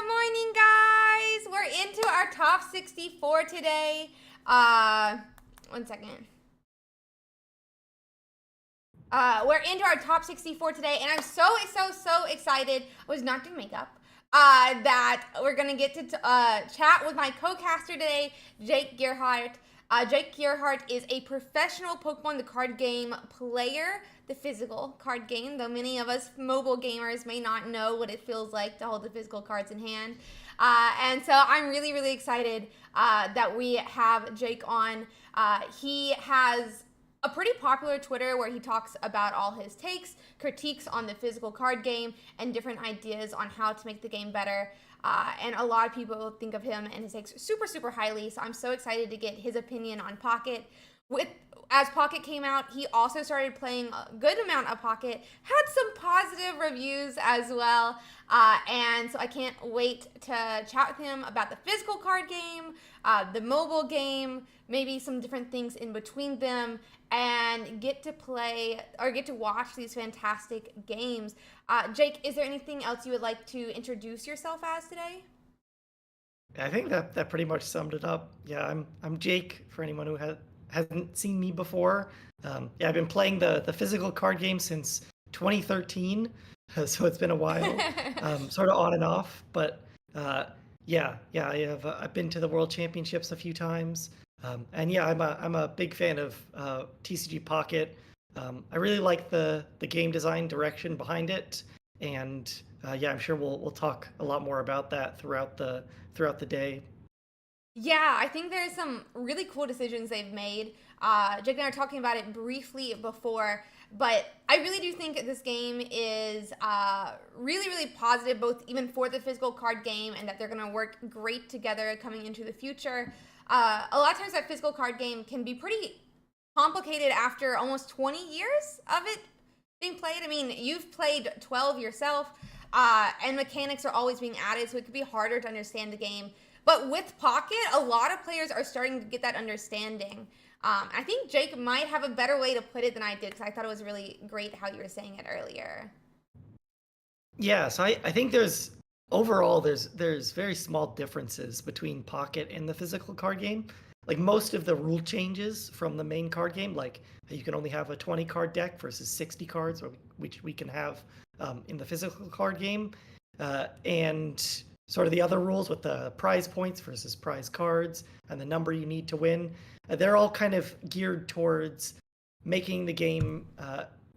morning, guys. We're into our top 64 today. One second. We're into our top 64 today, and I'm so excited. I was not doing makeup. That we're gonna get to chat with my co-caster today, JakeGearhart. JakeGearhart is a professional Pokemon the card game player, the physical card game, though many of us mobile gamers may not know what it feels like to hold the physical cards in hand. And so I'm really excited that we have Jake on. He has a pretty popular Twitter where he talks about all his takes, critiques on the physical card game, and different ideas on how to make the game better. And a lot of people think of him and his takes super highly, so I'm so excited to get his opinion on Pocket. As Pocket came out, he also started playing a good amount of Pocket, had some positive reviews as well, and so I can't wait to chat with him about the physical card game, the mobile game, maybe some different things in between them, and get to play or get to watch these fantastic games. Jake, is there anything else you would like to introduce yourself as today? I think that pretty much summed it up. Yeah, I'm Jake, for anyone who hasn't seen me before. Yeah, I've been playing the physical card game since 2013, so it's been a while, sort of on and off. But yeah, I've been to the World Championships a few times, and yeah, I'm a big fan of TCG Pocket. I really like the game design direction behind it, and yeah, I'm sure we'll talk a lot more about that throughout the day. Yeah, I think there's some really cool decisions they've made. Jake and I were talking about it briefly before, but I really do think this game is really positive, both even for the physical card game, and that they're going to work great together coming into the future. A lot of times that physical card game can be pretty complicated after almost 20 years of it being played. I mean, you've played 12 yourself, and mechanics are always being added, so it could be harder to understand the game. But with Pocket, a lot of players are starting to get that understanding. I think Jake might have a better way to put it than I did, because I thought it was really great how you were saying it earlier. Yeah, so I think there's very small differences between Pocket and the physical card game. Like most of the rule changes from the main card game, like you can only have a 20 card deck versus 60 cards, which we can have in the physical card game, and sort of the other rules with the prize points versus prize cards and the number you need to win. They're all kind of geared towards making the game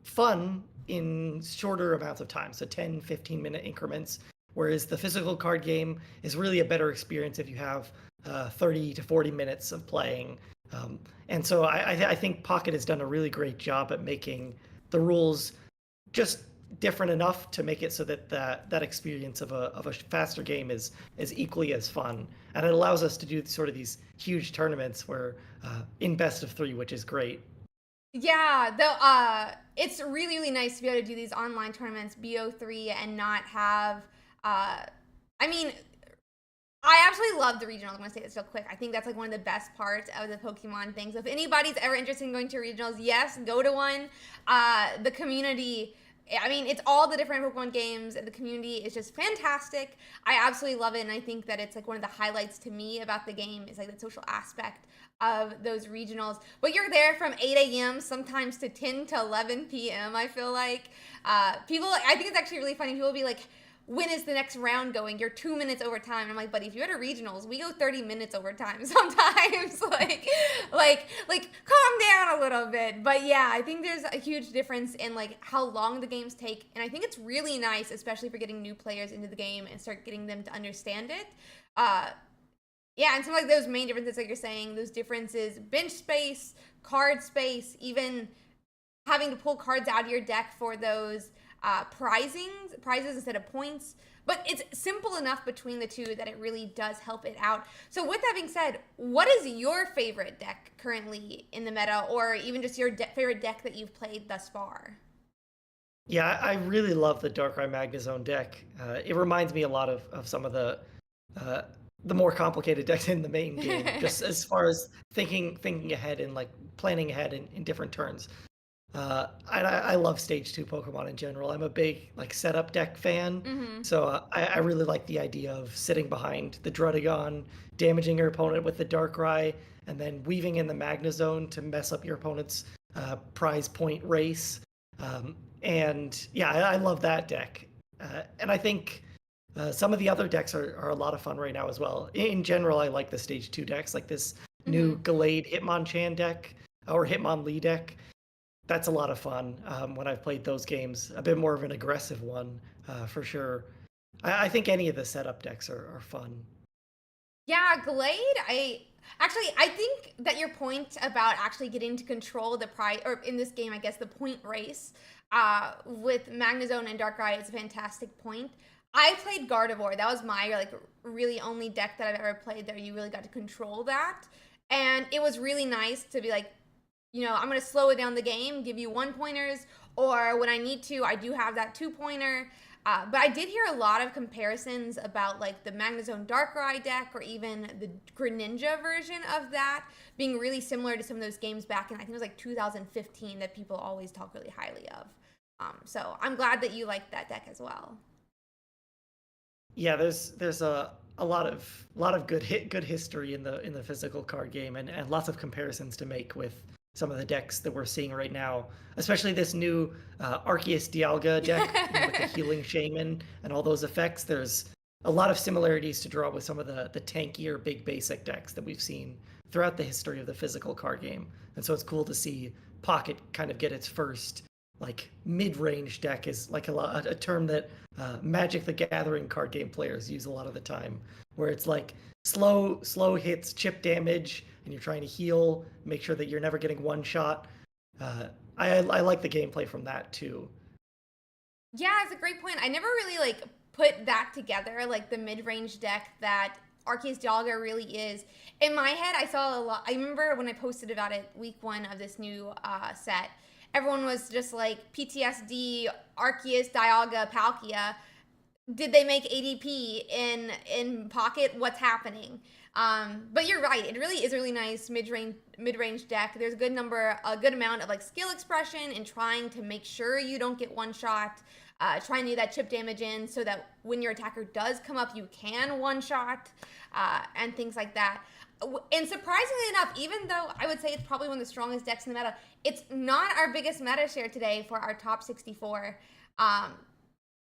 fun in shorter amounts of time, so 10, 15-minute increments, whereas the physical card game is really a better experience if you have 30 to 40 minutes of playing. And so I think Pocket has done a really great job at making the rules just different enough to make it so that that experience of a faster game is equally as fun, and it allows us to do sort of these huge tournaments where in best of 3, which is great. Yeah, though, it's really nice to be able to do these online tournaments, BO3, and not have. I mean, I absolutely love the regionals. I'm going to say this real quick. I think that's like one of the best parts of the Pokemon things. So if anybody's ever interested in going to regionals, yes, go to one. The community, I mean, it's all the different Pokemon games, and the community is just fantastic. I absolutely love it, and I think that it's like one of the highlights to me about the game is like the social aspect of those regionals. But you're there from 8 a.m. sometimes to 10 to 11 p.m. I feel like people. I think it's actually really funny. People will be like, when is the next round going? You're 2 minutes over time. And I'm like, buddy, if you're at a regionals, we go 30 minutes over time sometimes. like, calm down a little bit. But yeah, I think there's a huge difference in like how long the games take. And I think it's really nice, especially for getting new players into the game and start getting them to understand it. Yeah, and some of like those main differences, like you're saying, those differences, bench space, card space, even having to pull cards out of your deck for those prizes instead of points. But it's simple enough between the two that it really does help it out. So with that being said, what is your favorite deck currently in the meta, or even just your favorite deck that you've played thus far? Yeah, I really love the Darkrai Magnezone deck. It reminds me a lot of some of the more complicated decks in the main game, just as far as thinking ahead and like planning ahead in different turns. I love Stage 2 Pokemon in general. I'm a big like setup deck fan, Mm-hmm. so I really like the idea of sitting behind the Druddigon, damaging your opponent with the Darkrai, and then weaving in the Magnezone to mess up your opponent's prize point race. And yeah, I love that deck. And I think some of the other decks are a lot of fun right now as well. In general, I like the Stage 2 decks, like this new Mm-hmm. Gallade Hitmonchan deck or Hitmonlee deck. That's a lot of fun when I've played those games. A bit more of an aggressive one, for sure. I think any of the setup decks are fun. Yeah, Glade, I think that your point about actually getting to control the prize, or in this game, I guess the point race, with Magnezone and Darkrai is a fantastic point. I played Gardevoir. That was my like really only deck that I've ever played that you really got to control that. And it was really nice to be like, I'm going to slow it down the game, give you one pointers, or when I need to, I do have that two pointer. But I did hear a lot of comparisons about like the Magnezone Darkrai deck or even the Greninja version of that being really similar to some of those games back in, I think it was like 2015 that people always talk really highly of. So I'm glad that you liked that deck as well. Yeah, there's a lot of good history in the physical card game, and lots of comparisons to make with some of the decks that we're seeing right now, especially this new Arceus Dialga deck, with the healing shaman and all those effects. There's a lot of similarities to draw with some of the tankier big basic decks that we've seen throughout the history of the physical card game. And so it's cool to see Pocket kind of get its first like mid-range deck, is like a term that Magic the Gathering card game players use a lot of the time, where it's like slow hits, chip damage, and you're trying to heal, make sure that you're never getting one shot. I like the gameplay from that too. Yeah, it's a great point. I never really like put that together, like the mid-range deck that Arceus Dialga really is. In my head, I saw a lot. I remember when I posted about it week one of this new set, everyone was just like PTSD, Arceus Dialga, Palkia. Did they make ADP in Pocket? What's happening? But you're right. It really is a really nice mid range deck. There's a good amount of like skill expression and trying to make sure you don't get one shot. Trying to do that chip damage in so that when your attacker does come up, you can one shot, and things like that. And surprisingly enough, even though I would say it's probably one of the strongest decks in the meta, it's not our biggest meta share today for our top 64. Um,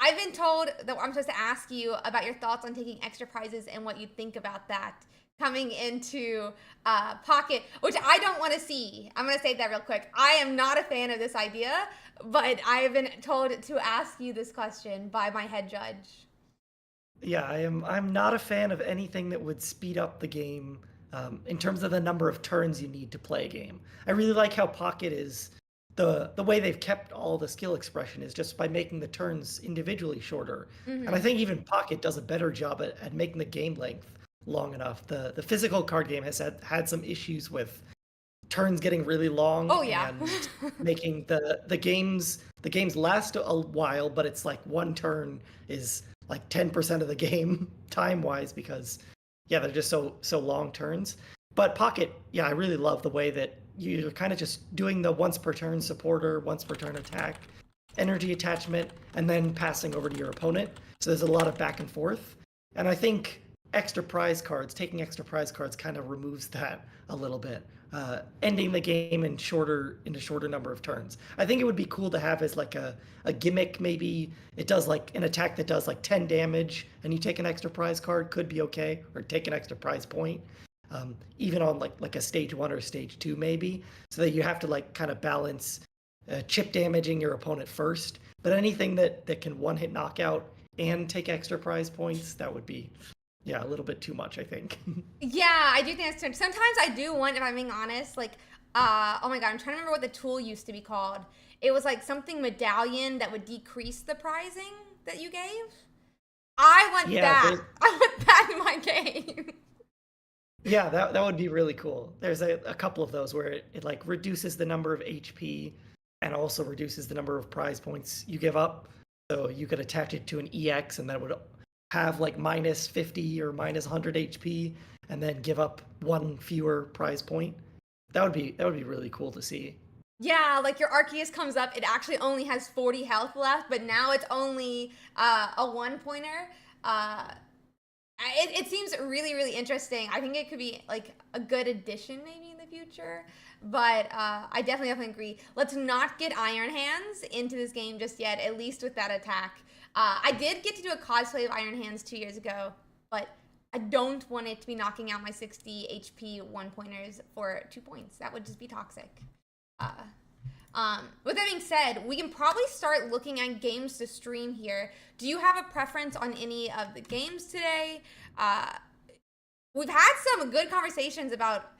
I've been told that I'm supposed to ask you about your thoughts on taking extra prizes and what you think about that coming into Pocket, which I don't want to see. I'm going to say that real quick. I am not a fan of this idea, but I have been told to ask you this question by my head judge. Yeah, I'm not a fan of anything that would speed up the game in terms of the number of turns you need to play a game. I really like how Pocket is the way they've kept all the skill expression is just by making the turns individually shorter. And I Mm-hmm. think even Pocket does a better job at making the game length long enough. The physical card game has had some issues with turns getting really long Oh, yeah. and making the games last a while, but it's like one turn is like 10% of the game time wise, because yeah, they're just so long turns. But Pocket, yeah, I really love the way that you're kind of just doing the once per turn supporter, once per turn attack, energy attachment, and then passing over to your opponent. So there's a lot of back and forth. And I think taking extra prize cards kind of removes that a little bit, ending the game in a shorter number of turns. I think it would be cool to have as like a gimmick. Maybe it does like an attack that does like 10 damage, and you take an extra prize card, could be okay, or take an extra prize point. Even on like a stage 1 or stage 2 maybe, so that you have to like kind of balance chip damaging your opponent first. But anything that can one hit knockout and take extra prize points, that would be, yeah, a little bit too much, I think. Yeah, I do think that's true. Sometimes I do want, if I'm being honest, like, oh my god, I'm trying to remember what the tool used to be called. It was like something medallion that would decrease the prizing that you gave. I want Yeah, that. there's I want that in my game. yeah, that would be really cool. There's a couple of those where it like reduces the number of HP and also reduces the number of prize points you give up. So you could attach it to an EX, and that would have like minus 50 or minus 100 HP, and then give up one fewer prize point. That would be really cool to see. Yeah, like your Arceus comes up, it actually only has 40 health left, but now it's only a one pointer. Uh, it seems really, really interesting. I think it could be like a good addition maybe in the future. But I definitely agree. Let's not get Iron Hands into this game just yet, at least with that attack. I did get to do a cosplay of Iron Hands 2 years ago, but I don't want it to be knocking out my 60 HP one pointers for 2 points. That would just be toxic. Uh, with that being said, we can probably start looking at games to stream here. Do you have a preference on any of the games today? We've had some good conversations about,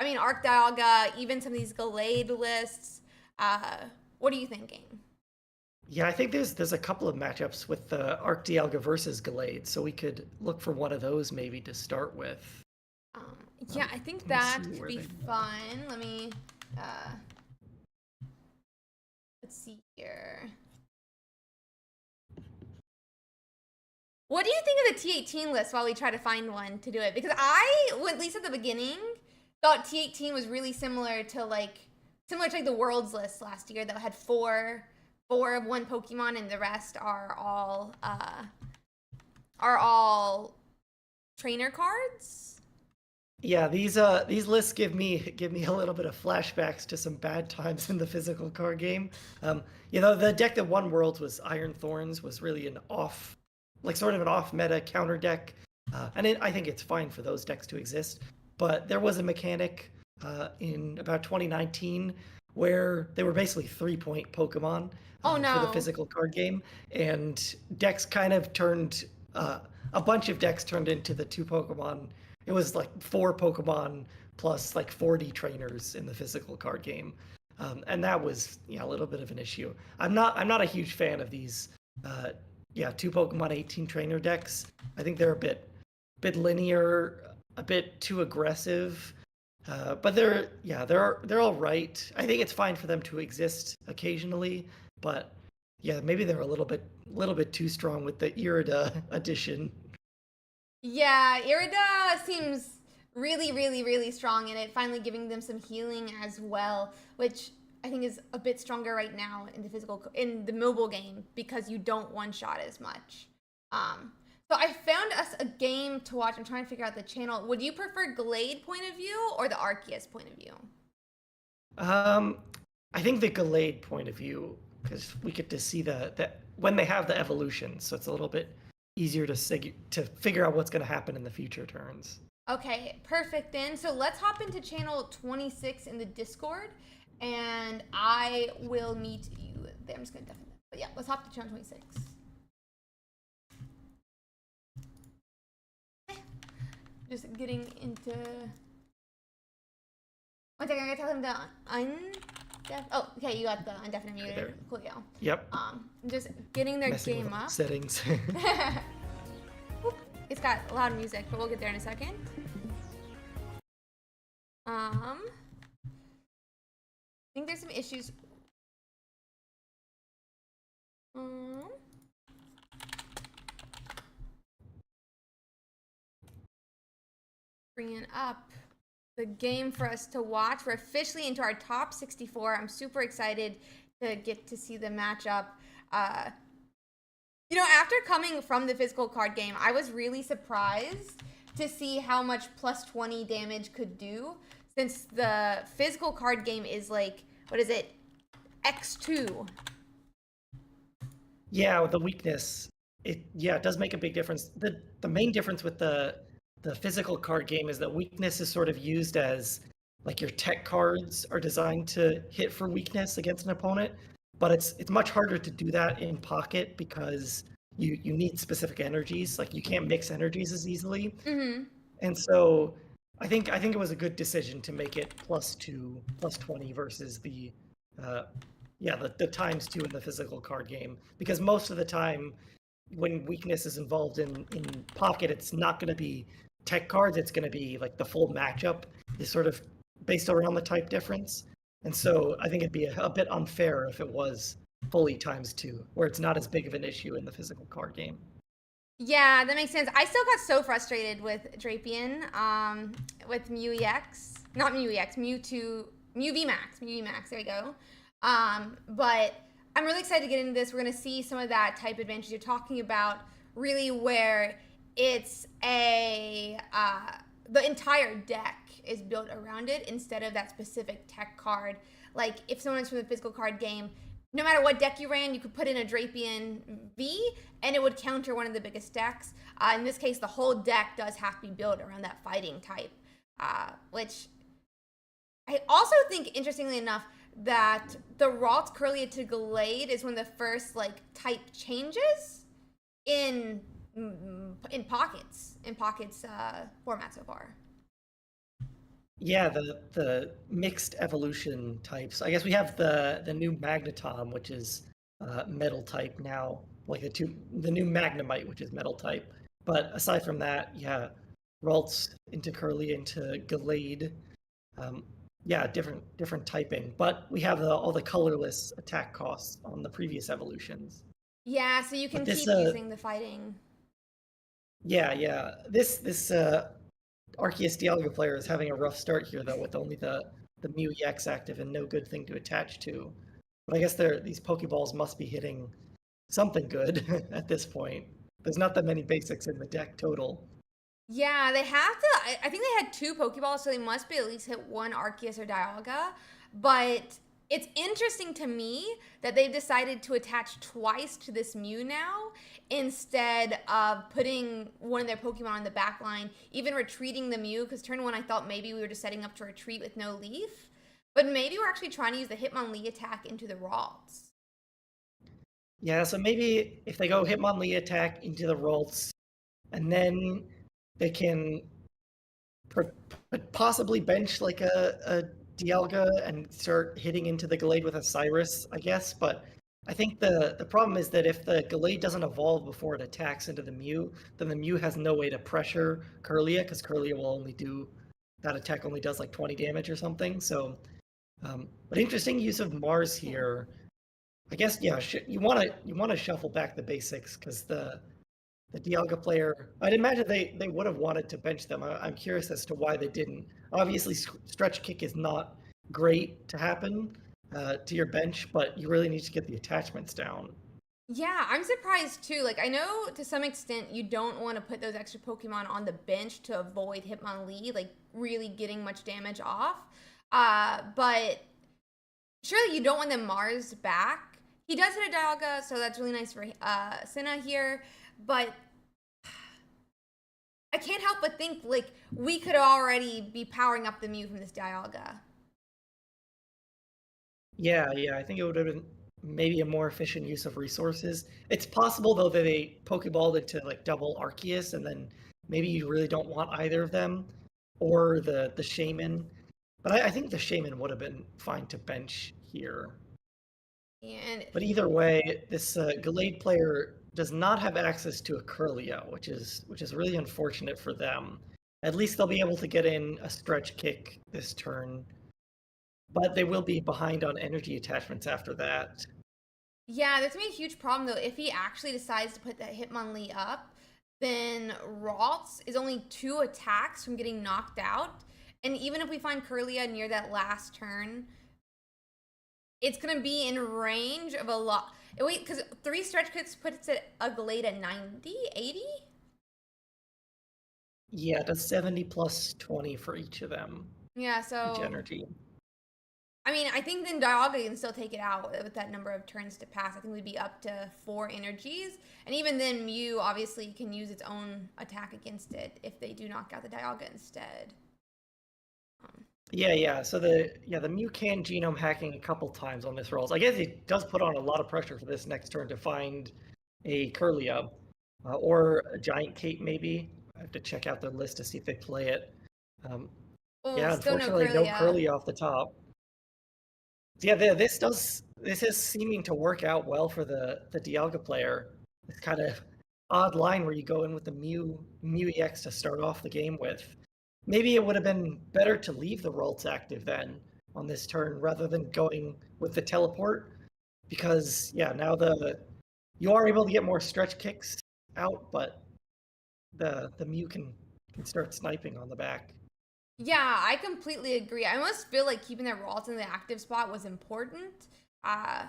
I mean, Arc Dialga, even some of these Gallade lists. What are you thinking? Yeah, I think there's a couple of matchups with the Arc Dialga versus Gallade, so we could look for one of those maybe to start with. Yeah, I think that could be fun. Let me, let's see here. What do you think of the T18 list while we try to find one to do it? Because I, at least at the beginning, thought T18 was really similar to like the Worlds list last year that had four of one Pokemon and the rest are all trainer cards. Yeah, these lists give me a little bit of flashbacks to some bad times in the physical card game. You know, the deck that won Worlds was Iron Thorns, was really an off, like sort of an off meta counter deck, and I think it's fine for those decks to exist. But there was a mechanic in about 2019 where they were basically 3-point Pokemon Oh no. for the physical card game, and decks kind of turned a bunch of decks turned into the 2 Pokemon. It was like 4 Pokemon plus like 40 trainers in the physical card game, and that was a little bit of an issue. I'm not a huge fan of these 2 Pokemon 18 trainer decks. I think they're a bit linear, a bit too aggressive. But they're all right. I think it's fine for them to exist occasionally, but yeah, maybe they're a little bit too strong with the Irida addition. Yeah, Irida seems really, really, really strong in it, finally giving them some healing as well, which I think is a bit stronger right now in the mobile game because you don't one shot as much. So I found us a game to watch. I'm trying to figure out the channel. Would you prefer Glade point of view or the Arceus point of view? I think the Gallade point of view, because we get to see the when they have the evolution, so it's a little bit easier to figure out what's going to happen in the future turns. Okay, perfect then. So let's hop into channel 26 in the Discord, and I will meet you there. I'm just going to definitely, but yeah, let's hop to channel 26. Just getting into. One second, I'm gonna tell him to oh, okay, you got the indefinite muted. There. Cool, yeah. Yep. Just getting their Messing game with up. Settings. It's got loud music, but we'll get there in a second. I think there's some issues. Bringing up the game for us to watch. We're officially into our top 64. I'm super excited to get to see the matchup. You know, after coming from the physical card game, I was really surprised to see how much plus 20 damage could do, since the physical card game is like, what is it, X2. Yeah, with the weakness, it does make a big difference. The main difference with the physical card game is that weakness is sort of used as like your tech cards are designed to hit for weakness against an opponent, but it's much harder to do that in Pocket because you need specific energies. Like you can't mix energies as easily. Mm-hmm. And so I think it was a good decision to make it +2, +20 versus the ×2 in the physical card game, because most of the time when weakness is involved in Pocket, it's not going to be tech cards. It's going to be like the full matchup is sort of based around the type difference. And so I think it'd be a bit unfair if it was fully ×2, where it's not as big of an issue in the physical card game. Yeah, that makes sense. I still got so frustrated with Drapion, with Mew EX. Not Mew EX, Mew VMAX, Mew VMAX. There we go. But I'm really excited to get into this. We're going to see some of that type advantage you're talking about, really where it's the entire deck is built around it instead of that specific tech card. Like if someone's from the physical card game, no matter what deck you ran, you could put in a Drapion V and it would counter one of the biggest decks. In this case, the whole deck does have to be built around that fighting type, which I also think, interestingly enough, that the Ralts Curlia to Glade is one of the first like type changes in Pockets format so far. Yeah, the mixed evolution types. I guess we have the new Magneton, which is metal type now, like the new Magnemite, which is metal type. But aside from that, yeah, Ralts into Curly into Glade. Yeah, different typing. But we have all the colorless attack costs on the previous evolutions. Yeah, so you can But this, keep using the fighting. yeah. This Arceus Dialga player is having a rough start here, though, with only the Mew EX active and no good thing to attach to. But I guess these Pokeballs must be hitting something good at this point. There's not that many basics in the deck total. Yeah, they have to. I think they had 2 Pokeballs, so they must be at least hit 1 Arceus or Dialga. But it's interesting to me that they've decided to attach twice to this Mew now instead of putting one of their Pokemon on the back line, even retreating the Mew, because turn 1 I thought maybe we were just setting up to retreat with no leaf. But maybe we're actually trying to use the Hitmonlee attack into the Ralts. Yeah, so maybe if they go Hitmonlee attack into the Ralts, and then they can possibly bench like a Dialga and start hitting into the Gallade with a Cyrus, I guess. But I think the problem is that if the Gallade doesn't evolve before it attacks into the Mew, then the Mew has no way to pressure Curlia, because Curlia will only do that attack only does like 20 damage or something. So, but interesting use of Mars here. I guess yeah, you want to shuffle back the basics, because the Dialga player, I'd imagine they would have wanted to bench them. I'm curious as to why they didn't. Obviously, stretch kick is not great to happen to your bench, but you really need to get the attachments down. Yeah, I'm surprised too. Like, I know to some extent you don't want to put those extra Pokemon on the bench to avoid Hitmonlee, like really getting much damage off. But surely you don't want the Mars back. He does hit a Dialga, so that's really nice for Cinna here. But I can't help but think like we could already be powering up the Mew from this Dialga. Yeah, I think it would have been maybe a more efficient use of resources. It's possible though that they Pokeballed it to like double Arceus, and then maybe you really don't want either of them, or the Shaman. But I think the Shaman would have been fine to bench here. And But either way, this Gallade player does not have access to a Curlia, which is really unfortunate for them. At least they'll be able to get in a stretch kick this turn, but they will be behind on energy attachments after that. yeah, that's gonna be a huge problem though. If he actually decides to put that Hitmonlee up, then Ralts is only 2 attacks from getting knocked out. And even if we find Curlia near that last turn, it's gonna be in range of a lot. Wait, because 3 stretch kicks puts it a Glade at 90, 80? Yeah, that's 70 plus 20 for each of them, Yeah, each so energy. I mean, I think then Dialga can still take it out with that number of turns to pass. I think we'd be up to 4 energies. And even then, Mew obviously can use its own attack against it if they do knock out the Dialga instead. Yeah. So the Mew can genome hacking a couple times on this rolls. I guess it does put on a lot of pressure for this next turn to find a Curlia or a Giant Cape maybe. I have to check out the list to see if they play it. Yeah, still no unfortunately, no Curlia. Curlia off the top. Yeah, this is seeming to work out well for the Dialga player. This kind of odd line where you go in with the Mew EX to start off the game with. Maybe it would have been better to leave the Ralts active then on this turn rather than going with the teleport, because yeah, now you are able to get more stretch kicks out, but the Mew can start sniping on the back. Yeah, I completely agree. I almost feel like keeping that Ralts in the active spot was important. Uh,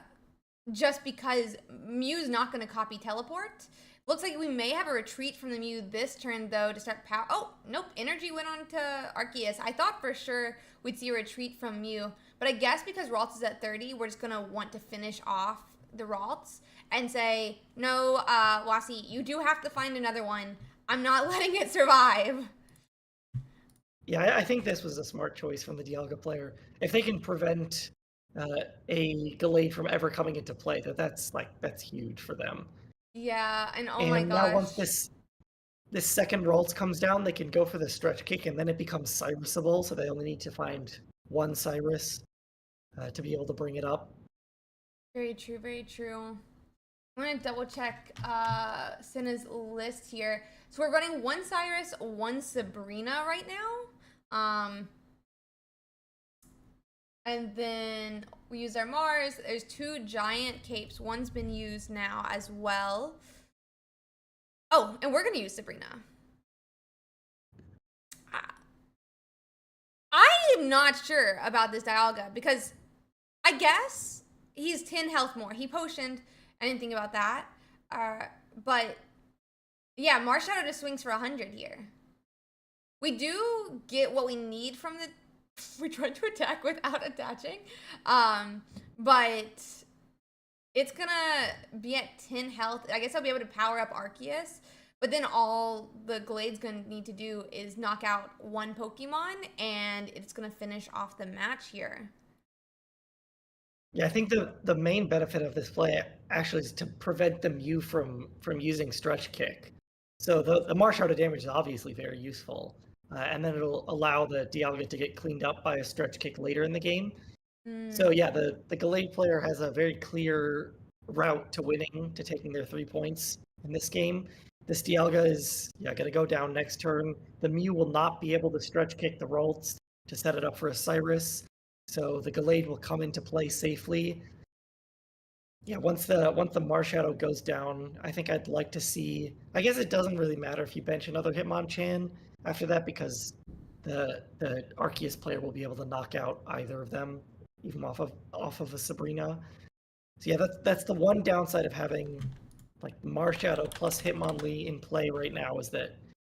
just because Mew's not going to copy teleport. Looks like we may have a retreat from the Mew this turn, though, to start power. Oh, nope. Energy went on to Arceus. I thought for sure we'd see a retreat from Mew. But I guess because Ralts is at 30, we're just going to want to finish off the Ralts and say, no, Wasi, you do have to find another one. I'm not letting it survive. Yeah, I think this was a smart choice from the Dialga player. If they can prevent a Gallade from ever coming into play, that's huge for them. Yeah, and oh my And now once gosh. this second Ralts comes down, they can go for the stretch kick, and then it becomes Cyrusable, so they only need to find one Cyrus to be able to bring it up. Very true, very true. I'm gonna double check Cinna's list here. So we're running one Cyrus, one Sabrina right now. And then we use our Mars. There's two giant capes. One's been used now as well. Oh, and we're gonna use Sabrina. I am not sure about this Dialga because I guess he's 10 health more. He potioned. I didn't think about that. But yeah, Marshadow just swings for 100 here. We do get what we need from the. We tried to attack without attaching. But it's gonna be at 10 health. I guess I'll be able to power up Arceus. But then all the Glade's gonna need to do is knock out one Pokemon, and it's gonna finish off the match here. Yeah, I think the main benefit of this play actually is to prevent the Mew from using stretch kick. So the Marsh Auto damage is obviously very useful, and then it'll allow the Dialga to get cleaned up by a stretch kick later in the game. So yeah, the Gallade player has a very clear route to winning, to taking their 3 points in this game. This Dialga is going to go down next turn. The Mew will not be able to stretch kick the Ralts to set it up for a Cyrus. So the Gallade will come into play safely. Yeah, once the Marshadow goes down, I think I'd like to see. I guess it doesn't really matter if you bench another Hitmonchan after that because the Arceus player will be able to knock out either of them, even off of a Sabrina. So yeah, that's the one downside of having like Marshadow plus Hitmonlee in play right now is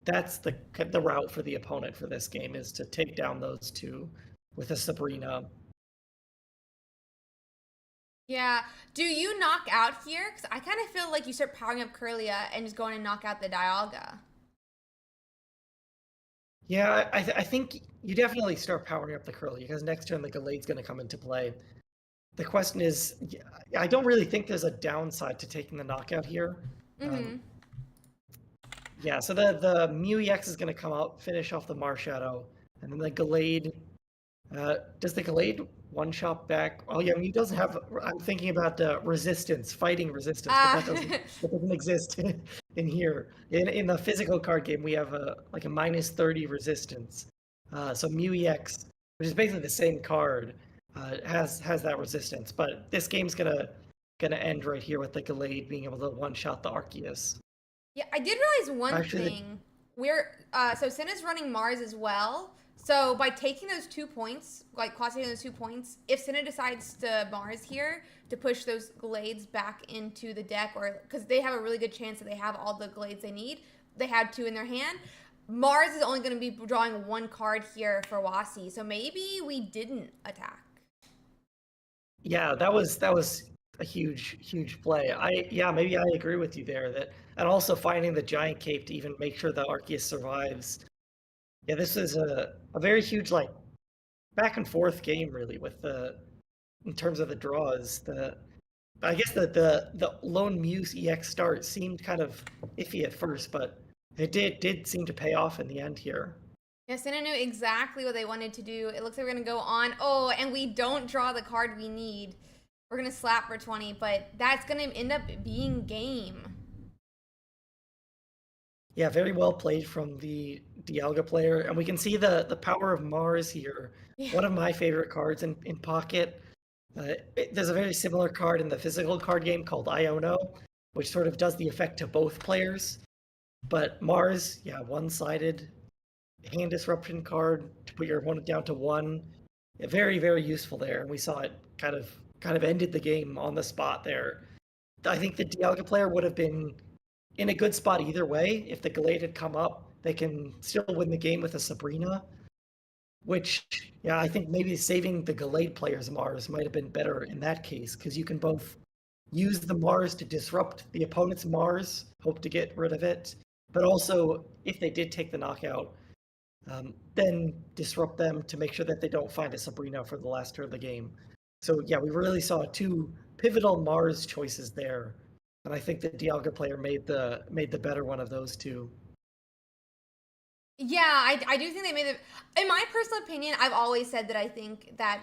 that's the route for the opponent for this game is to take down those two with a Sabrina. Yeah. Do you knock out here? Because I kind of feel like you start powering up Kirlia and just going and knock out the Dialga. Yeah, I think you definitely start powering up the Curly because next turn the Gallade's going to come into play. The question is, I don't really think there's a downside to taking the knockout here. Yeah, so the Mew EX is going to come out, finish off the Marshadow, and then the Gallade. Does the Gallade one-shot back? Oh yeah, Mew does have. I'm thinking about resistance, fighting resistance, but that doesn't exist in here. In the physical card game, we have a minus 30 resistance. So Mew EX, which is basically the same card, has that resistance. But this game's gonna end right here with the Gallade being able to one-shot the Arceus. Yeah, I did realize one thing. So Cinna's running Mars as well. So by taking those 2 points, like costing those 2 points, if Cinna decides to Mars here to push those Glades back into the deck, or because they have a really good chance that they have all the Glades they need, they had 2 in their hand. Mars is only going to be drawing 1 card here for Wasi, so maybe we didn't attack. Yeah, that was a huge play. Maybe I agree with you there that, and also finding the giant cape to even make sure the Arceus survives. Yeah, this is a very huge back and forth game really with in terms of the draws. I guess the lone Muse EX start seemed kind of iffy at first, but it did seem to pay off in the end here. Yeah, Cinna knew exactly what they wanted to do. It looks like we're gonna go on. Oh, and we don't draw the card we need. We're gonna slap for 20, but that's gonna end up being game. Yeah, very well played from the Dialga player, and we can see the power of Mars here. Yeah. One of my favorite cards in Pocket. There's a very similar card in the physical card game called Iono, which sort of does the effect to both players. But Mars, yeah, one-sided hand disruption card to put your opponent down to one. Very, very useful there. And we saw it kind of ended the game on the spot there. I think the Dialga player would have been in a good spot either way. If the Gallade had come up, they can still win the game with a Sabrina, which, yeah, I think maybe saving the Gallade player's Mars might have been better in that case, because you can both use the Mars to disrupt the opponent's Mars, hope to get rid of it, but also, if they did take the knockout, then disrupt them to make sure that they don't find a Sabrina for the last turn of the game. So yeah, we really saw two pivotal Mars choices there, and I think the Dialga player made the better one of those two. Yeah, I do think they made it. In my personal opinion, I've always said that I think that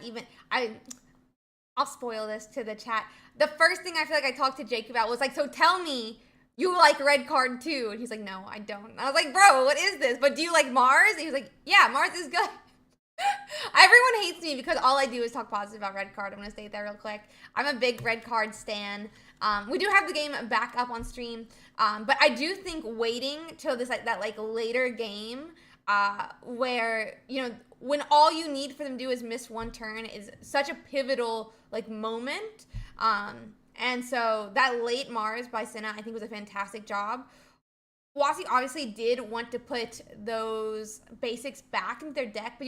I'll spoil this to the chat. The first thing I feel like I talked to Jake about was like, so tell me you like red card too. And he's like, no, I don't. I was like, bro, what is this? But do you like Mars? And he was like, yeah, Mars is good. Everyone hates me because all I do is talk positive about red card. I'm going to state that real quick. I'm a big red card stan. We do have the game back up on stream. But I do think waiting till this that later game where, when all you need for them to do is miss one turn is such a pivotal moment. And so that late Mars by Senna, I think, was a fantastic job. Wasi obviously did want to put those basics back into their deck,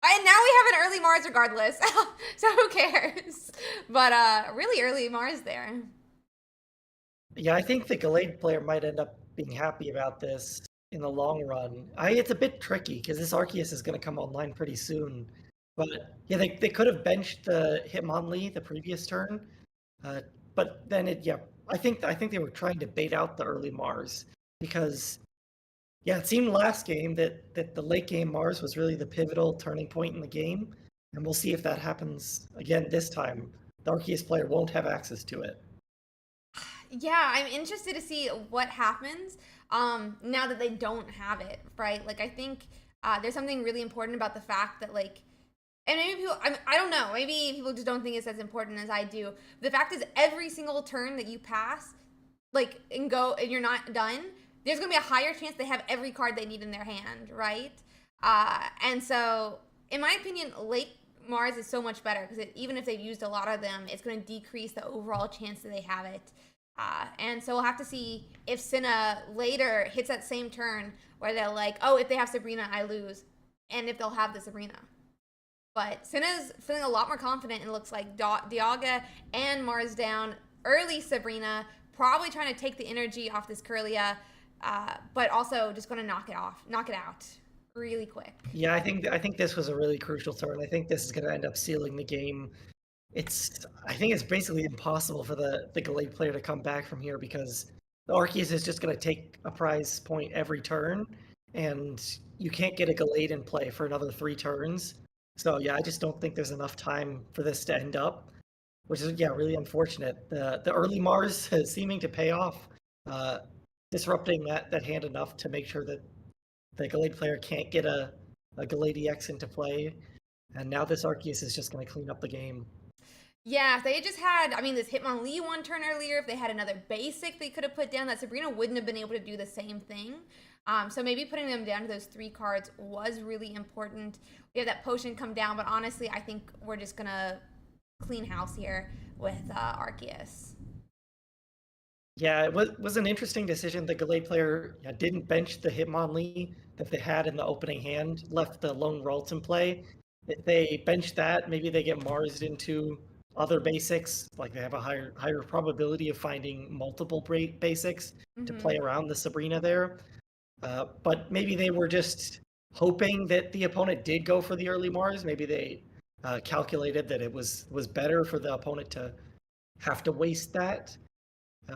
and now we have an early Mars regardless, so who cares? But really early Mars there. Yeah, I think the Gallade player might end up being happy about this in the long run. It's a bit tricky because this Arceus is going to come online pretty soon. But yeah, they could have benched the Hitmonlee the previous turn. But then I think they were trying to bait out the early Mars because yeah, it seemed last game that the late game Mars was really the pivotal turning point in the game, and we'll see if that happens again this time. The Arceus player won't have access to it. Yeah, I'm interested to see what happens now that they don't have it, right? I think there's something really important about the fact that and maybe people, I don't know, maybe people just don't think it's as important as I do. The fact is, every single turn that you pass, and go, and you're not done, there's going to be a higher chance they have every card they need in their hand, right? And so, in my opinion, late Mars is so much better because even if they've used a lot of them, it's going to decrease the overall chance that they have it. And so we'll have to see if Senna later hits that same turn where they're like, oh, if they have Sabrina, I lose, and if they'll have the Sabrina. But Senna's feeling a lot more confident, and it looks like Dialga and Mars down. Early Sabrina, probably trying to take the energy off this Kirlia, but also just going to knock it out really quick. Yeah, I think this was a really crucial turn. I think this is going to end up sealing the game. I think it's basically impossible for the Gallade player to come back from here because the Arceus is just going to take a prize point every turn, and you can't get a Gallade in play for another 3 turns. So yeah, I just don't think there's enough time for this to end up, which is really unfortunate. The early Mars is seeming to pay off, disrupting that hand enough to make sure that the Gallade player can't get a Gallade EX into play, and now this Arceus is just going to clean up the game. Yeah, if they had just had, this Hitmonlee one turn earlier, if they had another basic they could have put down, that Sabrina wouldn't have been able to do the same thing. So maybe putting them down to those 3 cards was really important. We have that potion come down, but honestly, I think we're just going to clean house here with Arceus. Yeah, it was an interesting decision. The Gallade player didn't bench the Hitmonlee that they had in the opening hand, left the Lone Ralt in play. If they bench that, maybe they get Marsed into other basics, they have a higher probability of finding multiple basics to play around the Sabrina there. But maybe they were just hoping that the opponent did go for the early Mars. Maybe they calculated that it was better for the opponent to have to waste that.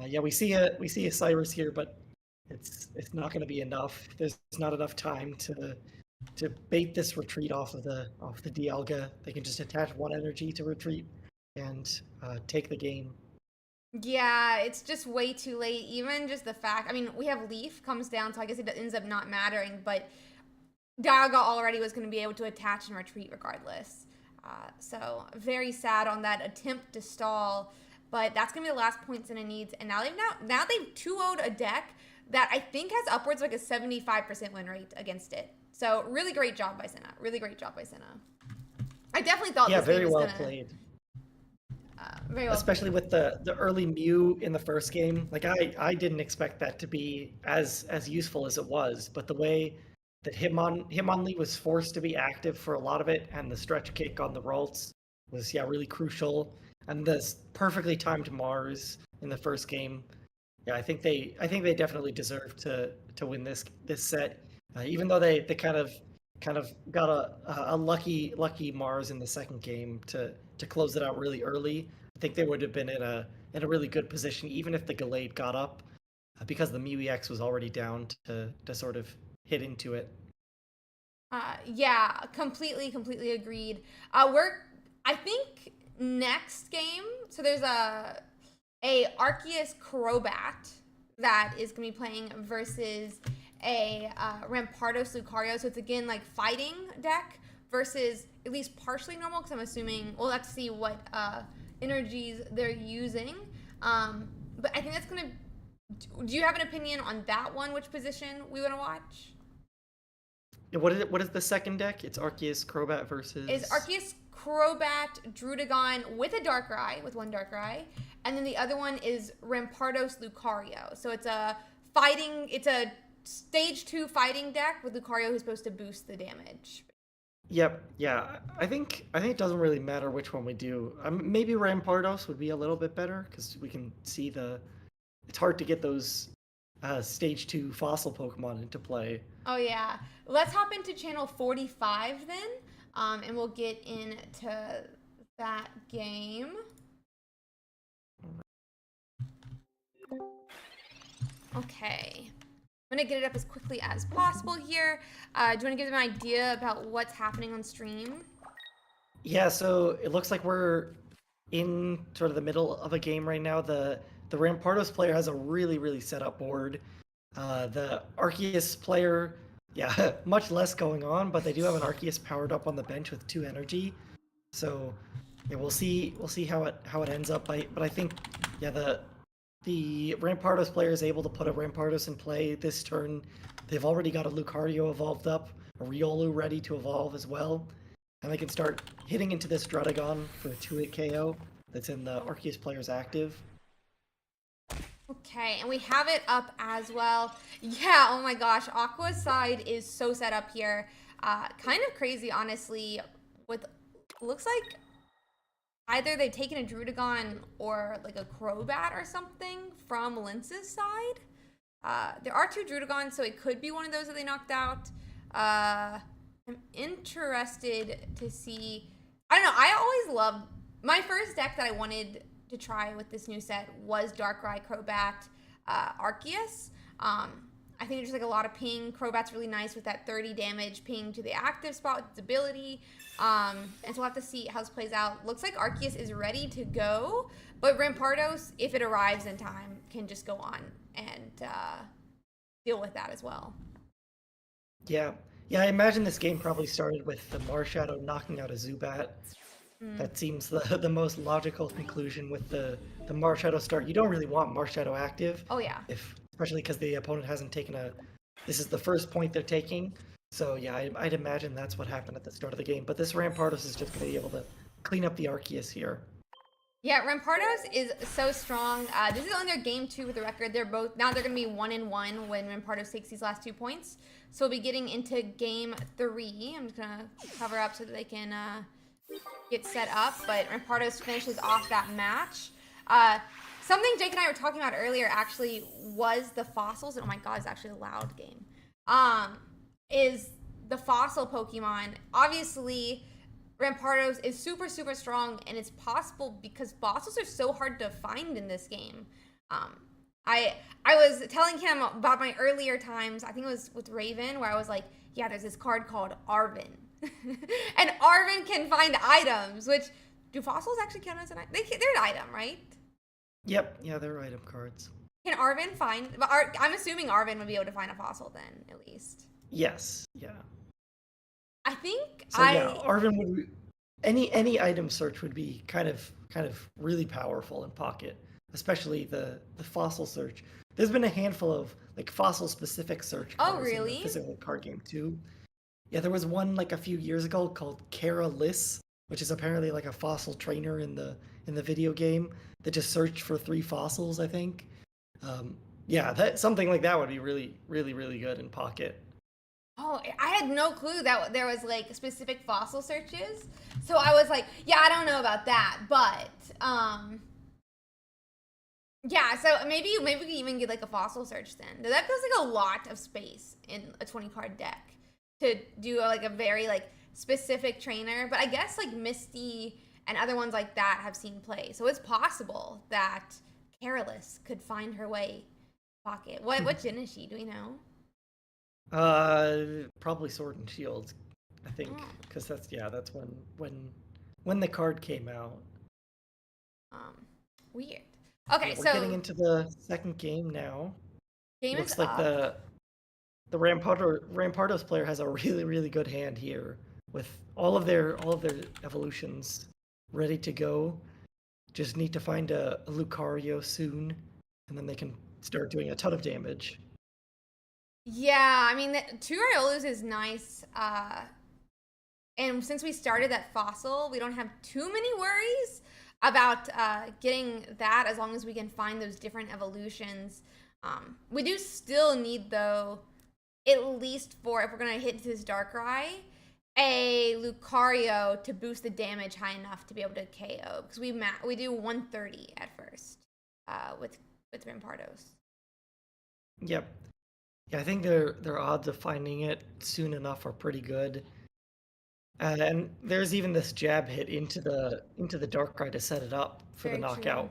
We see a Cyrus here, but it's not going to be enough. There's not enough time to bait this retreat off the Dialga. They can just attach 1 energy to retreat and take the game. Yeah, it's just way too late. Even just the fact, we have Leaf comes down, so I guess it ends up not mattering, but Dialga already was going to be able to attach and retreat regardless. So very sad on that attempt to stall, but that's going to be the last point Senna needs. And now they've 2-0'd a deck that I think has upwards of a 75% win rate against it. So really great job by Senna. Really great job by Senna. I definitely thought Yeah, this game very was well gonna played. very well Especially played. with the early Mew in the first game. Like I didn't expect that to be as useful as it was, but the way that Hitmonlee was forced to be active for a lot of it, and the stretch kick on the Ralts was really crucial. And this perfectly timed Mars in the first game. Yeah, I think they definitely deserve to win this set, even though they kind of got a lucky Mars in the second game to close it out really early. I think they would have been in a really good position even if the Gallade got up, because the Mew EX was already down to sort of hit into it. Yeah, completely agreed. I think next game. So there's a Arceus Crobat that is gonna be playing versus a Rampardos Lucario. So it's again like fighting deck versus at least partially normal because I'm assuming we'll have to see what energies they're using. But I think that's gonna. Do you have an opinion on that one? Which position we want to watch? What is it? What is the second deck? It's Arceus Crobat Is versus. Arceus Crobat Drudagon with a Darkrai, with one Darkrai, and then the other one is Rampardos Lucario. So it's a stage 2 fighting deck with Lucario who's supposed to boost the damage. Yep, yeah. I think it doesn't really matter which one we do. Maybe Rampardos would be a little bit better because we can see the. It's hard to get those stage 2 fossil Pokemon into play. Oh yeah. Let's hop into channel 45 then, and we'll get into that game. Okay. I'm gonna get it up as quickly as possible here. Do you want to give them an idea about what's happening on stream? Yeah, so it looks like we're in sort of the middle of a game right now. The Rampardos player has a really set up board. The Arceus player, yeah, much less going on, but they do have an Arceus powered up on the bench with 2 energy. So yeah, we'll see how it ends up. But I think yeah the Rampardos player is able to put a Rampardos in play this turn. They've already got a Lucario evolved up, a Riolu ready to evolve as well, and they can start hitting into this Druddigon for a 2-hit KO that's in the Arceus player's active. Okay, and we have it up as well. Yeah, oh my gosh, Aqua's side is so set up here. Kind of crazy, honestly, with looks like either they've taken a Drudagon or like a Crobat or something from Lince's side. There are 2 Drudagons, so it could be one of those that they knocked out. I'm interested to see. I don't know. I always loved my first deck that I wanted to try with this new set was Darkrai, Crobat, Arceus. I think there's like a lot of ping. Crobat's really nice with that 30 damage ping to the active spot with its ability. And so we'll have to see how this plays out. Looks like Arceus is ready to go, but Rampardos, if it arrives in time, can just go on and deal with that as well. Yeah, yeah. I imagine this game probably started with the Marshadow knocking out a Zubat. Mm. That seems the most logical conclusion with the Marshadow start. You don't really want Marshadow active, Oh yeah. if especially because the opponent hasn't taken a. This is the first point they're taking, so yeah, I'd imagine that's what happened at the start of the game. But this Rampardos is just going to be able to clean up the Arceus here. Yeah, Rampardos is so strong. This is only their game 2 with the record. They're going to be 1-1 when Rampardos takes these last 2 points. So we'll be getting into game 3. I'm just going to cover up so that they can get set up. But Rampardos finishes off that match. Something Jake and I were talking about earlier actually was the fossils. Oh my god, it's actually a loud game. Is the fossil Pokemon. Obviously, Rampardos is super strong, and it's possible because fossils are so hard to find in this game. I was telling him about my earlier times. I think it was with Raven, where I was like, yeah, there's this card called Arven, and Arven can find items. Which do fossils actually count as an item? They're an item, right? Yep, yeah, they're item cards. Can Arven find? But I'm assuming Arven would be able to find a fossil then, at least. Yes, yeah. I think So yeah, Arvin would any item search would be kind of really powerful in Pocket, especially the fossil search. There's been a handful of like fossil specific search Oh, cards in the really? physical card game too. Yeah, there was one like a few years ago called Kara Liss, which is apparently like a fossil trainer in the video game that just searched for three fossils, I think. Um, yeah, that something like that would be really, really, really good in Pocket. Oh, I had no clue that there was like specific fossil searches. So I was like, yeah, I don't know about that, but yeah. So maybe we can even get like a fossil search then. That feels like a lot of space in a 20 card deck to do like a very like specific trainer. But I guess like Misty and other ones like that have seen play, so it's possible that Careless could find her way pocket. What gen is she? Do we know? Probably Sword and Shield, I think, Oh, because that's when the card came out. um, weird. Yeah, Okay, we're getting so into the second game now. game is Looks like up. the Rampardos player has a really, really good hand here with all of their evolutions ready to go. Just need to find a Lucario soon, and then they can start doing a ton of damage. Yeah, I mean, two Riolus is nice. And since we started that fossil, we don't have too many worries about getting that as long as we can find those different evolutions. We do still need, though, at least for if we're going to hit this Darkrai, a Lucario to boost the damage high enough to be able to KO. Because we do 130 at first with Rampardos. Yep. Yeah, I think their odds of finding it soon enough are pretty good. And there's even this jab hit into the Darkrai to set it up for the Very true. knockout.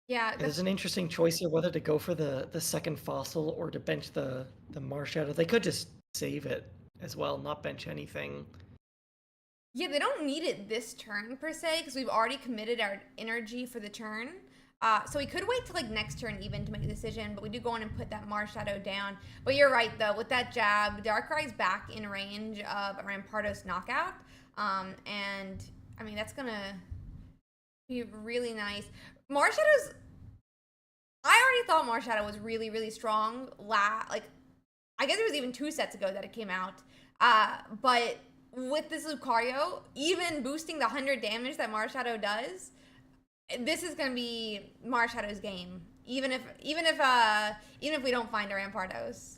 Yeah, Yeah, there's an interesting choice here whether to go for the second fossil or to bench the Marshadow. They could just save it as well, not bench anything. yeah, they don't need it this turn per se because we've already committed our energy for the turn. So we could wait till like next turn even to make a decision, but we do go on and put that Mars Shadow down. But you're right though, with that jab, Darkrai's back in range of a Rampardos knockout, and I mean that's gonna be really nice. Mars Shadow's. I already thought Mars Shadow was really really strong. Like I guess it was even 2 sets ago that it came out. But with this Lucario, even boosting the 100 damage that Marshadow does, this is gonna be Marshadow's game. Even if we don't find our Rampardos.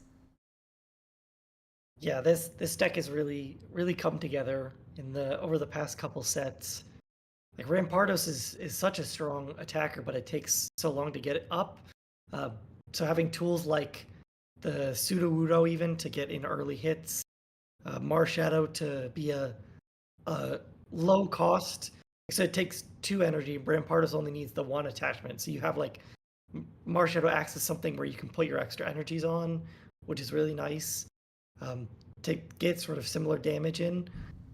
Yeah, this deck has really come together in the over the past couple sets. Like Rampardos is such a strong attacker, but it takes so long to get it up. Uh, so having tools like the Sudowoodo even to get in early hits, Marshadow to be a low cost. So it takes 2 energy. Rampardos only needs the 1 attachment. So you have like Marshadow acts as something where you can put your extra energies on, which is really nice. To get sort of similar damage in.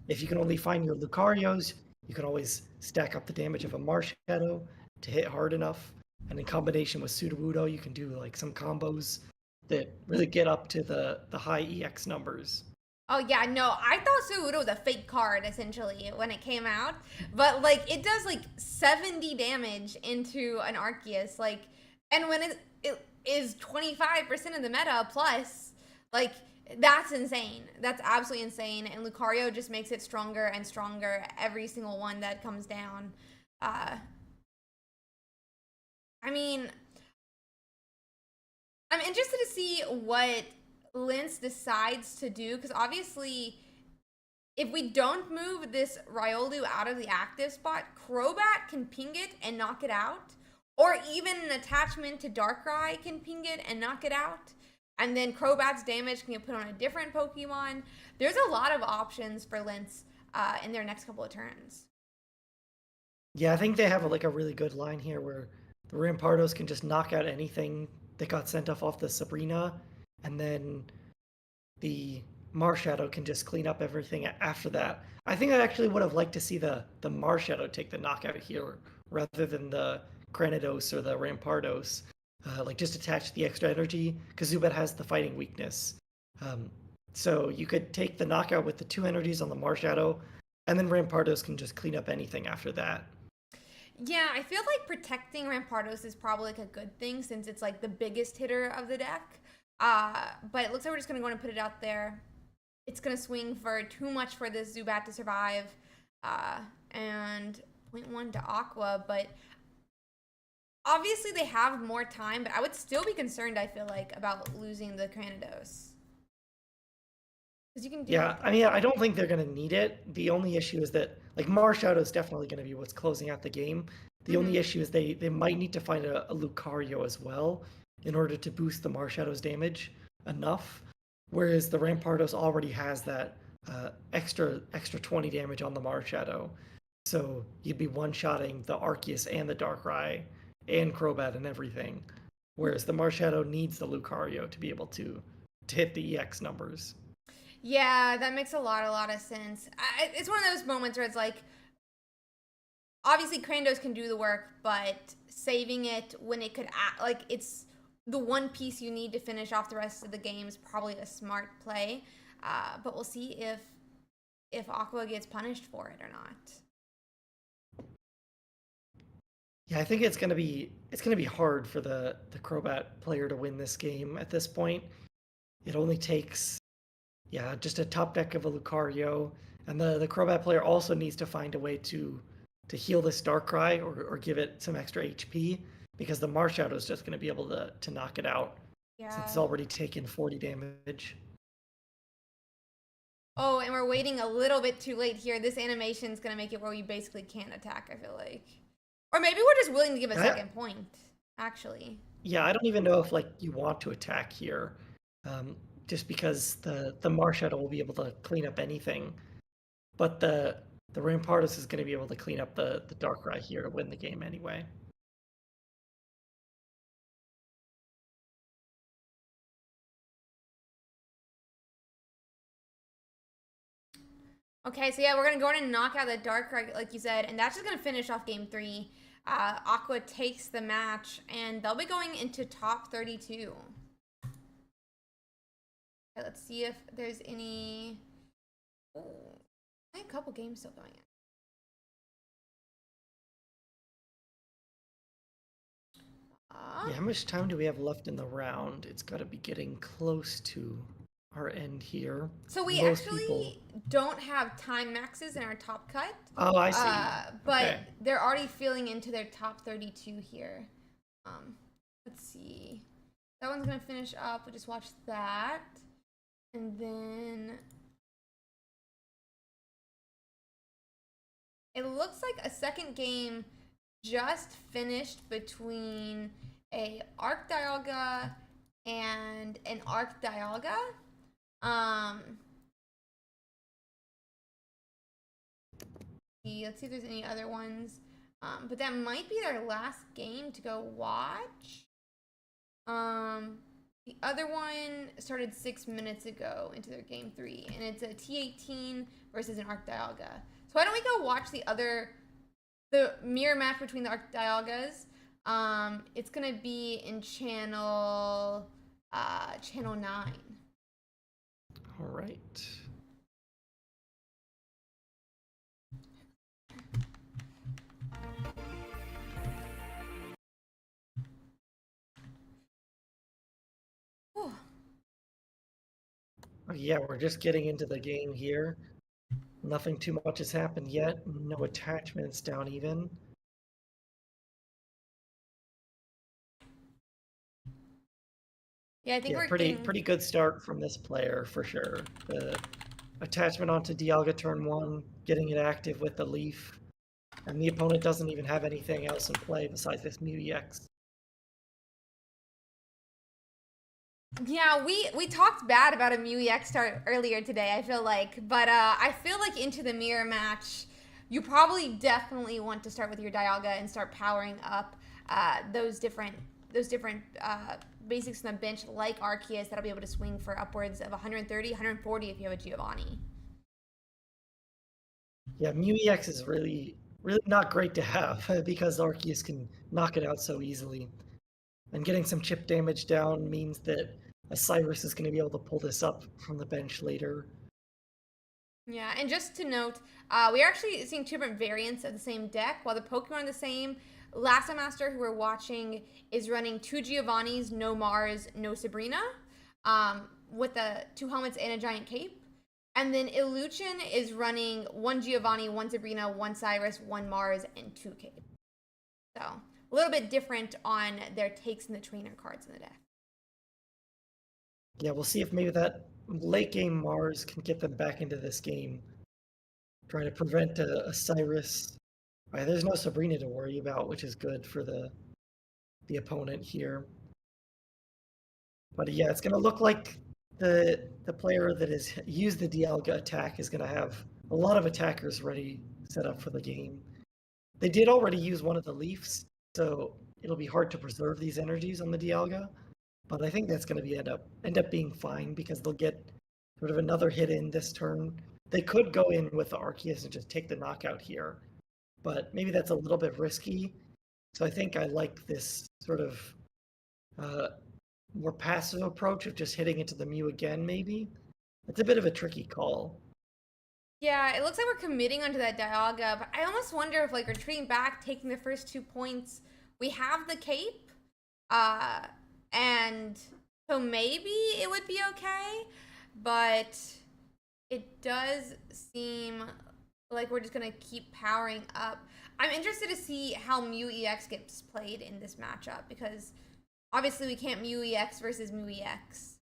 If you can only find your Lucarios, you can always stack up the damage of a Marshadow to hit hard enough. And in combination with Sudowoodo, you can do like some combos that really get up to the high EX numbers. Oh yeah, no, I thought Sudowoodo was a fake card essentially when it came out, but like it does like 70 damage into an Arceus, like, and when it is 25% of the meta plus, like that's insane. That's absolutely insane, and Lucario just makes it stronger and stronger every single one that comes down. Uh, I mean, I'm interested to see what Lince decides to do because obviously if we don't move this Riolu out of the active spot, Crobat can ping it and knock it out. Or even an attachment to Darkrai can ping it and knock it out. And then Crobat's damage can get put on a different Pokemon. There's a lot of options for Lince in their next couple of turns. Yeah, I think they have like a really good line here where the Rampardos can just knock out anything that got sent off the Sabrina, and then the Marshadow can just clean up everything after that. I think I actually would have liked to see the Marshadow take the knockout here rather than the Granados or the Rampardos. Like just attach the extra energy because Zubat has the fighting weakness. Um, so you could take the knockout with the 2 energies on the Marshadow, and then Rampardos can just clean up anything after that. Yeah, I feel like protecting Rampardos is probably like a good thing since it's like the biggest hitter of the deck. But it looks like we're just gonna go and put it out there. it's gonna swing for too much for this Zubat to survive. And 0.1 to Aqua, but obviously they have more time, but I would still be concerned, I feel like, about losing the Cranidos. Because you can do Yeah, I mean, I don't think they're going to need it. The only issue is that, like, Marshadow is definitely going to be what's closing out the game. The only issue is they might need to find a Lucario as well in order to boost the Marshadow's damage enough. Whereas the Rampardos already has that extra 20 damage on the Marshadow. So you'd be one-shotting the Arceus and the Darkrai and Crobat and everything. Whereas the Marshadow needs the Lucario to be able to hit the EX numbers. Yeah, that makes a lot of sense. It's one of those moments where it's like, obviously Cranidos can do the work, but saving it when it could act like it's the one piece you need to finish off the rest of the game is probably a smart play. But we'll see if Aqua gets punished for it or not. Yeah, I think it's gonna be hard for the Crobat player to win this game at this point. It only takes just a top deck of a Lucario, and the Crobat player also needs to find a way to heal this Darkrai or give it some extra HP because the Marshadow is just going to be able to knock it out since it's already taken 40 damage. Oh, and we're waiting a little bit too late here. This animation is going to make it where we basically can't attack, I feel like. Or maybe we're just willing to give a second point, actually. Yeah, I don't even know if like you want to attack here, just because the Marshadow will be able to clean up anything, but the Rampardos is going to be able to clean up the Darkrai here to win the game anyway. Okay, so yeah, we're going to go in and knock out the Darkrai, like you said, and that's just going to finish off game 3. Aqua takes the match, and they'll be going into top 32. Okay, let's see if there's any... Ooh, I have a couple games still going in. Yeah, how much time do we have left in the round? It's got to be getting close to our end here. So we actually don't have time maxes in our top cut. Oh, I see. But they're already filling into their top 32 here. Let's see. That one's going to finish up. We'll just watch that. And then... It looks like a second game just finished between a Arc Dialga and an Arc Dialga. Let's see if there's any other ones. But that might be their last game to go watch. The other one started 6 minutes ago into their game 3, and it's a T18 versus an Arc Dialga. So why don't we go watch the mirror match between the Arc Dialgas? It's gonna be in channel 9. All right. Yeah, we're just getting into the game here. Nothing too much has happened yet. No attachments down even. Yeah, I think we're pretty good start from this player for sure. The attachment onto Dialga turn 1, getting it active with the Leaf, and the opponent doesn't even have anything else in play besides this Mew EX. Yeah, we talked bad about a Mew EX start earlier today, I feel like. But I feel like into the mirror match, you probably definitely want to start with your Dialga and start powering up those different basics from the bench, like Arceus, that'll be able to swing for upwards of 130, 140 if you have a Giovanni. Yeah, Mew EX is really not great to have because Arceus can knock it out so easily. And getting some chip damage down means that a Cyrus is going to be able to pull this up from the bench later. Yeah, and just to note, we are actually seeing 2 different variants of the same deck. While the Pokemon are the same, Lasso Master, who we're watching, is running 2 Giovannis, no Mars, no Sabrina, with the 2 helmets and a giant cape. And then Illusion is running 1 Giovanni, 1 Sabrina, 1 Cyrus, 1 Mars, and 2 Cape. So a little bit different on their takes in the trainer cards in the deck. Yeah, we'll see if maybe that late game Mars can get them back into this game. Trying to prevent a Cyrus. Right, there's no Sabrina to worry about, which is good for the opponent here. But yeah, it's going to look like the player that has used the Dialga attack is going to have a lot of attackers ready set up for the game. They did already use one of the Leafs, so it'll be hard to preserve these energies on the Dialga. But I think that's going to be end up being fine because they'll get sort of another hit in this turn. They could go in with the Arceus and just take the knockout here, but maybe that's a little bit risky. So I think I like this sort of more passive approach of just hitting into the Mew again, maybe. It's a bit of a tricky call. Yeah, it looks like we're committing onto that Dialga, but I almost wonder if like retreating back, taking the first 2 points, we have the cape, and so maybe it would be okay, but it does seem like we're just gonna keep powering up. I'm interested to see how Mew EX gets played in this matchup because obviously we can't Mew EX versus Mew EX.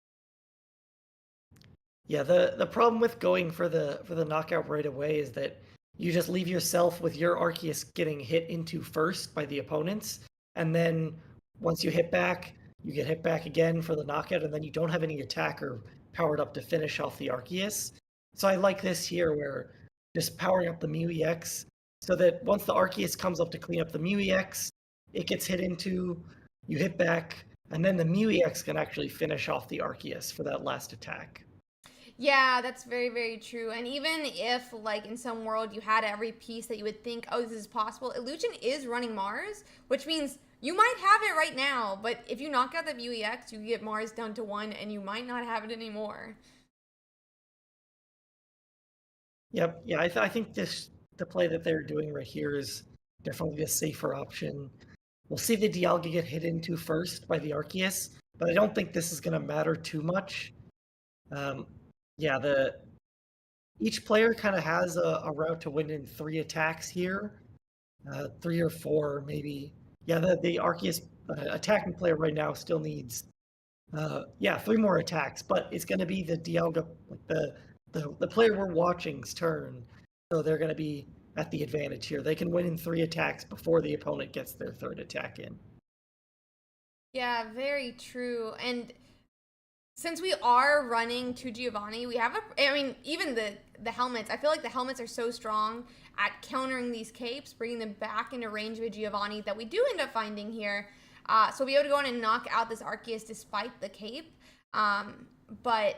Yeah, the problem with going for the knockout right away is that you just leave yourself with your Arceus getting hit into first by the opponents, and then once you hit back, you get hit back again for the knockout, and then you don't have any attacker powered up to finish off the Arceus. So I like this here where just powering up the Mew EX so that once the Arceus comes up to clean up the Mew EX, it gets hit into, you hit back, and then the Mew EX can actually finish off the Arceus for that last attack. Yeah, that's very, very true. And even if, like, in some world you had every piece that you would think, oh, this is possible, Illusion is running Mars, which means you might have it right now, but if you knock out the Mew EX, you get Mars down to 1, and you might not have it anymore. Yep, yeah, I think the play that they're doing right here is definitely a safer option. We'll see the Dialga get hit into first by the Arceus, but I don't think this is going to matter too much. Yeah, each player kind of has a route to win in 3 attacks here, 3 or 4 maybe. Yeah, the Arceus attacking player right now still needs, 3 more attacks, but it's going to be the Dialga, like the player we're watching's turn, so they're going to be at the advantage here. They can win in 3 attacks before the opponent gets their 3rd attack in. Yeah, very true. And since we are running 2 Giovanni, we have I mean, even the helmets, I feel like the helmets are so strong at countering these capes, bringing them back into range of a Giovanni that we do end up finding here. So we'll be able to go in and knock out this Arceus despite the cape. But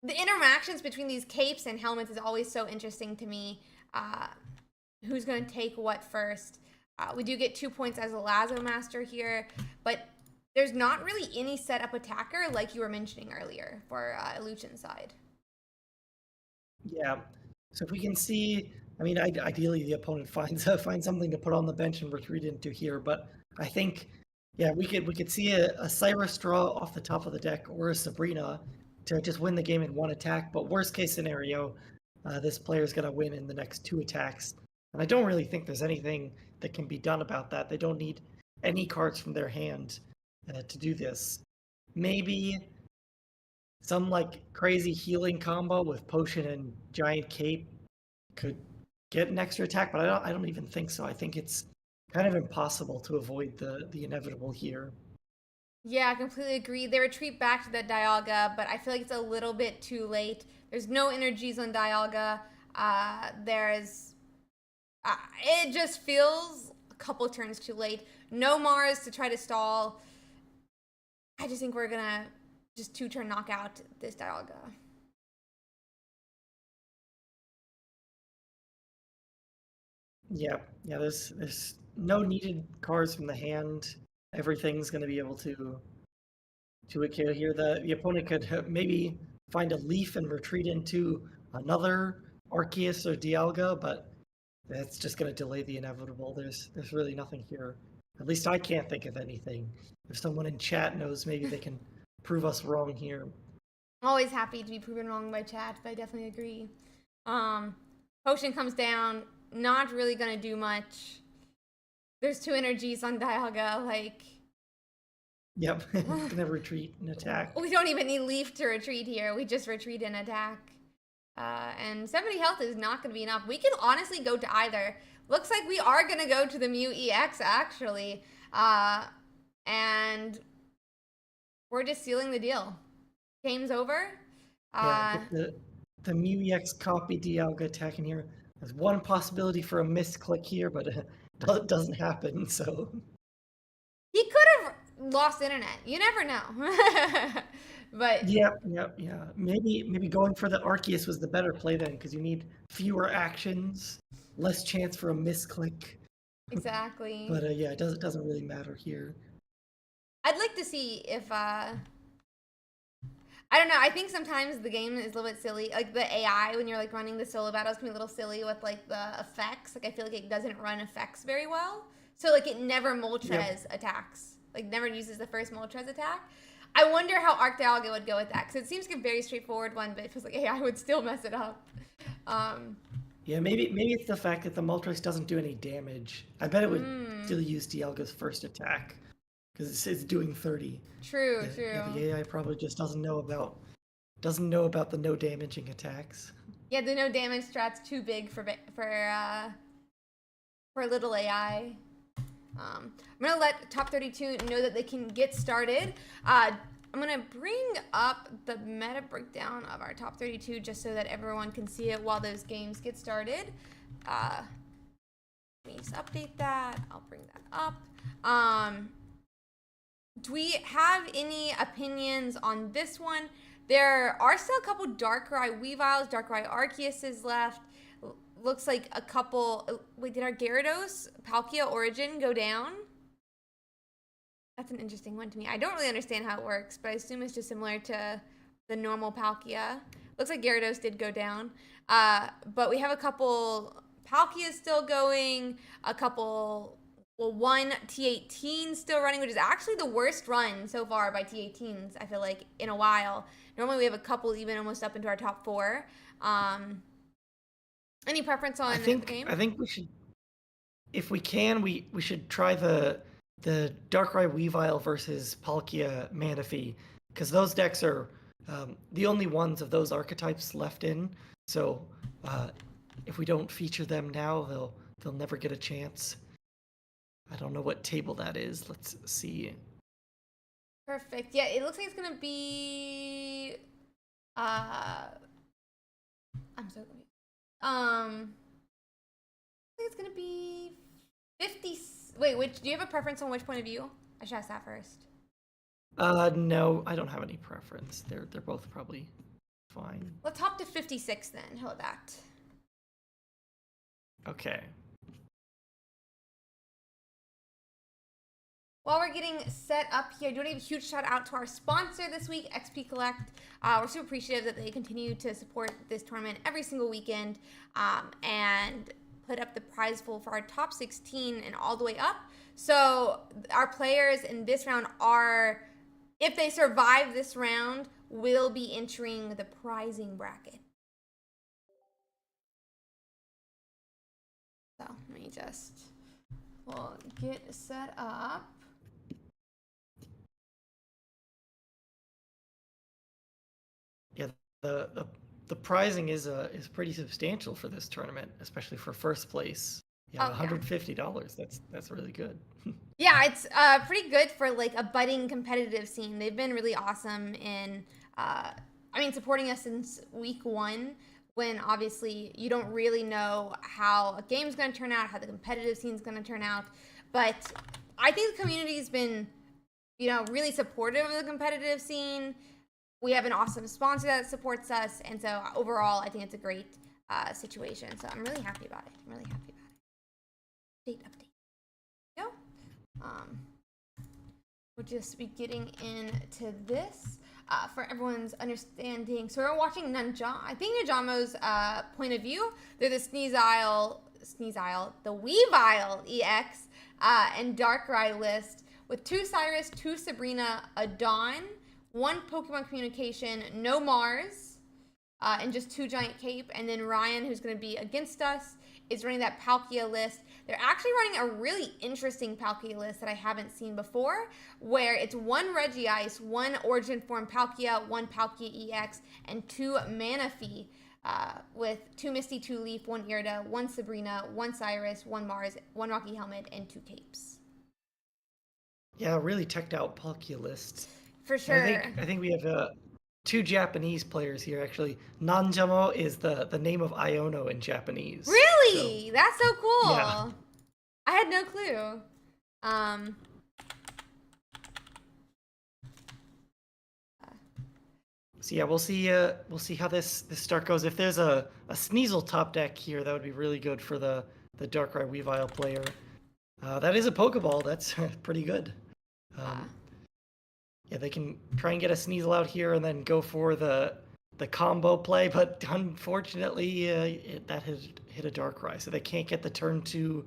the interactions between these capes and helmets is always so interesting to me. Who's going to take what first? We do get 2 points as a Lazo Master here, but there's not really any setup attacker like you were mentioning earlier for Illusion side. Yeah, so if we can see, I mean, ideally the opponent finds something to put on the bench and retreat into here, but I think, yeah, we could see a Cyrus draw off the top of the deck or a Sabrina to just win the game in 1 attack. But worst case scenario, this player is going to win in the next 2 attacks, and I don't really think there's anything that can be done about that. They don't need any cards from their hand to do this. Maybe some like crazy healing combo with potion and giant cape could get an extra attack, but I don't even think so. I think it's kind of impossible to avoid the inevitable here. Yeah, I completely agree. They retreat back to the Dialga, but I feel like it's a little bit too late. There's no energies on Dialga. It just feels a couple turns too late. No Mars to try to stall. I just think we're gonna just 2-turn knock out this Dialga. Yeah, there's no needed cards from the hand. Everything's going to be able to kill here. The opponent could maybe find a leaf and retreat into another Arceus or Dialga, but that's just going to delay the inevitable. There's really nothing here. At least I can't think of anything. If someone in chat knows, maybe they can prove us wrong here. Always happy to be proven wrong by chat, but I definitely agree. Potion comes down, not really gonna do much. There's 2 energies on Dialga, like... Yep, gonna retreat and attack. We don't even need Leaf to retreat here. We just retreat and attack. And 70 health is not gonna be enough. We can honestly go to either. Looks like we are gonna go to the Mew EX, actually. And we're just sealing the deal. Game's over. Yeah, the Mew EX copy Dialga attacking here. There's one possibility for a misclick here, but it doesn't happen, so... He could have lost internet. You never know. But yeah. Maybe going for the Arceus was the better play then, because you need fewer actions, less chance for a misclick. Exactly. But yeah, it doesn't really matter here. I'd like to see if I don't know. I think sometimes the game is a little bit silly. Like the AI when you're like running the solo battles can be a little silly with like the effects. Like I feel like it doesn't run effects very well. So like it never Moltres attacks. Like never uses the first Moltres attack. I wonder how Arc Dialga would go with that because it seems like a very straightforward one, but it feels like AI would still mess it up. Yeah, maybe it's the fact that the Moltres doesn't do any damage. I bet it would still use Dialga's first attack because it's doing 30. True. Yeah, the AI probably just doesn't know about the no damaging attacks. Yeah, the no damage strat's too big for little AI. I'm gonna let top 32 know that they can get started. I'm gonna bring up the meta breakdown of our top 32 just so that everyone can see it while those games get started. Let me just update that. I'll bring that up. Do we have any opinions on this one? There are still a couple Darkrai Weaviles, Darkrai Arceuses left. Looks like a couple... Wait, did our Gyarados Palkia Origin go down? That's an interesting one to me. I don't really understand how it works, but I assume it's just similar to the normal Palkia. Looks like Gyarados did go down. But we have a couple Palkias still going, a couple... Well, one T18 still running, which is actually the worst run so far by T18s, I feel like, in a while. Normally we have a couple even almost up into our top 4. Any preference on the game? I think we should, if we can, we should try the Darkrai Weavile versus Palkia Manaphy, because those decks are the only ones of those archetypes left in. So if we don't feature them now, they'll never get a chance. I don't know what table that is. Let's see. Perfect. Yeah, it looks like it's gonna be. I'm so confused. I think it's gonna be 50. Wait, do you have a preference on which point of view? I should ask that first. No, I don't have any preference. They're both probably fine. Let's hop to 56 then. How about that? Okay. While we're getting set up here, I do want to give a huge shout out to our sponsor this week, XP Collect. We're super appreciative that they continue to support this tournament every single weekend and put up the prize pool for our top 16 and all the way up. So our players in this round are, if they survive this round, will be entering the prizing bracket. So let me just get set up. Yeah, the prizing is pretty substantial for this tournament, especially for first place. Yeah, $150. That's really good. Yeah, it's pretty good for like a budding competitive scene. They've been really awesome in supporting us since week 1, when obviously you don't really know how a game's going to turn out, how the competitive scene's going to turn out. But I think the community's been, really supportive of the competitive scene. We have an awesome sponsor that supports us, and so overall, I think it's a great situation. So I'm really happy about it. Update. Go. We'll just be getting into this for everyone's understanding. So we're watching I think Nanjamo's point of view. They're the the Weavile EX and Darkrai list with 2 Cyrus, 2 Sabrina, a Dawn, 1 Pokemon Communication, no Mars, and just 2 Giant Cape. And then Ryan, who's going to be against us, is running that Palkia list. They're actually running a really interesting Palkia list that I haven't seen before, where it's 1 Regice, 1 Origin Form Palkia, 1 Palkia EX, and 2 Manaphy, with 2 Misty, 2 Leaf, 1 Irida, 1 Sabrina, 1 Cyrus, 1 Mars, 1 Rocky Helmet, and 2 Capes. Yeah, really teched out Palkia list. For sure. I think we have 2 Japanese players here actually. Nanjamo is the name of Iono in Japanese. Really? So, That's so cool. yeah. I had no clue. So yeah, we'll see how this start goes. If there's a Sneasel top deck here, that would be really good for the Darkrai Weavile player. That is a Pokeball. That's pretty good. Yeah, they can try and get a Sneasel out here and then go for the combo play, but unfortunately, that hit a Darkrai, so they can't get the turn 2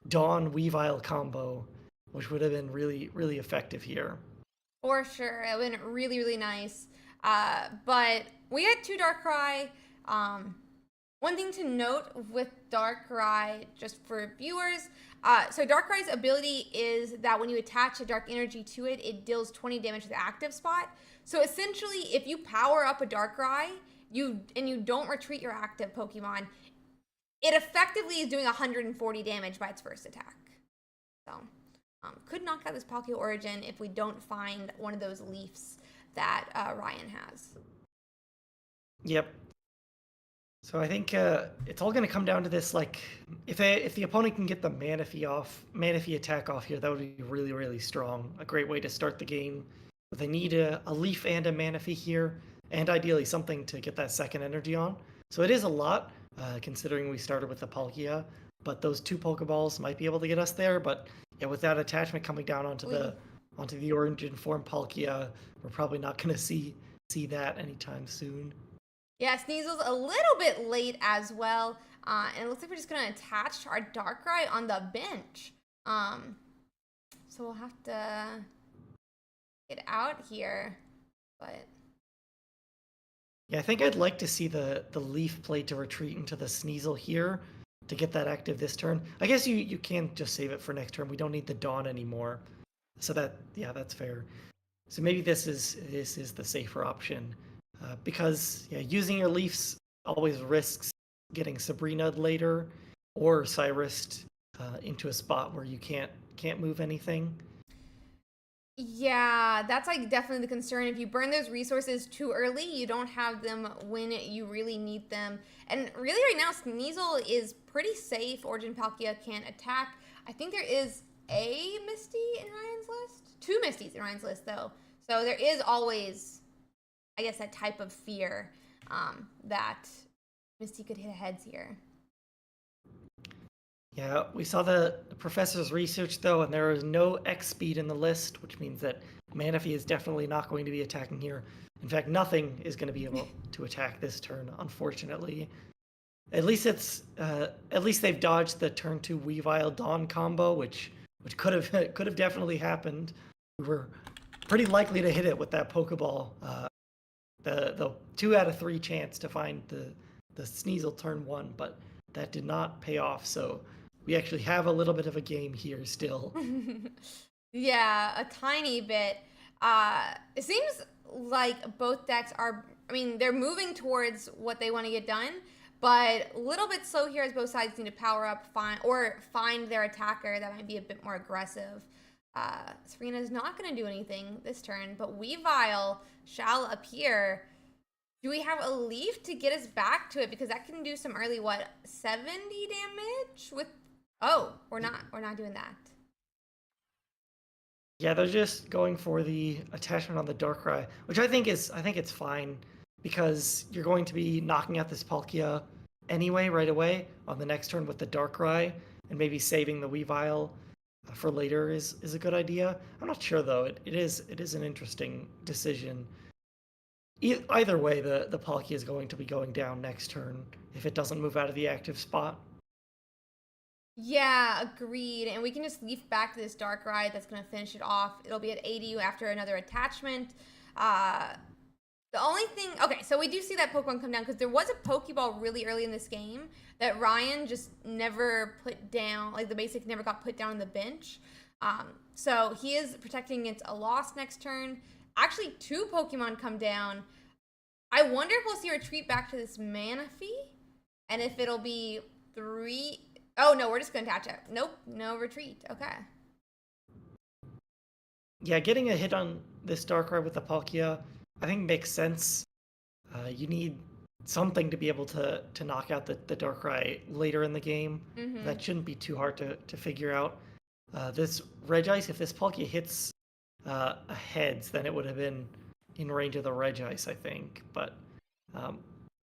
Dawn Weavile combo, which would have been really, really effective here. For sure. It would have been really, really nice. But we had 2 Darkrai. One thing to note with Darkrai, just for viewers, so Darkrai's ability is that when you attach a dark energy to it, it deals 20 damage to the active spot. So essentially, if you power up a Darkrai, you don't retreat your active Pokemon, it effectively is doing 140 damage by its first attack. So, could knock out this Palkia Origin if we don't find one of those leafs that Ryan has. Yep. So I think it's all going to come down to this, like, if the opponent can get the Manaphy attack off here, that would be really, really strong. A great way to start the game. But they need a Leaf and a Manaphy here, and ideally something to get that second energy on. So it is a lot, considering we started with the Palkia, but those 2 Pokeballs might be able to get us there. But yeah, with that attachment coming down onto the Origin Form Palkia, we're probably not going to see that anytime soon. Yeah, Sneasel's a little bit late as well, and it looks like we're just going to attach our Darkrai on the bench. So we'll have to get out here, but... Yeah, I think I'd like to see the Leaf play to retreat into the Sneasel here to get that active this turn. I guess you can just save it for next turn. We don't need the Dawn anymore. So that's fair. So maybe this is the safer option. Because using your Leafs always risks getting Sabrina later or Cyrus into a spot where you can't move anything. Yeah, that's like definitely the concern. If you burn those resources too early, you don't have them when you really need them. And really right now, Sneasel is pretty safe. Origin Palkia can't attack. I think there is a Misty in Ryan's list. 2 Misties in Ryan's list, though. So there is always, I guess, that type of fear that Misty could hit heads here. Yeah, we saw the professor's research, though, and there is no X speed in the list, which means that Manaphy is definitely not going to be attacking here. In fact, nothing is going to be able to attack this turn, unfortunately. At least they've dodged the turn 2 Weavile Dawn combo, which could have definitely happened. We were pretty likely to hit it with that Pokeball. The 2 out of 3 chance to find the Sneasel turn 1, but that did not pay off. So we actually have a little bit of a game here still. Yeah, a tiny bit. It seems like both decks are, I mean, they're moving towards what they want to get done, but a little bit slow here as both sides need to power up, find their attacker that might be a bit more aggressive. Serena's not going to do anything this turn, but Weavile shall appear. Do we have a Leaf to get us back to it? Because that can do some early, 70 damage with... Oh, we're not doing that. Yeah, they're just going for the attachment on the Darkrai, which I think it's fine, because you're going to be knocking out this Palkia anyway right away on the next turn with the Darkrai, and maybe saving the Weavile for later is a good idea. I'm not sure though. It is an interesting decision. Either way, the Palkia is going to be going down next turn if it doesn't move out of the active spot. Yeah, agreed. And we can just leaf back to this Darkrai that's going to finish it off. It'll be at 80 after another attachment. The only thing, okay, so we do see that Pokemon come down because there was a Pokeball really early in this game that Ryan just never put down, like the basic never got put down on the bench. So he is protecting against a loss next turn. Actually, 2 Pokemon come down. I wonder if we'll see a retreat back to this Manaphy, and if it'll be 3. Oh no, we're just gonna attach it. Nope, no retreat. Okay. Yeah, getting a hit on this Darkrai with the Palkia, I think makes sense. You need something to be able to knock out the Darkrai later in the game. Mm-hmm. That shouldn't be too hard to figure out. This Regice, if this Palkia hits a heads, then it would have been in range of the Regice, I think. But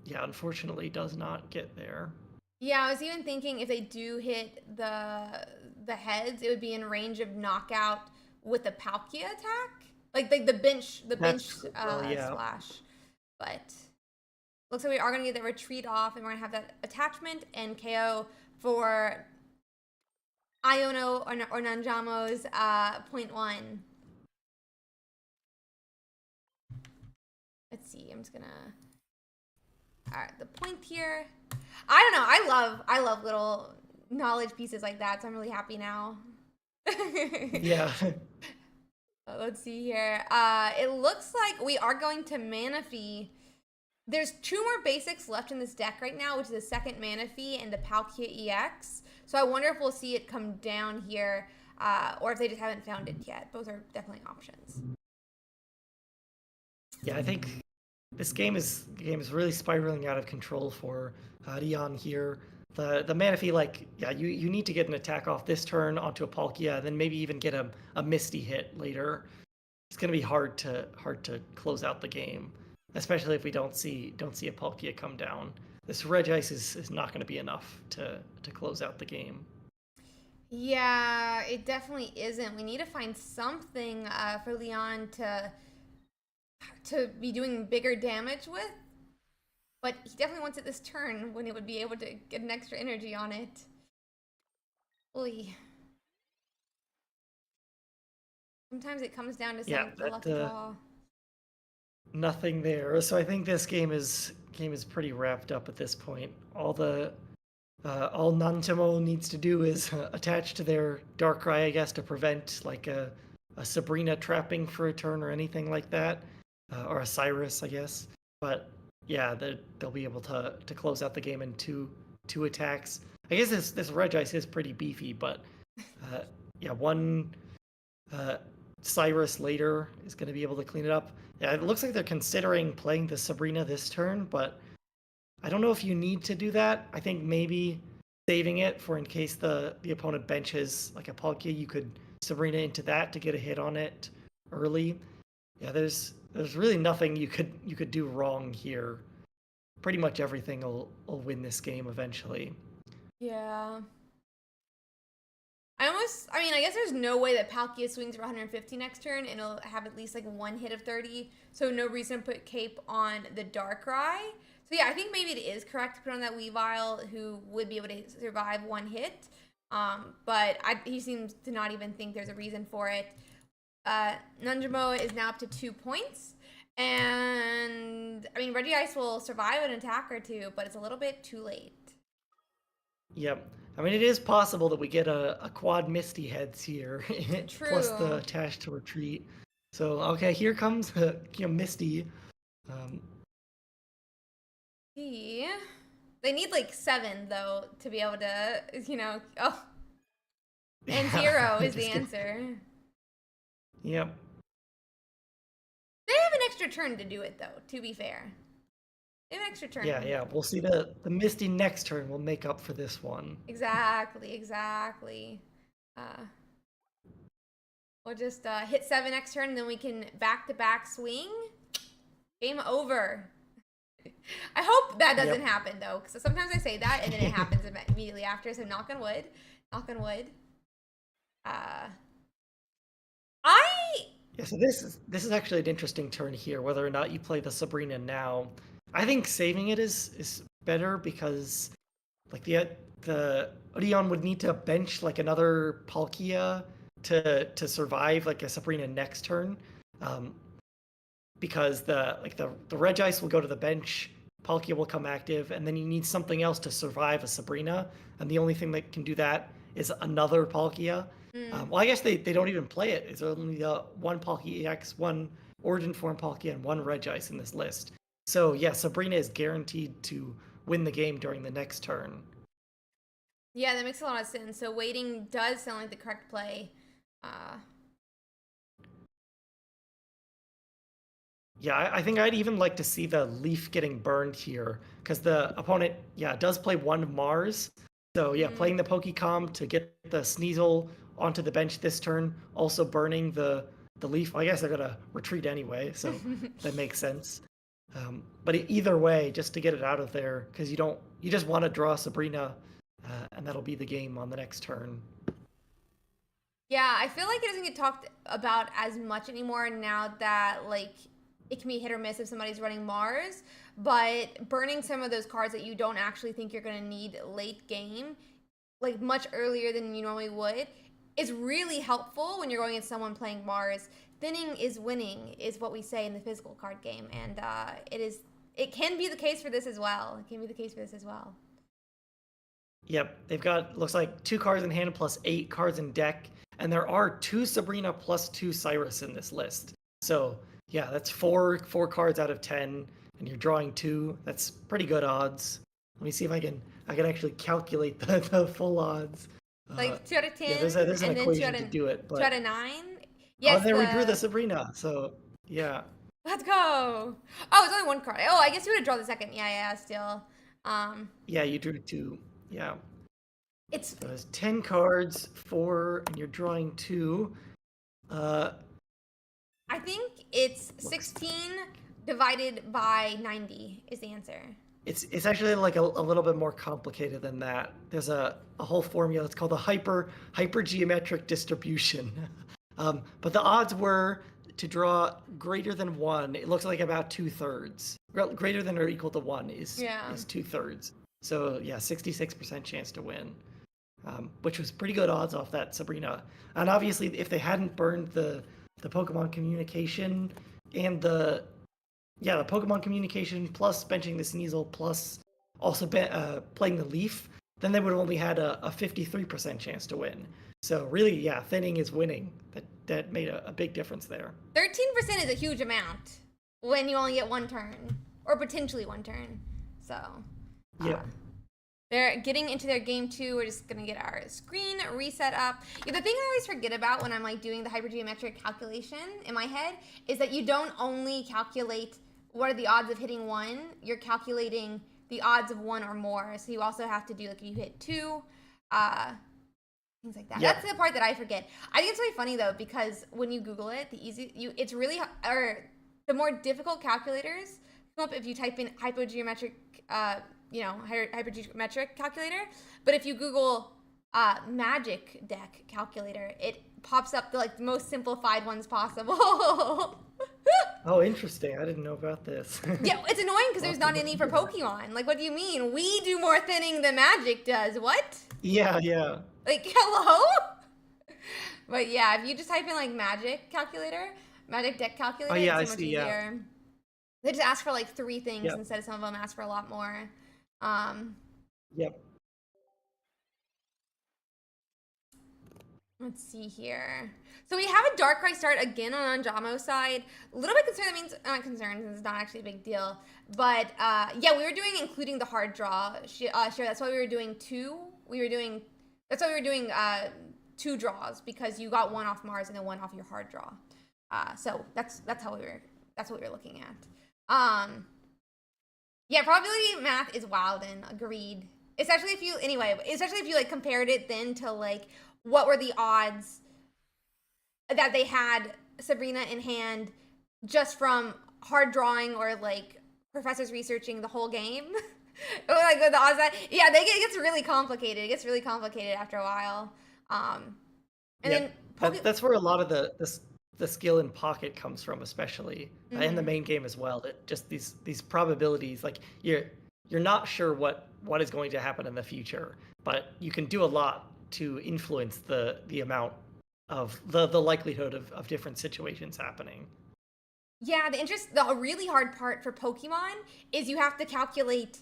yeah, unfortunately, does not get there. Yeah, I was even thinking if they do hit the heads, it would be in range of knockout with the Palkia attack, like the bench yeah. slash. But looks like we are gonna get the retreat off, and we're gonna have that attachment and KO for Iono or Nanjamo's 0.1. Let's see. I'm just gonna. All right, the point here. I don't know. I love little knowledge pieces like that, so I'm really happy now. Yeah. Let's see here. It looks like we are going to Manaphy. There's 2 more basics left in this deck right now, which is the second Manaphy and the Palkia EX. So I wonder if we'll see it come down here, or if they just haven't found it yet. Those are definitely options. Yeah, I think this game is really spiraling out of control for Rion here. The Manaphy, like, yeah, you need to get an attack off this turn onto a Palkia, and then maybe even get a Misty hit later. It's gonna be hard to close out the game, especially if we don't see a Palkia come down. This Regice is not going to be enough to close out the game. Yeah, it definitely isn't. We need to find something for Leon to be doing bigger damage with. But he definitely wants it this turn when it would be able to get an extra energy on it. Oy. Sometimes it comes down to some lucky draw. Nothing there. So I think this game is pretty wrapped up at this point. All Nanjamo needs to do is attach to their Darkrai, I guess, to prevent like a Sabrina trapping for a turn or anything like that, or a Cyrus, I guess. But yeah, they'll be able to close out the game in two attacks. I guess this Regice is pretty beefy, but yeah, one Cyrus later is going to be able to clean it up. Yeah, it looks like they're considering playing the Sabrina this turn, but I don't know if you need to do that. I think maybe saving it for in case the opponent benches like a Palkia, you could Sabrina into that to get a hit on it early. Yeah, there's really nothing you could do wrong here. Pretty much everything will win this game eventually. Yeah. I guess there's no way that Palkia swings for 150 next turn and it'll have at least like one hit of 30. So no reason to put Cape on the Darkrai. So yeah, I think maybe it is correct to put on that Weavile who would be able to survive one hit. But he seems to not even think there's a reason for it. Nanjamo is now up to 2 points. And I mean, Regice will survive an attack or two, but it's a little bit too late. Yep. I mean, it is possible that we get a quad Misty heads here, plus the attach to retreat. So, okay, here comes Misty. They need like 7 though to be able to, oh. And yeah, 0 is the answer. Yep. They have an extra turn to do it though, to be fair. They have an extra turn. Yeah. We'll see the Misty next turn will make up for this one. Exactly. We'll just hit 7 next turn, and then we can back-to-back swing. Game over. I hope that doesn't happen, though, because sometimes I say that, and then it happens immediately after, so knock on wood. Knock on wood. Yeah, so this is actually an interesting turn here, whether or not you play the Sabrina now. I think saving it is better because like the Orion would need to bench like another Palkia to survive like a Sabrina next turn. because the Regice will go to the bench, Palkia will come active, and then you need something else to survive a Sabrina, and the only thing that can do that is another Palkia. Well, I guess they don't even play it. It's only one Palkia EX, one Origin Form Palkia, and one Regice in this list. So yeah, Sabrina is guaranteed to win the game during the next turn. Yeah, that makes a lot of sense. So waiting does sound like the correct play. Yeah, I think I'd even like to see the Leaf getting burned here, because the opponent, yeah, does play one Mars. So yeah, playing the Pokecom to get the Sneasel onto the bench this turn, also burning the Leaf. I guess they're gonna retreat anyway, so that makes sense. But either way, just to get it out of there, because you just want to draw Sabrina, and that'll be the game on the next turn. Yeah, I feel like it doesn't get talked about as much anymore now that like it can be hit or miss if somebody's running Mars, but burning some of those cards that you don't actually think you're going to need late game, like much earlier than you normally would, is really helpful when you're going against someone playing Mars. Thinning is winning is what we say in the physical card game, and it can be the case for this as well. It can be the case for this as well. Yep, they've got, looks like 2 cards in hand plus 8 cards in deck, and there are 2 Sabrina plus 2 Cyrus in this list. So yeah, that's four cards out of 10, and you're drawing 2. That's pretty good odds. Let me see if I can actually calculate the full odds. Like 2 out of 10, yeah, there's an and then equation to do it. But 2 out of 9. Yes, there we drew the Sabrina. So yeah. Let's go. Oh, it's only 1 card. Oh, I guess you would have drawn the second. Yeah, still. Yeah, you drew 2. Yeah. It's 10 cards, 4, and you're drawing 2. I think it's 16 divided by 90 is the answer. It's actually like a little bit more complicated than that. There's a whole formula. It's called the hypergeometric distribution. But the odds were to draw greater than 1. It looks like about 2/3. Greater than or equal to 1 is 2/3. So yeah, 66% chance to win, which was pretty good odds off that Sabrina. And obviously, if they hadn't burned the Pokemon communication and the Pokemon communication plus benching the Sneasel plus also playing the Leaf, then they would have only had a 53% chance to win. So really, yeah, thinning is winning. That made a big difference there. 13% is a huge amount when you only get 1 turn, or potentially 1 turn. So yeah. They're getting into their game 2. We're just gonna get our screen reset up. Yeah, the thing I always forget about when I'm like doing the hypergeometric calculation in my head is that you don't only calculate what are the odds of hitting 1, you're calculating the odds of 1 or more. So you also have to do like if you hit 2, things like that. Yep. That's the part that I forget. I think it's really funny though, because when you Google it, it's really, or the more difficult calculators come up if you type in hypergeometric calculator. But if you Google magic deck calculator, it pops up the most simplified ones possible. Oh, interesting. I didn't know about this. Yeah, it's annoying because there's not any for Pokemon. Like, what do you mean? We do more thinning than Magic does. What? Yeah. Like, hello? But yeah, if you just type in magic calculator, magic deck calculator, it's so much easier. Yeah. They just ask for 3 things instead of some of them ask for a lot more. Yep. Let's see here. So we have a Darkrai start again on Anjano's side. A little bit concerned. That means not concerned, since it's not actually a big deal. But yeah, we were doing including the hard draw. Sure, that's why we were doing 2. That's why we were doing 2 draws, because you got 1 off Mars and then 1 off your hard draw. So that's what we were looking at. Yeah, probability math is wild and agreed. Especially if you compared it then to what were the odds that they had Sabrina in hand just from hard drawing or professors researching the whole game. Or the odds that it gets really complicated. It gets really complicated after a while. And then that's where a lot of the skill in Pocket comes from, especially in the main game as well. That just these probabilities, you're not sure what is going to happen in the future, but you can do a lot to influence the amount of the likelihood of different situations happening. Yeah, the really hard part for Pokemon is you have to calculate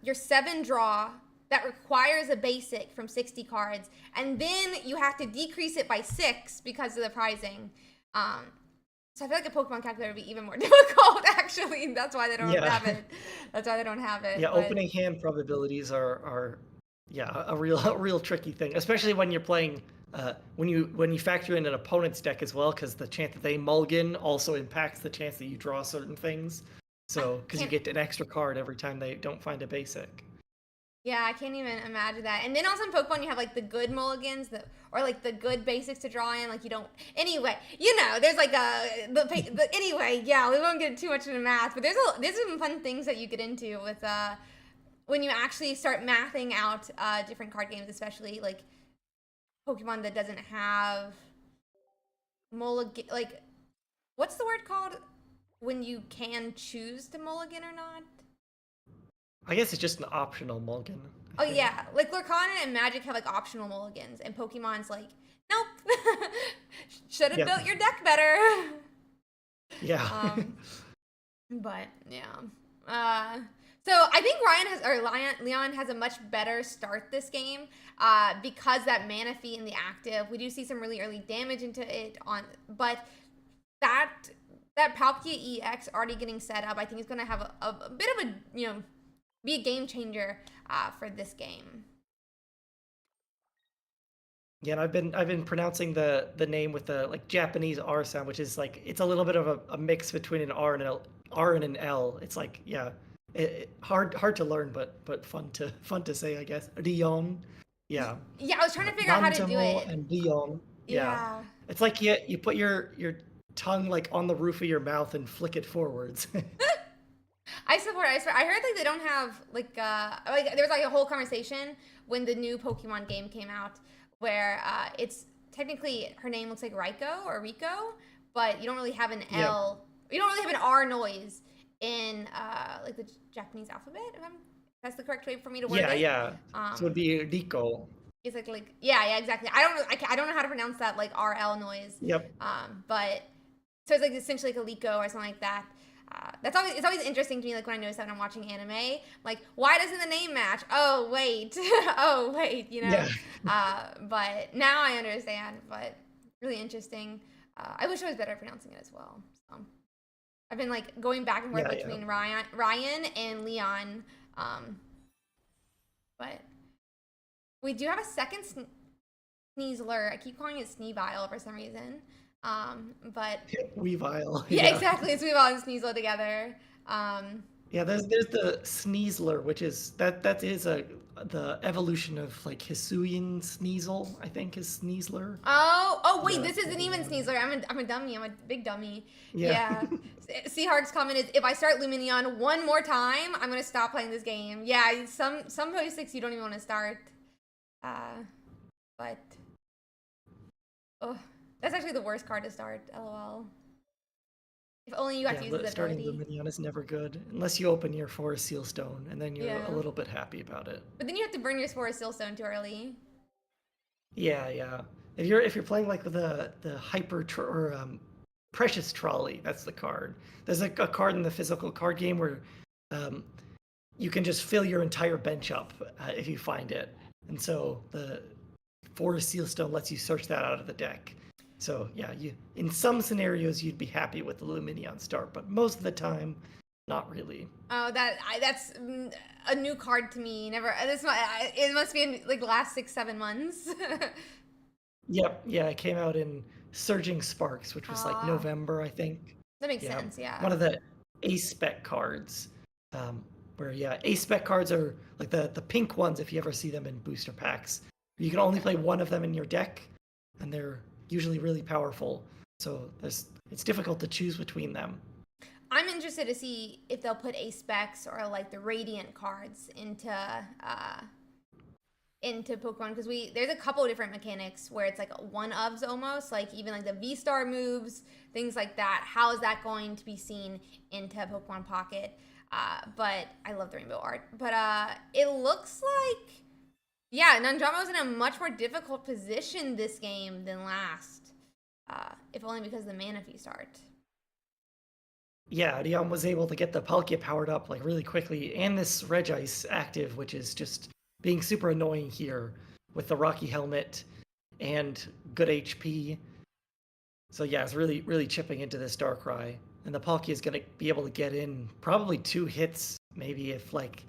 your 7 draw that requires a basic from 60 cards, and then you have to decrease it by 6 because of the prizing. Um, so I feel like a Pokemon calculator would be even more difficult, actually. That's why they don't Yeah. have it. That's why they don't have it. Yeah, But opening hand probabilities are yeah, a real a real tricky thing, especially when you're playing when you factor in an opponent's deck as well, because the chance that they mulligan also impacts the chance that you draw certain things. I So, because you can't. get an extra card every time they don't find a basic. Yeah, I can't even imagine that. And then also in Pokemon, you have like the good mulligans, or like the good basics to draw in. Like you don't. Anyway, there's like anyway, yeah, we won't get too much into math, but there's some fun things that you get into with when you actually start mathing out different card games, especially like Pokemon that doesn't have mulligan. Like, what's the word called when you can choose to mulligan or not? I guess it's just an optional mulligan, I Oh think. yeah, like Lorcana and Magic have like optional mulligans, and Pokemon's like, nope, should have Yep. built your deck better. Yeah. um, but yeah, so I think Leon has a much better start this game, because that Manaphy in the active, we do see some really early damage into it but that Palkia EX already getting set up, I think is going to have a bit of a be a game changer for this game. Yeah, and I've been pronouncing the name with the like Japanese R sound, which is like it's a little bit of a mix between an R and an L. It's like yeah, hard to learn, but fun to say, I guess. Leon, yeah, Yeah, I was trying to figure out how to do Nanjamo it. and Leon, yeah. Yeah. It's like you put your tongue like on the roof of your mouth and flick it forwards. I support. I heard like they don't have like there was like a whole conversation when the new Pokemon game came out where it's technically her name looks like Raiko or Rico, but you don't really have an Yep. L. You don't really have an R noise in like the Japanese alphabet. If that's the correct way for me to word Yeah, it. yeah. So it'd Um, be Rico. it's like yeah exactly. I don't know how to pronounce that like RL noise. Yep. But so it's like essentially like a Liko or something like that. It's always interesting to me like when I notice that when I'm watching anime, like why doesn't the name match? Oh wait, oh wait, Yeah. But now I understand. But really interesting. I wish I was better at pronouncing it as well. So I've been like going back and forth Yeah, yeah. between Ryan and Leon. Um, but we do have a second Sneasler. I keep calling it Sneevile for some reason. But Weavile. yeah, Yeah. exactly. So we all Sneasel together. Um, Yeah, there's the Sneasler, which is that is a the evolution of like Hisuian Sneasel, I think is Sneasler. oh wait, The this isn't even Sneasler. I'm a dummy. I'm a big dummy. yeah. Yeah. Seahawk's comment is if I start Luminion one more time, I'm gonna stop playing this game. Yeah, some basics you don't even want to start. Uh, but oh, that's actually the worst card to start. LOL. If only you got Yeah, to use his starting ability. Luminion is never good unless you open your Forest Seal Stone and then you're a Yeah. little bit happy about it. But then you have to burn your Spore Stone too early. Yeah, yeah. If you're playing like the Precious Trolley, that's the card. There's like a card in the physical card game where um, you can just fill your entire bench up if you find it, and so the Forest Seal Stone lets you search that out of the deck. So yeah, you in some scenarios you'd be happy with the Luminion start, but most of the time, not really. Oh, that's a new card to me. Never. It must be in like the last 6-7 months. Yep, yeah, it came out in Surging Sparks, which was like Ah, November, I think. that makes Yeah, sense. Yeah. one of the ace spec cards. Where yeah, ace spec cards are like the pink ones if you ever see them in booster packs. You can only play one of them in your deck, and they're usually really powerful. So it's difficult to choose between them. I'm interested to see if they'll put ace specs or like the radiant cards into Pokemon because there's a couple of different mechanics where it's like one ofs almost like even like the V Star moves, things like that. How is that going to be seen into Pokemon Pocket? But I love the rainbow art. But it looks like yeah, Nandramo's in a much more difficult position this game than last. If only because of the Manaphy start. yeah, Dion was able to get the Palkia powered up like really quickly, and this Regice active, which is just being super annoying here with the Rocky Helmet and good HP. So yeah, it's really chipping into this Darkrai, and the Palkia is gonna be able to get in probably 2 hits, maybe if like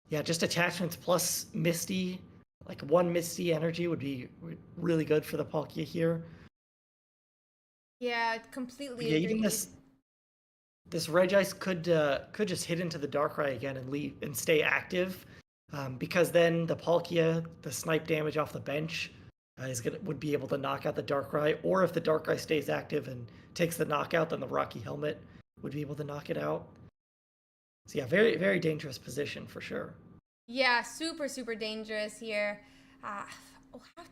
yeah, just attachments plus Misty, like 1 Misty energy would be really good for the Palkia here. Yeah, But completely yeah, even agreed. this Regice could just hit into the Darkrai again and leave and stay active, because then the Palkia, the snipe damage off the bench, would be able to knock out the Darkrai. Or if the Darkrai stays active and takes the knockout, then the Rocky Helmet would be able to knock it out. So yeah, very dangerous position for sure. Yeah, super dangerous here. Uh, oh, have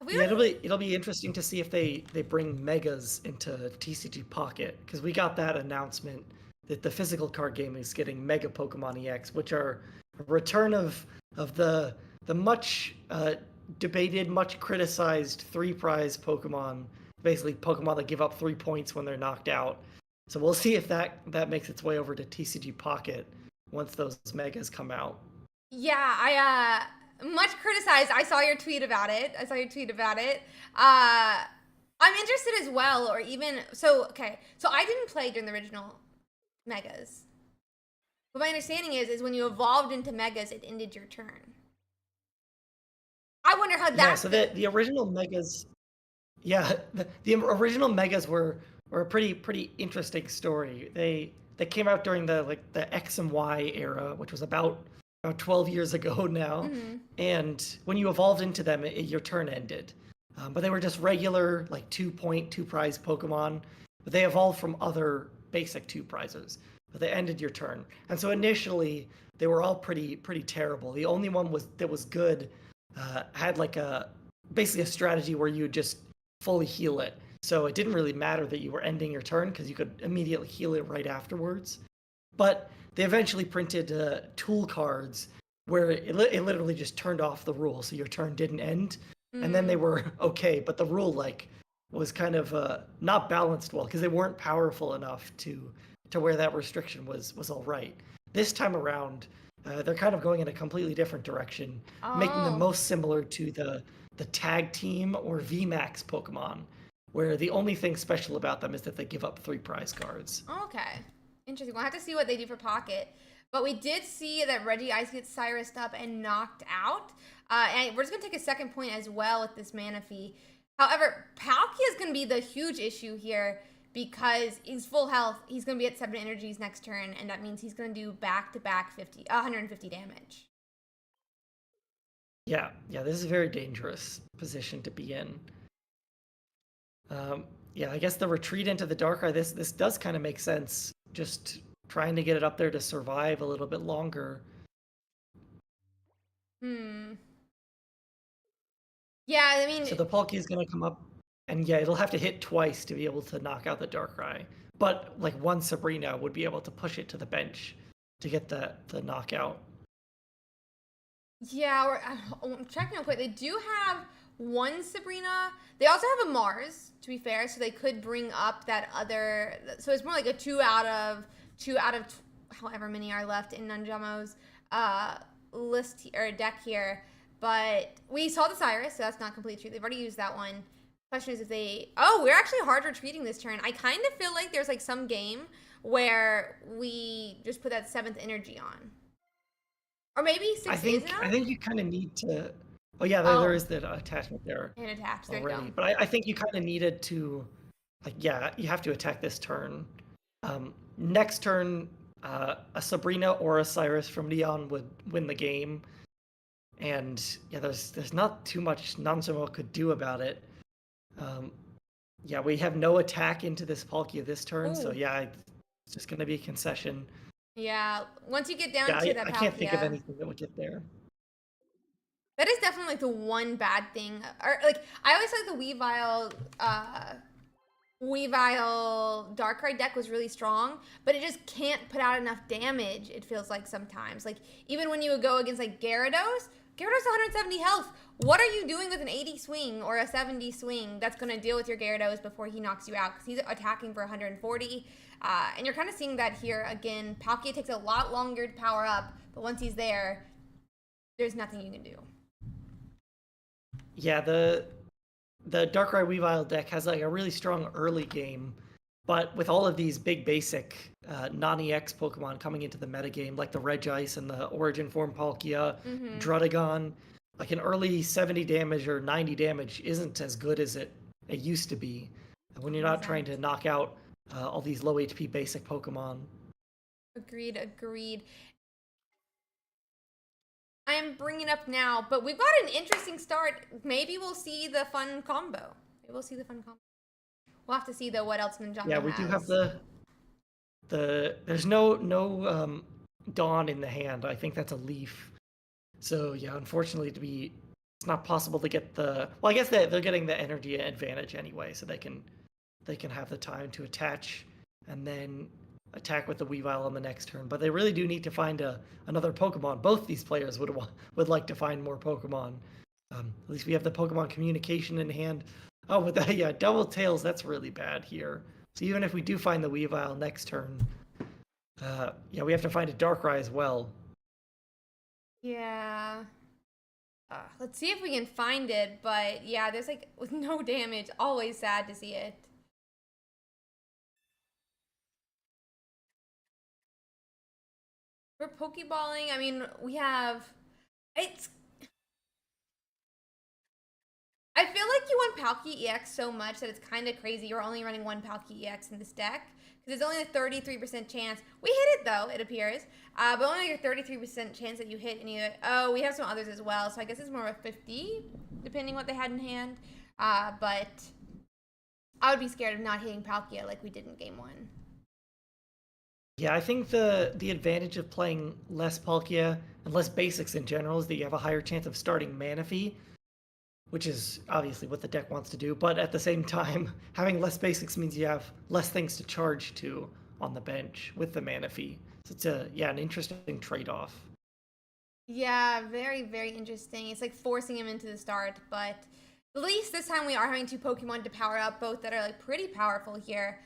we Yeah, already? it'll be interesting to see if they bring megas into TCG Pocket, because we got that announcement that the physical card game is getting Mega Pokemon EX, which are a return of the much debated, much criticized 3 prize Pokemon, basically Pokemon that give up 3 points when they're knocked out. So we'll see if that makes its way over to TCG Pocket once those megas come out. Yeah, I much criticized. I saw your tweet about it. I saw your tweet about it. Uh, I'm interested as well, or even so. Okay, so I didn't play during the original megas, but my understanding is when you evolved into megas, it ended your turn. I wonder how Yeah, that's so gonna. the original megas. Yeah, the original megas were a pretty interesting story. They came out during the like the X and Y era, which was about 12 years ago now. Mm-hmm. And when you evolved into them, your turn ended. But they were just regular like 2 point 2 prize Pokemon, but they evolved from other basic 2 prizes. But they ended your turn, and so initially they were all pretty terrible. The only one that was good had like a basically a strategy where you just fully heal it. So it didn't really matter that you were ending your turn because you could immediately heal it right afterwards. But they eventually printed tool cards where it literally just turned off the rule, so your turn didn't end, and then they Mm. were okay. But the rule like was kind of not balanced well because they weren't powerful enough to where that restriction was all right. This time around, they're kind of going in a completely different direction, making them Oh, most similar to the tag team or VMAX Pokemon, where the only thing special about them is that they give up 3 prize cards. okay. Interesting. We'll have to see what they do for Pocket. But we did see that Reggie Ice gets Cyrus up and knocked out. And we're just going to take a second point as well with this Manaphy. However, Palkia is going to be the huge issue here because he's full health. He's going to be at 7 energies next turn, and that means he's going to do back-to-back 150 damage. Yeah, this is a very dangerous position to be in. Yeah, I guess the retreat into the Darkrai, this does kind of make sense. Just trying to get it up there to survive a little bit longer. Hmm. Yeah, I mean, So the Palkia is going to come up, and yeah, it'll have to hit twice to be able to knock out the Darkrai. But like one Sabrina would be able to push it to the bench to get the knockout. yeah, I'm checking real quick. They do have one Sabrina. They also have a Mars, to be fair, so they could bring up that other. So it's more like a two out of however many are left in Nanjamo's list or deck here. But we saw the Cyrus, so that's not completely true. They've already used that one. Question is if they. Oh, we're actually hard retreating this turn. I kind of feel like there's like some game where we just put that 7th energy on. Or maybe 6 is I enough? think you kind of need to. Oh yeah, there Oh, is that attachment there and attach. There you go. already. But I think you kind of needed to, like, yeah, you have to attack this turn. Next turn, a Sabrina or a Cyrus from Neon would win the game. And yeah, there's not too much Nanzamo could do about it. Um, yeah, we have no attack into this Palkia this turn, so Ooh. yeah, it's just gonna be a concession. Yeah. Once you get down Yeah, to that I can't think of Palkia, anything that would get there. that is definitely like the one bad thing. Or like I always thought the Weavile Darkrai deck was really strong, but it just can't put out enough damage, it feels like sometimes. Like even when you would go against like Gyarados, Gyarados 170 health. What are you doing with an 80 swing or a 70 swing that's going to deal with your Gyarados before he knocks you out? Because he's attacking for 140. And you're kind of seeing that here again. Palkia takes a lot longer to power up, but once he's there, there's nothing you can do. Yeah, the Darkrai Weavile deck has like a really strong early game, but with all of these big basic non-EX Pokemon coming into the metagame, like the Regice and the Origin Form Palkia, Druddigon, like an early 70 damage or 90 damage isn't as good as it used to be when you're not trying to knock out all these low HP basic Pokemon. Agreed. I am bringing up now, but we've got an interesting start. Maybe we'll see the fun combo. We'll have to see though what else Ninjago has. Yeah, we do have there's no Dawn in the hand. I think that's a Leaf. So yeah, unfortunately it's not possible to get the, well, I guess they're getting the energy advantage anyway, so they can have the time to attach and then attack with the Weavile on the next turn. But they really do need to find another Pokemon. Both these players would like to find more Pokemon. At least we have the Pokemon communication in hand. Oh, with that, yeah, Double Tails, that's really bad here. So even if we do find the Weavile next turn, yeah, we have to find a Darkrai as well. Yeah. Let's see if we can find it, but yeah, there's like with no damage. Always sad to see it. We're Pokeballing. I mean, we have. I feel like you want Palkia EX so much that it's kind of crazy you're only running one Palkia EX in this deck. Because there's only a 33% chance. We hit it though, it appears. But only a 33% chance that you hit any of it. Oh, we have some others as well. So I guess it's more of a 50, depending what they had in hand. But I would be scared of not hitting Palkia like we did in game 1. Yeah, I think the advantage of playing less Palkia and less basics in general is that you have a higher chance of starting Manaphy, which is obviously what the deck wants to do. But at the same time, having less basics means you have less things to charge to on the bench with the Manaphy. So it's an interesting trade-off. Yeah, very, very interesting. It's like forcing him into the start, but at least this time we are having 2 Pokemon to power up, both that are like pretty powerful here.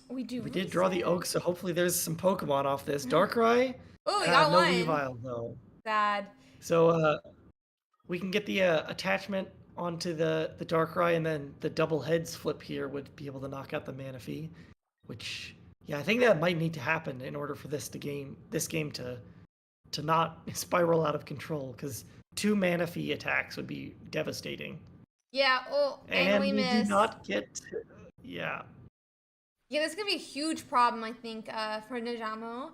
We did draw the Oak, so hopefully there's some Pokemon off this. Darkrai? Oh, we got one. No Weavile, though. Sad. So we can get the attachment onto the Darkrai, and then the double heads flip here would be able to knock out the Manaphy, which, yeah, I think that might need to happen in order for this game to not spiral out of control, because 2 Manaphy attacks would be devastating. Yeah, and we missed. Do not get, yeah. Yeah, this is going to be a huge problem, I think, for Najamo.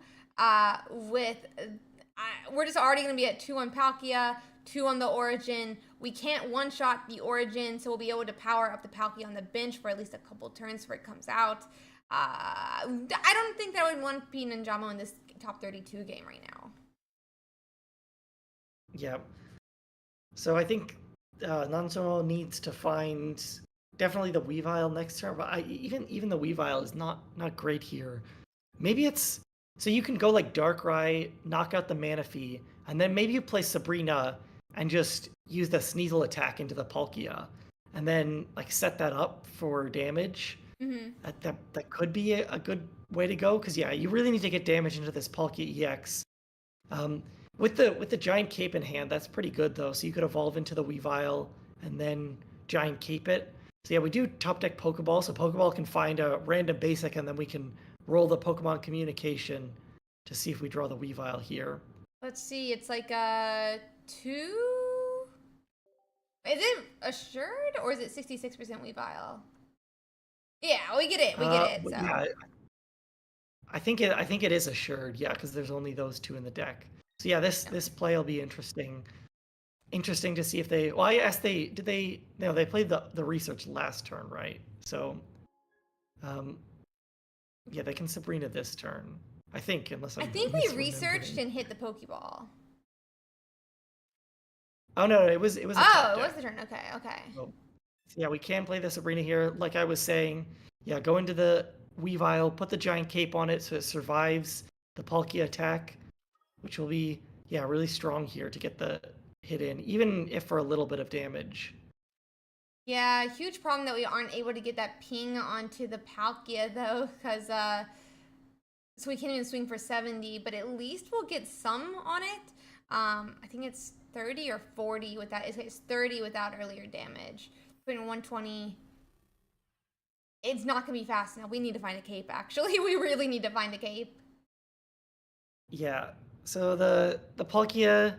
We're just already going to be at 2 on Palkia, 2 on the Origin. We can't one-shot the Origin, so we'll be able to power up the Palkia on the bench for at least a couple turns before it comes out. I don't think that I would want to be Ninjago in this top 32 game right now. Yeah. So I think Nanzomo needs to find definitely the Weavile next turn, but even the Weavile is not great here. Maybe it's, so you can go like Darkrai, knock out the Manaphy, and then maybe you play Sabrina and just use the Sneasel attack into the Palkia, and then like set that up for damage. Mm-hmm. That could be a good way to go, because yeah, you really need to get damage into this Palkia EX. With the Giant Cape in hand, that's pretty good though. So you could evolve into the Weavile and then Giant Cape it. So yeah, we do top deck Pokeball, so Pokeball can find a random basic, and then we can roll the Pokemon communication to see if we draw the Weavile here. Let's see, it's like a 2. Is it assured or is it 66% Weavile? Yeah, we get it. So. Yeah, I think it is assured. Yeah, because there's only those 2 in the deck. So yeah, this play will be interesting. Interesting to see if they. Well, I guess they played the research last turn, right? So, yeah, they can Sabrina this turn, I think, unless I think we researched and hit the Pokeball. Oh no, it was. It was the turn. Okay. So yeah, we can play the Sabrina here. Like I was saying, yeah, go into the Weavile, put the Giant Cape on it so it survives the Palkia attack, which will be yeah, really strong here to get the hit in, even if for a little bit of damage. Yeah, huge problem that we aren't able to get that ping onto the Palkia though, because so we can't even swing for 70, but at least we'll get some on it. I think it's 30 or 40 without, it's 30 without earlier damage. Putting 120. It's not gonna be fast enough. We need to find a cape, actually. We really need to find a cape. Yeah. So the Palkia,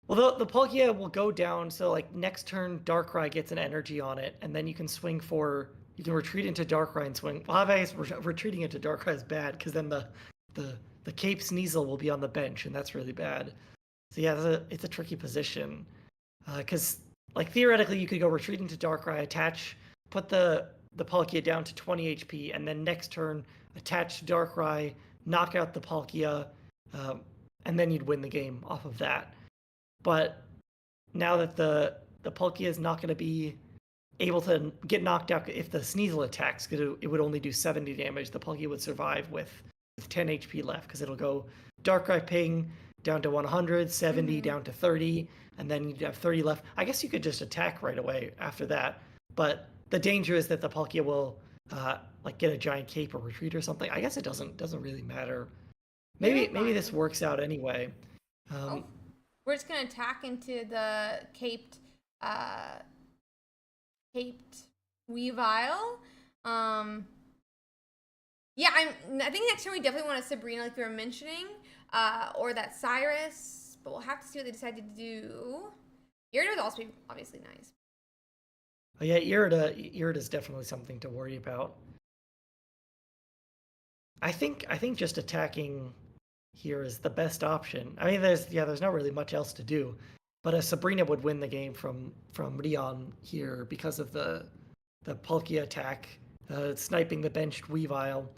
well, the Palkia will go down. So like next turn, Darkrai gets an energy on it, and then you can swing for. You can retreat into Darkrai and swing. Well, I guess retreating into Darkrai is bad because then the Cape Sneasel will be on the bench, and that's really bad. So yeah, it's a tricky position because like theoretically you could go retreat into Darkrai, attach, put the Palkia down to 20 HP, and then next turn attach Darkrai, knock out the Palkia, and then you'd win the game off of that. But now that the Palkia is not going to be able to get knocked out if the Sneasel attacks, because it would only do 70 damage, the Palkia would survive with 10 HP left, because it'll go Darkrai Ping down to 100, 70 down to 30, and then you'd have 30 left. I guess you could just attack right away after that, but the danger is that the Palkia will like get a giant cape or retreat or something. I guess it doesn't really matter. Maybe this works out anyway. We're just gonna attack into the caped Weavile. Yeah, I think next turn we definitely want a Sabrina, like we were mentioning, or that Cyrus. But we'll have to see what they decide to do. Irida would also be obviously nice. Oh yeah, Irida is definitely something to worry about. I think just attacking here is the best option. I mean, there's not really much else to do, but a Sabrina would win the game from Rion here because of the Palkia attack, sniping the benched Weavile.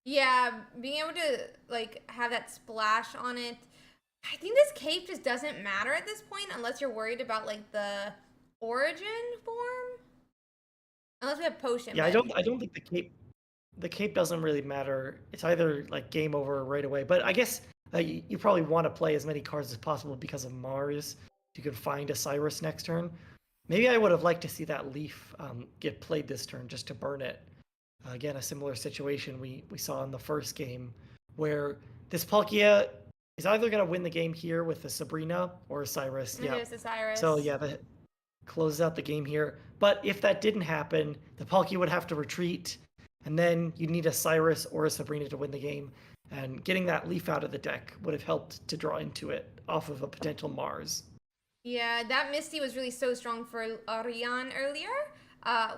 Yeah, being able to like have that splash on it. I think this cape just doesn't matter at this point unless you're worried about like the origin form. Unless we have potion. Yeah, I don't think the cape doesn't really matter. It's either like game over right away. But I guess you probably want to play as many cards as possible because of Mars. You could find a Cyrus next turn. Maybe I would have liked to see that Leaf get played this turn just to burn it. Again, a similar situation we saw in the first game where this Palkia is either going to win the game here with a Sabrina or a Cyrus. Yeah. There's the Cyrus. So yeah, that closes out the game here. But if that didn't happen, the Palkia would have to retreat, and then you'd need a Cyrus or a Sabrina to win the game. And getting that Leaf out of the deck would have helped to draw into it off of a potential Mars. Yeah, that Misty was really so strong for Rion earlier.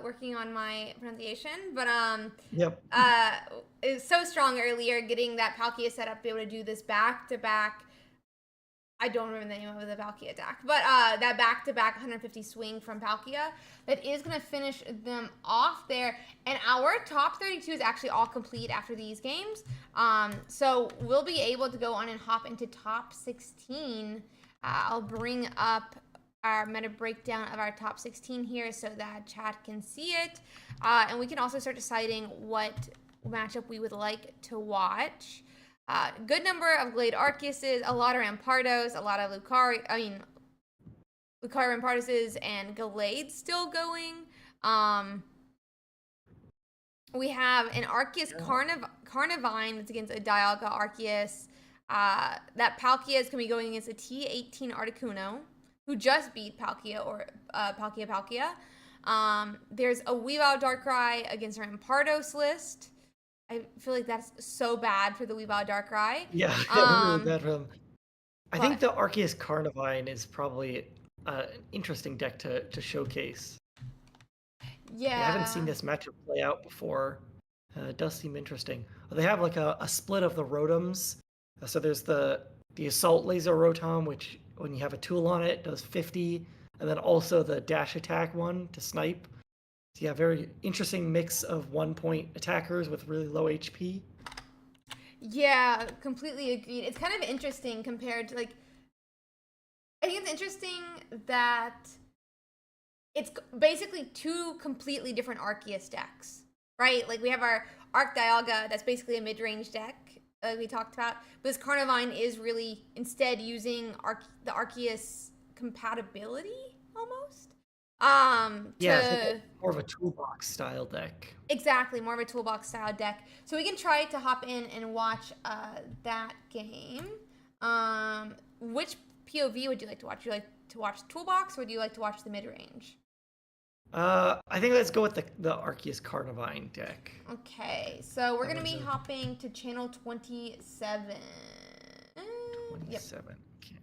Working on my pronunciation, but Yep. it was so strong earlier getting that Palkia set up to be able to do this back to back. I don't remember the name of the Palkia attack, but that back to back 150 swing from Palkia that is gonna finish them off there. And our top 32 is actually all complete after these games, so we'll be able to go on and hop into top 16. I'll bring up our meta breakdown of our top 16 here so that chat can see it, and we can also start deciding what matchup we would like to watch. Good number of Glade Arceuses, a lot of Rampardos, a lot of Lucario Ramparduses and Glades still going. We have an Arceus Carnivine that's against a Dialga Arceus. That Palkia is going to be going against a T18 Articuno, who just beat Palkia or Palkia. There's a Weavile Darkrai against Rampardos list. I feel like that's so bad for the Weavile Darkrai. Yeah, really bad for them. I think the Arceus Carnivine is probably an interesting deck to showcase. Yeah. I haven't seen this matchup play out before. It does seem interesting. They have like a split of the Rotoms. So there's the Assault Laser Rotom, which when you have a tool on it does 50, and then also the dash attack one to snipe. So yeah, very interesting mix of 1-point attackers with really low HP. Yeah, completely agreed. It's kind of interesting compared to like, I think it's interesting that it's basically two completely different Arceus decks, right? Like we have our Arc Dialga, that's basically a mid-range deck, like we talked about. But this Carnivine is really instead using the Arceus compatibility almost. Yeah, it's like more of a toolbox style deck. Exactly, more of a toolbox style deck. So we can try to hop in and watch that game. Which POV would you like to watch? Would you like to watch toolbox, or would you like to watch the mid range? I think let's go with the Arceus Carnivine deck. Okay, so we're That gonna was be a- hopping to channel 27. 27. Okay.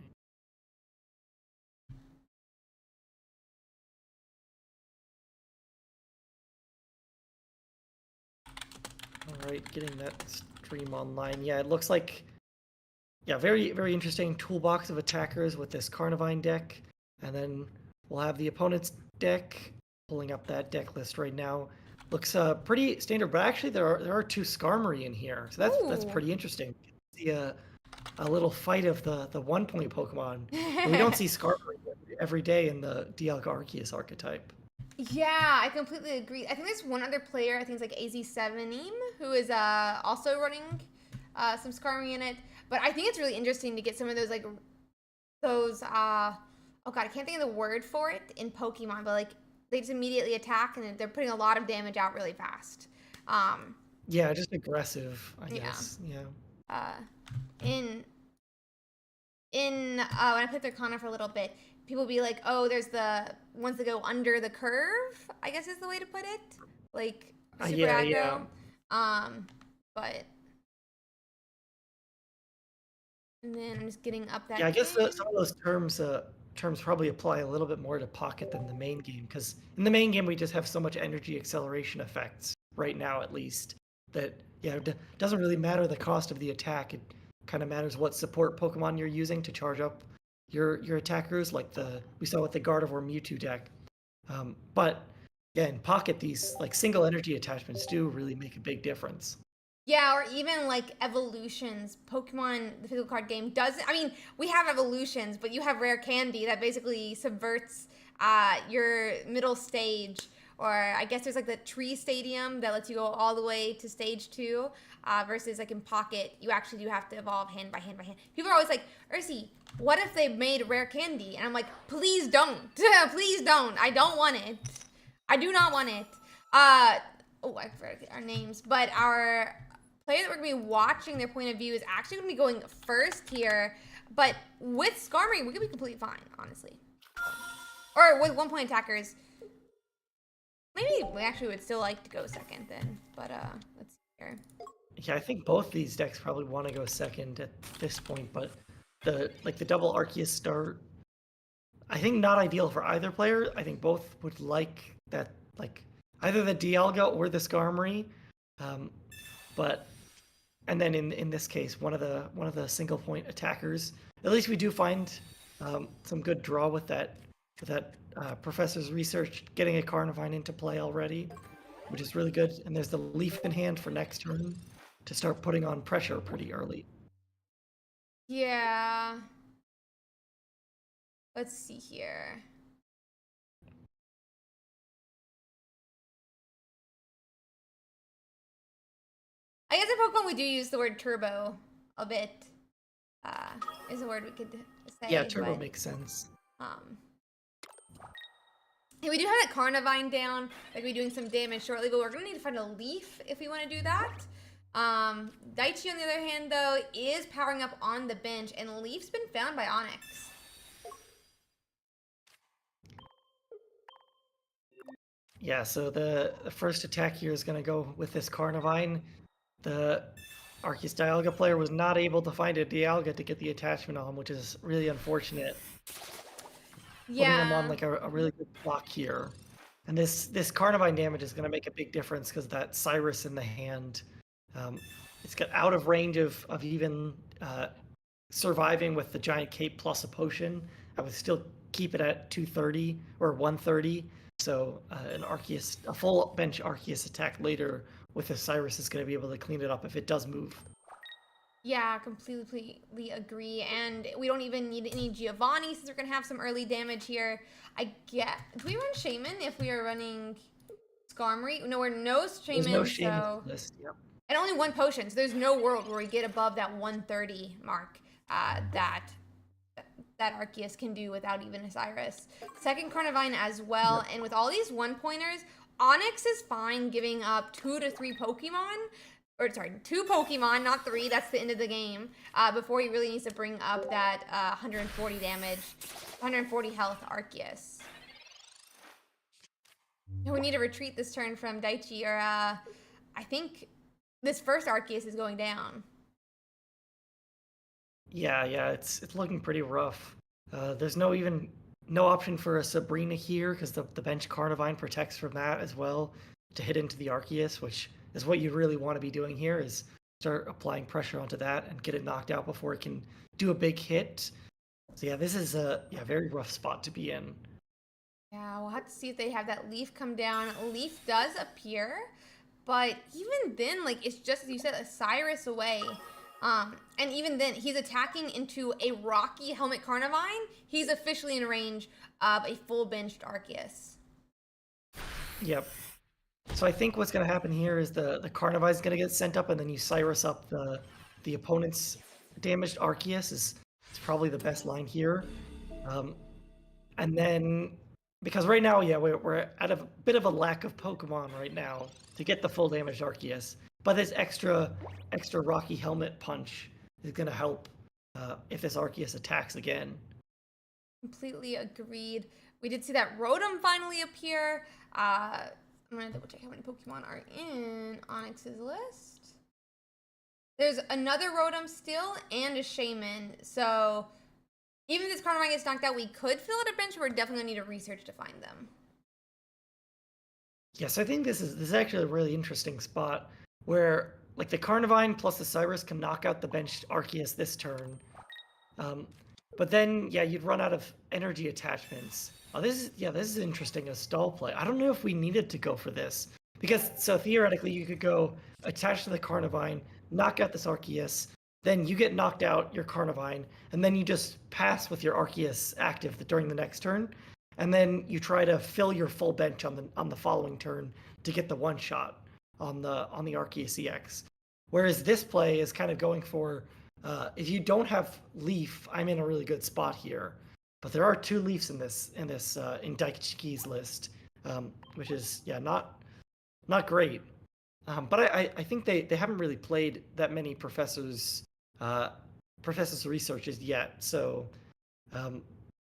All right, getting that stream online. Yeah, it looks like, yeah, very, very interesting toolbox of attackers with this Carnivine deck. And then we'll have the opponent's deck. Pulling up that deck list right now. Looks pretty standard, but actually there are two Skarmory in here. So that's Ooh. pretty interesting. See a little fight of the 1-point Pokemon. We don't see Skarmory every day in the Dialga Arceus archetype. Yeah, I completely agree. I think there's one other player, I think it's like AZ7eem, who is also running some Skarmory in it. But I think it's really interesting to get some of those oh god, I can't think of the word for it in Pokemon, but like they just immediately attack and they're putting a lot of damage out really fast. Yeah, just aggressive, I Yeah. guess. Yeah. In when I played Arcana for a little bit, people be like, "Oh, there's the ones that go under the curve," I guess is the way to put it. Like super Yeah, aggro. yeah. But and then I'm just getting up that. Yeah, I guess game. some of those terms probably apply a little bit more to Pocket than the main game, because in the main game we just have so much energy acceleration effects right now, at least, that yeah, it doesn't really matter the cost of the attack. It kind of matters what support Pokemon you're using to charge up your attackers, like we saw with the Gardevoir Mewtwo deck. But yeah, in Pocket, these like single energy attachments do really make a big difference. Yeah, or even like evolutions. Pokemon, the physical card game, doesn't. I mean, we have evolutions, but you have rare candy that basically subverts your middle stage. Or I guess there's like the tree stadium that lets you go all the way to stage 2. Versus like in Pocket, you actually do have to evolve hand by hand by hand. People are always like, Ursi, what if they made rare candy? And I'm like, please don't. Please don't. I don't want it. I do not want it. Oh, I forgot our names, but our player that we're going to be watching their point of view is actually going to be going first here. But with Skarmory, we're going to be completely fine, honestly. Or with 1-point attackers. Maybe we actually would still like to go second then. But let's see here. Yeah, I think both these decks probably want to go second at this point, but the double Arceus start, I think not ideal for either player. I think both would like that, like either the Dialga or the Skarmory. But and then in this case, one of the single point attackers. At least we do find some good draw with that Professor's research getting a Carnivine into play already, which is really good. And there's the Leaf in hand for next turn to start putting on pressure pretty early. Yeah. Let's see here. I guess in Pokemon we do use the word turbo a bit. Is a word we could say. Yeah, turbo makes sense. Yeah, we do have that Carnivine down. Like we're doing some damage shortly, but we're gonna need to find a Leaf if we want to do that. Daichi, on the other hand, though, is powering up on the bench, and Leaf's been found by Onyx. Yeah, so the first attack here is going to go with this Carnivine. The Arceus Dialga player was not able to find a Dialga to get the attachment on, which is really unfortunate. Yeah. Putting them on like a really good block here. And this Carnivine damage is going to make a big difference because that Cyrus in the hand, it's got out of range of even surviving with the Giant Cape plus a potion. I would still keep it at 230 or 130. So a full bench Arceus attack later with a Cyrus is going to be able to clean it up if it does move. Yeah, completely agree. And we don't even need any Giovanni since we're going to have some early damage here. I get. Do we run Shaman if we are running Skarmory. No, we're no There's no Shaman, shame in so. the list. Yep. And only one potion, so there's no world where we get above that 130 mark that Arceus can do without even a Cyrus. Second Carnivine as well, Yep. and with all these one-pointers, Onyx is fine giving up 2 to 3 Pokemon, or sorry, 2 Pokemon, not 3, that's the end of the game, before he really needs to bring up that 140 damage, 140 health Arceus. We need to retreat this turn from Daichi, or I think this first Arceus is going down. Yeah, it's looking pretty rough. There's no option for a Sabrina here because the bench Carnivine protects from that as well to hit into the Arceus, which is what you really want to be doing here is start applying pressure onto that and get it knocked out before it can do a big hit. So yeah, this is a very rough spot to be in. Yeah, we'll have to see if they have that leaf come down. Leaf does appear, but even then, like, it's just, as you said, a Cyrus away. And even then, he's attacking into a Rocky Helmet Carnivine. He's officially in range of a full benched Arceus. Yep. So I think what's going to happen here is the Carnivine is going to get sent up, and then you Cyrus up the opponent's damaged Arceus is probably the best line here. And then, because right now, yeah, we're at a bit of a lack of Pokemon right now to get the full damaged Arceus. But this extra Rocky Helmet punch is going to help if this Arceus attacks again. Completely agreed. We did see that Rotom finally appear. I'm going to double check how many Pokemon are in Onyx's list. There's another Rotom still and a Shaman. So even if this Carnivine gets knocked out, we could fill out a bench, but we're definitely going to need to research to find them. Yes, I think this is actually a really interesting spot where like the Carnivine plus the Cyrus can knock out the benched Arceus this turn. But then, yeah, you'd run out of energy attachments. Oh, this is interesting as stall play. I don't know if we needed to go for this. Because, so theoretically, you could go attach to the Carnivine, knock out this Arceus, then you get knocked out, your Carnivine, and then you just pass with your Arceus active during the next turn. And then you try to fill your full bench on the following turn to get the one shot on the Arceus EX. Whereas this play is kind of going for if you don't have Leaf, I'm in a really good spot here. But there are 2 Leafs in Daiki's list, which is not great. But I think they haven't really played that many professors researches yet. So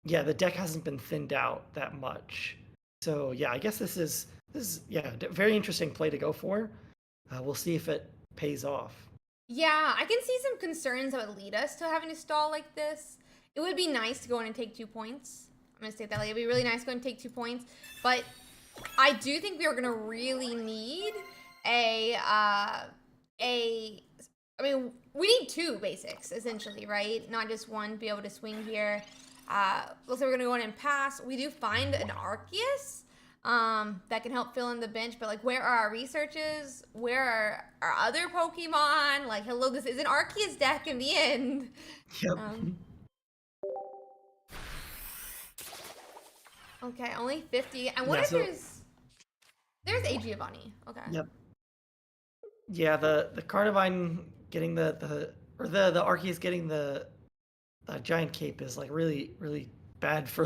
yeah, the deck hasn't been thinned out that much. So yeah, I guess this is a very interesting play to go for. We'll see if it pays off. Yeah, I can see some concerns that would lead us to having to stall like this. It would be nice to go in and take 2 points. I'm going to state that. Like, it'd be really nice to go and take 2 points. But I do think we are going to really need I mean, we need 2 basics, essentially, right? Not just one to be able to swing here. Looks like we're going to go in and pass. We do find an Arceus that can help fill in the bench, but like, where are our researches? Where are our other Pokemon? Like, hello, this is an Arceus deck in the end. Yep. Okay, only 50. And what if there's a Giovanni? Okay. Yep. Yeah, the Carnivine getting the Arceus getting the giant cape is like really bad for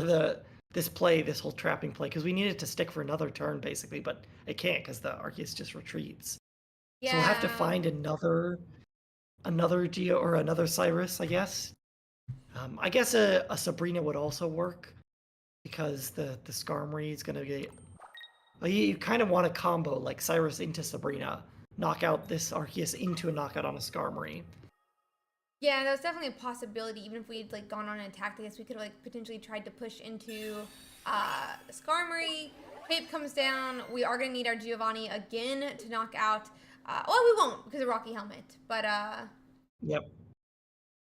this whole trapping play, because we need it to stick for another turn basically, but it can't because the Arceus just retreats. Yeah. So we'll have to find another Geo or another Cyrus, I guess. I guess a Sabrina would also work because the Skarmory is gonna get. Well, you kind of want a combo like Cyrus into Sabrina, knock out this Arceus into a knockout on a Skarmory. Yeah, that was definitely a possibility. Even if we'd like gone on an attack, I guess we could have like potentially tried to push into Skarmory. Cape comes down. We are gonna need our Giovanni again to knock out. Well, we won't because of Rocky Helmet. But yep.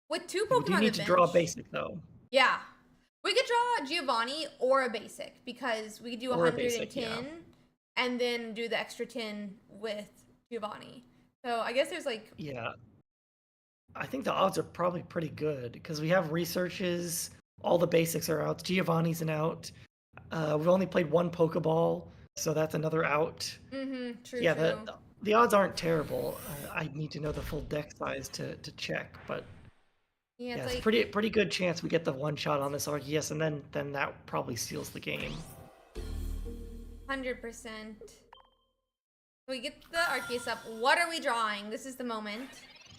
With 2 Pokemon, you need to draw a basic though. Yeah, we could draw a Giovanni or a basic because we could do 110 and then do the extra 10 with Giovanni. So I guess there's like I think the odds are probably pretty good because we have researches, all the basics are out, Giovanni's an out. We've only played 1 Pokeball, so that's another out. True, Yeah, true. the odds aren't terrible. I need to know the full deck size to check, but Yeah, yeah, it's it's like pretty good chance we get the one shot on this Arceus, and then that probably seals the game. 100%. We get the Arceus up. What are we drawing? This is the moment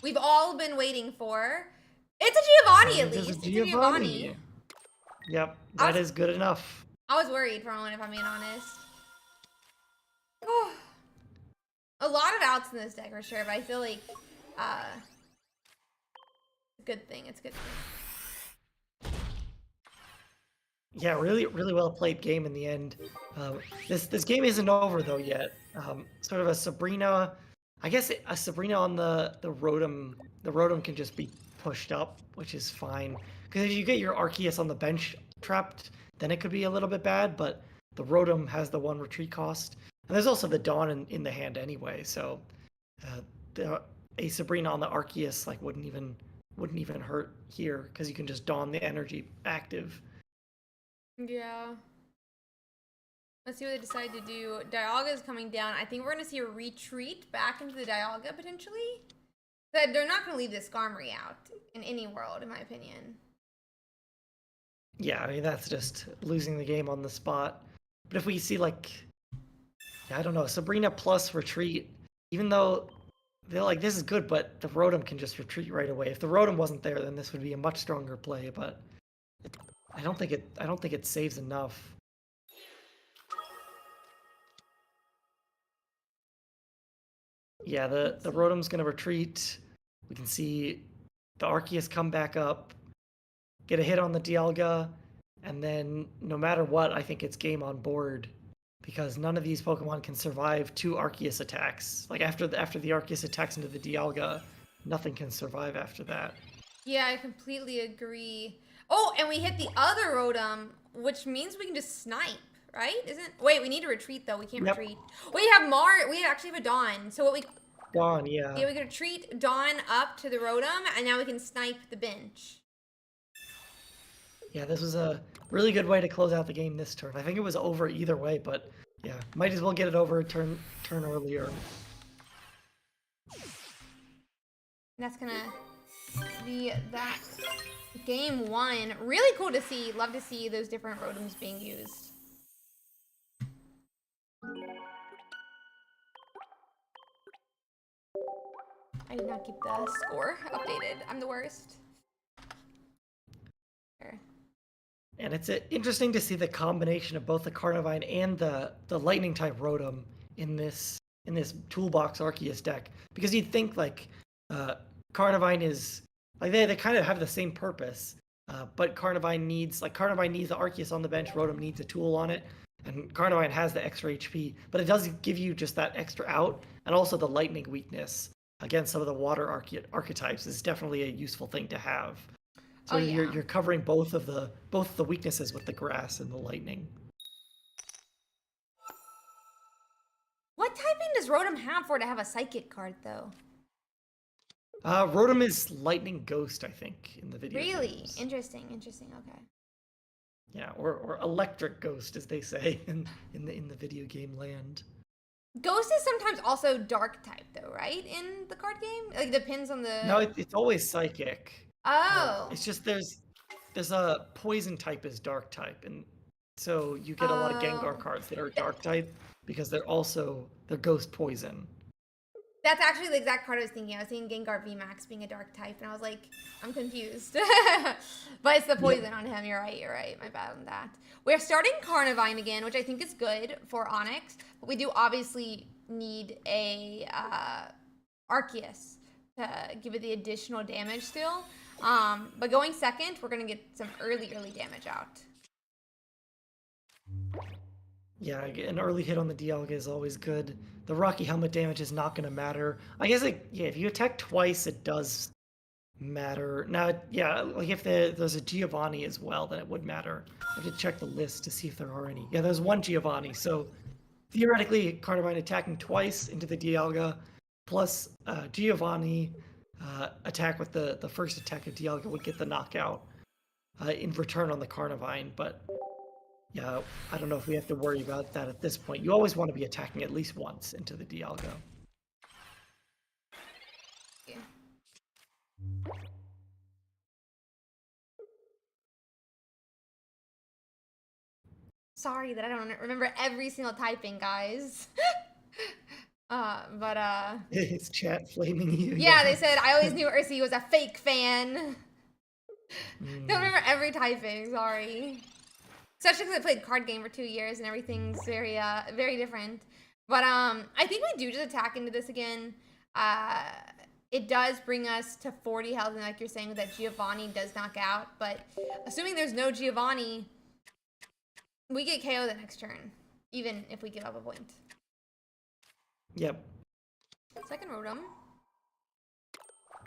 we've all been waiting for. It's a Giovanni, at It is a least. It's a Giovanni. Giovanni. Yep, I that was is good enough. I was worried for a moment, if I'm being honest. Oh, a lot of outs in this deck for sure, but I feel like it's a good thing. It's a good thing. Yeah, really well played game in the end. This game isn't over though yet. Sort of a Sabrina, I guess a Sabrina on the Rotom. The Rotom can just be pushed up, which is fine. Because if you get your Arceus on the bench trapped, then it could be a little bit bad. But the Rotom has the one retreat cost, and there's also the Dawn in the hand anyway. So uh, a Sabrina on the Arceus like wouldn't even hurt here because you can just Dawn the energy active. Yeah. Let's see what they decide to do. Dialga is coming down. I think we're going to see a retreat back into the Dialga, potentially. They're not going to leave this Skarmory out in any world, in my opinion. Yeah, I mean, that's just losing the game on the spot. But if we see, like, yeah, I don't know, Sabrina plus retreat, even though they're like, this is good, but the Rotom can just retreat right away. If the Rotom wasn't there, then this would be a much stronger play, but I don't think it saves enough. Yeah, the Rotom's gonna retreat. We can see the Arceus come back up, get a hit on the Dialga, and then no matter what, I think it's game on board because none of these Pokemon can survive two Arceus attacks. Like after the Arceus attacks into the Dialga, nothing can survive after that. Yeah, I completely agree. Oh, and we hit the other Rotom, which means we can just snipe, right? Wait, we need to retreat though. We can't Yep. retreat. We actually have a Dawn. So what we Gone, yeah. Yeah, we can retreat Dawn up to the Rotom, and now we can snipe the bench. Yeah, this was a really good way to close out the game this turn. I think it was over either way, but yeah, might as well get it over turn earlier. That's gonna be that game one. Really cool to see. Love to see those different Rotoms being used. I did not keep the score updated. I'm the worst. There. And it's interesting to see the combination of both the Carnivine and the Lightning type Rotom in this Toolbox Arceus deck, because you'd think like Carnivine is like they kind of have the same purpose, but Carnivine needs the Arceus on the bench, Rotom needs a tool on it, and Carnivine has the extra HP, but it does give you just that extra out, and also the Lightning weakness against some of the Water archetypes is definitely a useful thing to have. So you're covering both the weaknesses with the grass and the lightning. What typing does Rotom have for to have a psychic card though? Rotom is lightning ghost, I think, in the video. Really? Games. Interesting, okay. Yeah, or electric ghost, as they say in the video game land. Ghost is sometimes also dark type though, right? In the card game? Like it depends on the No, it's always psychic. Oh. It's just there's a poison type is dark type, and so you get a lot of Gengar cards that are dark type because they're ghost poison. That's actually the exact card I was thinking. I was thinking Gengar VMAX being a dark type, and I was like, I'm confused. But it's the poison on him. You're right. My bad on that. We're starting Carnivine again, which I think is good for Onyx, but we do obviously need a Arceus to give it the additional damage still. But going second, we're going to get some early damage out. Yeah, an early hit on the Dialga is always good. The Rocky Helmet damage is not going to matter. I guess, if you attack twice, it does matter. Now, yeah, like if there's a Giovanni as well, then it would matter. I have to check the list to see if there are any. Yeah, there's one Giovanni, so theoretically, Carnivine attacking twice into the Dialga, plus Giovanni attack with the first attack of Dialga would get the knockout in return on the Carnivine, but Yeah, I don't know if we have to worry about that at this point. You always want to be attacking at least once into the Dialga. Yeah. Sorry that I don't remember every single typing, guys. But It's chat flaming you, yeah, yeah. they said I always knew Ursi was a fake fan. Don't Mm, remember every typing. Sorry. Especially because I played card game for 2 years and everything's very different. But I think we do just attack into this again. Uh, it does bring us to 40 health, and like you're saying, that Giovanni does knock out. But assuming there's no Giovanni, we get KO the next turn, even if we give up a point. yep. Second Rotom.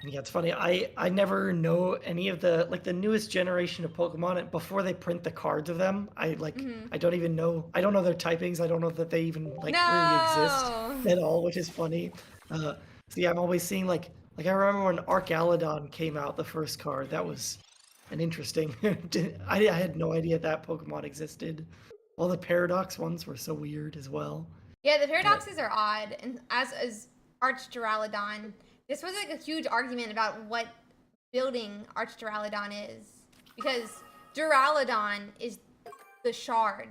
Yeah, it's funny. I never know any of the like the newest generation of Pokemon and before they print the cards of them. I don't even know. I don't know their typings. I don't know that they even like really exist No. at all, which is funny. Uh, so yeah, I'm always seeing like I remember when Arcaludon came out, the first card. That was an interesting. I had no idea that Pokemon existed. All the Paradox ones were so weird as well. Yeah, the But paradoxes are odd, and as Arch Duraludon, this was like a huge argument about what building Arch Duraludon is, because Duraludon is the shard,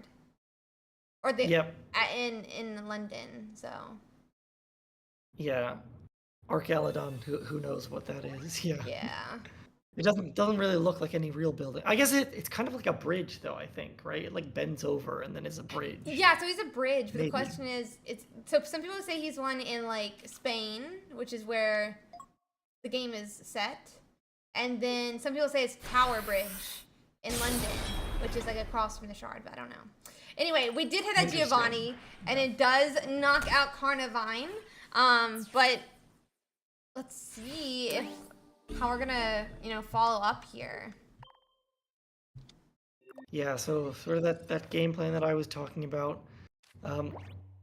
or the yep, in London. So yeah, Arcaludon. Who knows what that is? Yeah. yeah, It doesn't really look like any real building. I guess it's kind of like a bridge though, I think, right? It like bends over and then is a bridge. yeah. So he's a bridge, but the Maybe. question is, it's so some people say he's one in like Spain, which is where the game is set, and then some people say it's Tower Bridge in London, which is like across from the shard, but I don't know. Anyway, we did hit that Interesting. Giovanni, and it does knock out Carnivine. But let's see how we're gonna, follow up here. Yeah, so sort of that game plan that I was talking about.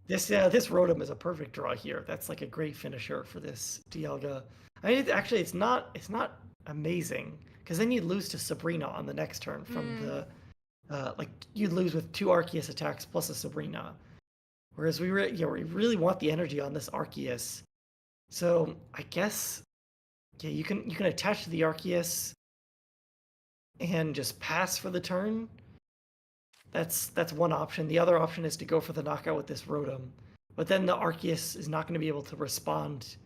This Rotom is a perfect draw here. That's like a great finisher for this Dialga. I mean, actually, it's not amazing because then you'd lose to Sabrina on the next turn from the like you'd lose with 2 Arceus attacks plus a Sabrina. Whereas we really want the energy on this Arceus. So I guess yeah, you can attach to the Arceus and just pass for the turn. That's one option. The other option is to go for the knockout with this Rotom. But then the Arceus is not going to be able to respond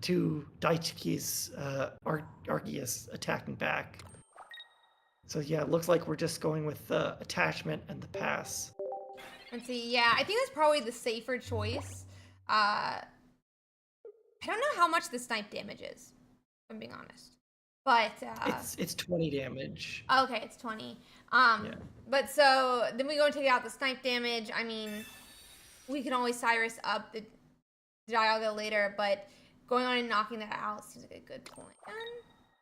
to Daichiki's Arceus attacking back. So yeah, it looks like we're just going with the attachment and the pass. Let's see. Yeah, I think that's probably the safer choice. I don't know how much the snipe damage is, if I'm being honest. But It's 20 damage. okay, it's 20. Yeah. But so then we go and take out the snipe damage. I mean, we can always Cyrus up the Dialga later, but going on and knocking that out seems like a good point. And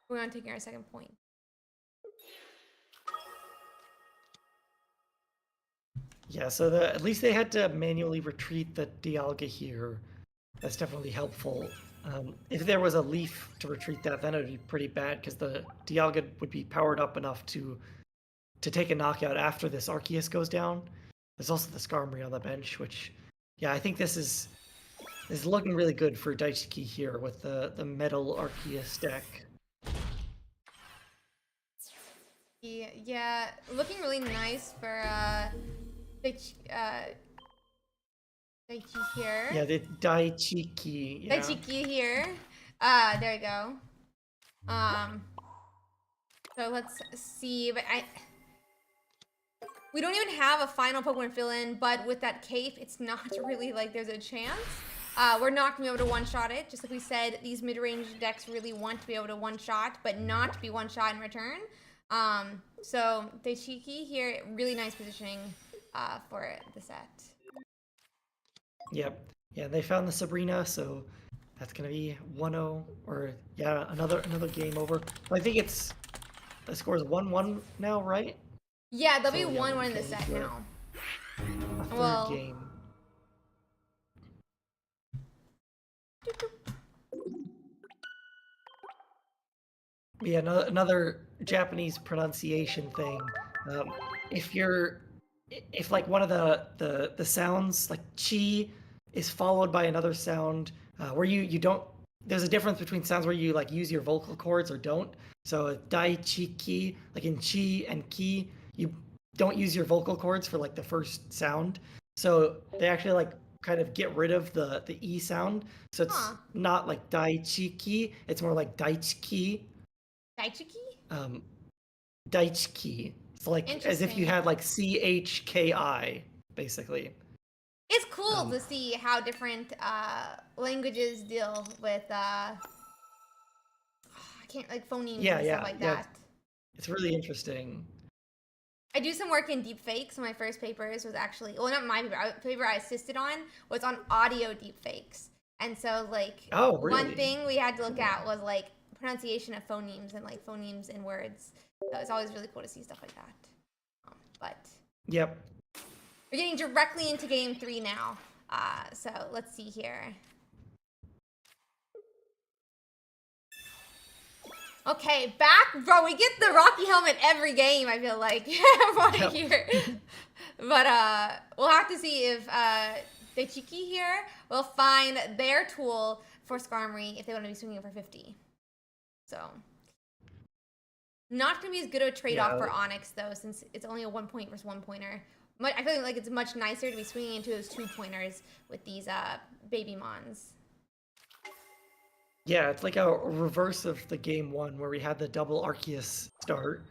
we're on taking our second point. Yeah, so at least they had to manually retreat the Dialga here. That's definitely helpful. If there was a leaf to retreat that, then it would be pretty bad because the Dialga would be powered up enough to take a knockout after this Arceus goes down. There's also the Skarmory on the bench, which, yeah, I think this is looking really good for Daichiki here with the metal Arceus deck. Yeah, looking really nice for Daichi here. Yeah, the Daichiki. Yeah. Daichiki here. There we go. So let's see, but we don't even have a final Pokemon fill-in, but with that Cape, it's not really like there's a chance. We're not gonna be able to one-shot it. Just like we said, these mid-range decks really want to be able to one-shot, but not be one-shot in return. So Daichiki here, really nice positioning for the set. Yep. Yeah, they found the Sabrina, so that's gonna be 1-0, or yeah, another game over. I think the score is 1-1 now, right? Yeah, they'll So, be yeah, 1-1 in we the can set do now. A third Well, game. Yeah, another Japanese pronunciation thing. If you're if like one of the sounds like chi is followed by another sound where you don't, there's a difference between sounds where you like use your vocal cords or don't. So dai chi ki, like in chi and ki, you don't use your vocal cords for like the first sound. So they actually like kind of get rid of the e sound. So it's Huh. not like dai chi ki, it's more like dai chi ki. Daichiki? Um, Daichiki. It's like as if you Interesting. had like CHKI, basically. It's cool Um, to see how different languages deal with I can't like phonemes yeah, and stuff yeah, like yeah. that. It's really interesting. I do some work in deepfakes. So my first papers was actually, well, not my paper. The paper I assisted on was on audio deepfakes. And so, like, Oh, one really? thing we had to look at was like pronunciation of phonemes and like phonemes in words. So it's always really cool to see stuff like that. But Yep. we're getting directly into game 3 now. So let's see here. Okay, back, bro. We get the Rocky helmet every game. I feel like right Yep. here, but we'll have to see if Dechiki here will find their tool for Skarmory if they want to be swinging for 50. So, not gonna be as good of a trade-off Yeah. for Onyx though, since it's only a 1 point versus 1 pointer. I feel like it's much nicer to be swinging into those 2 pointers with these baby mons. Yeah, it's like a reverse of the game one where we had the double Arceus start.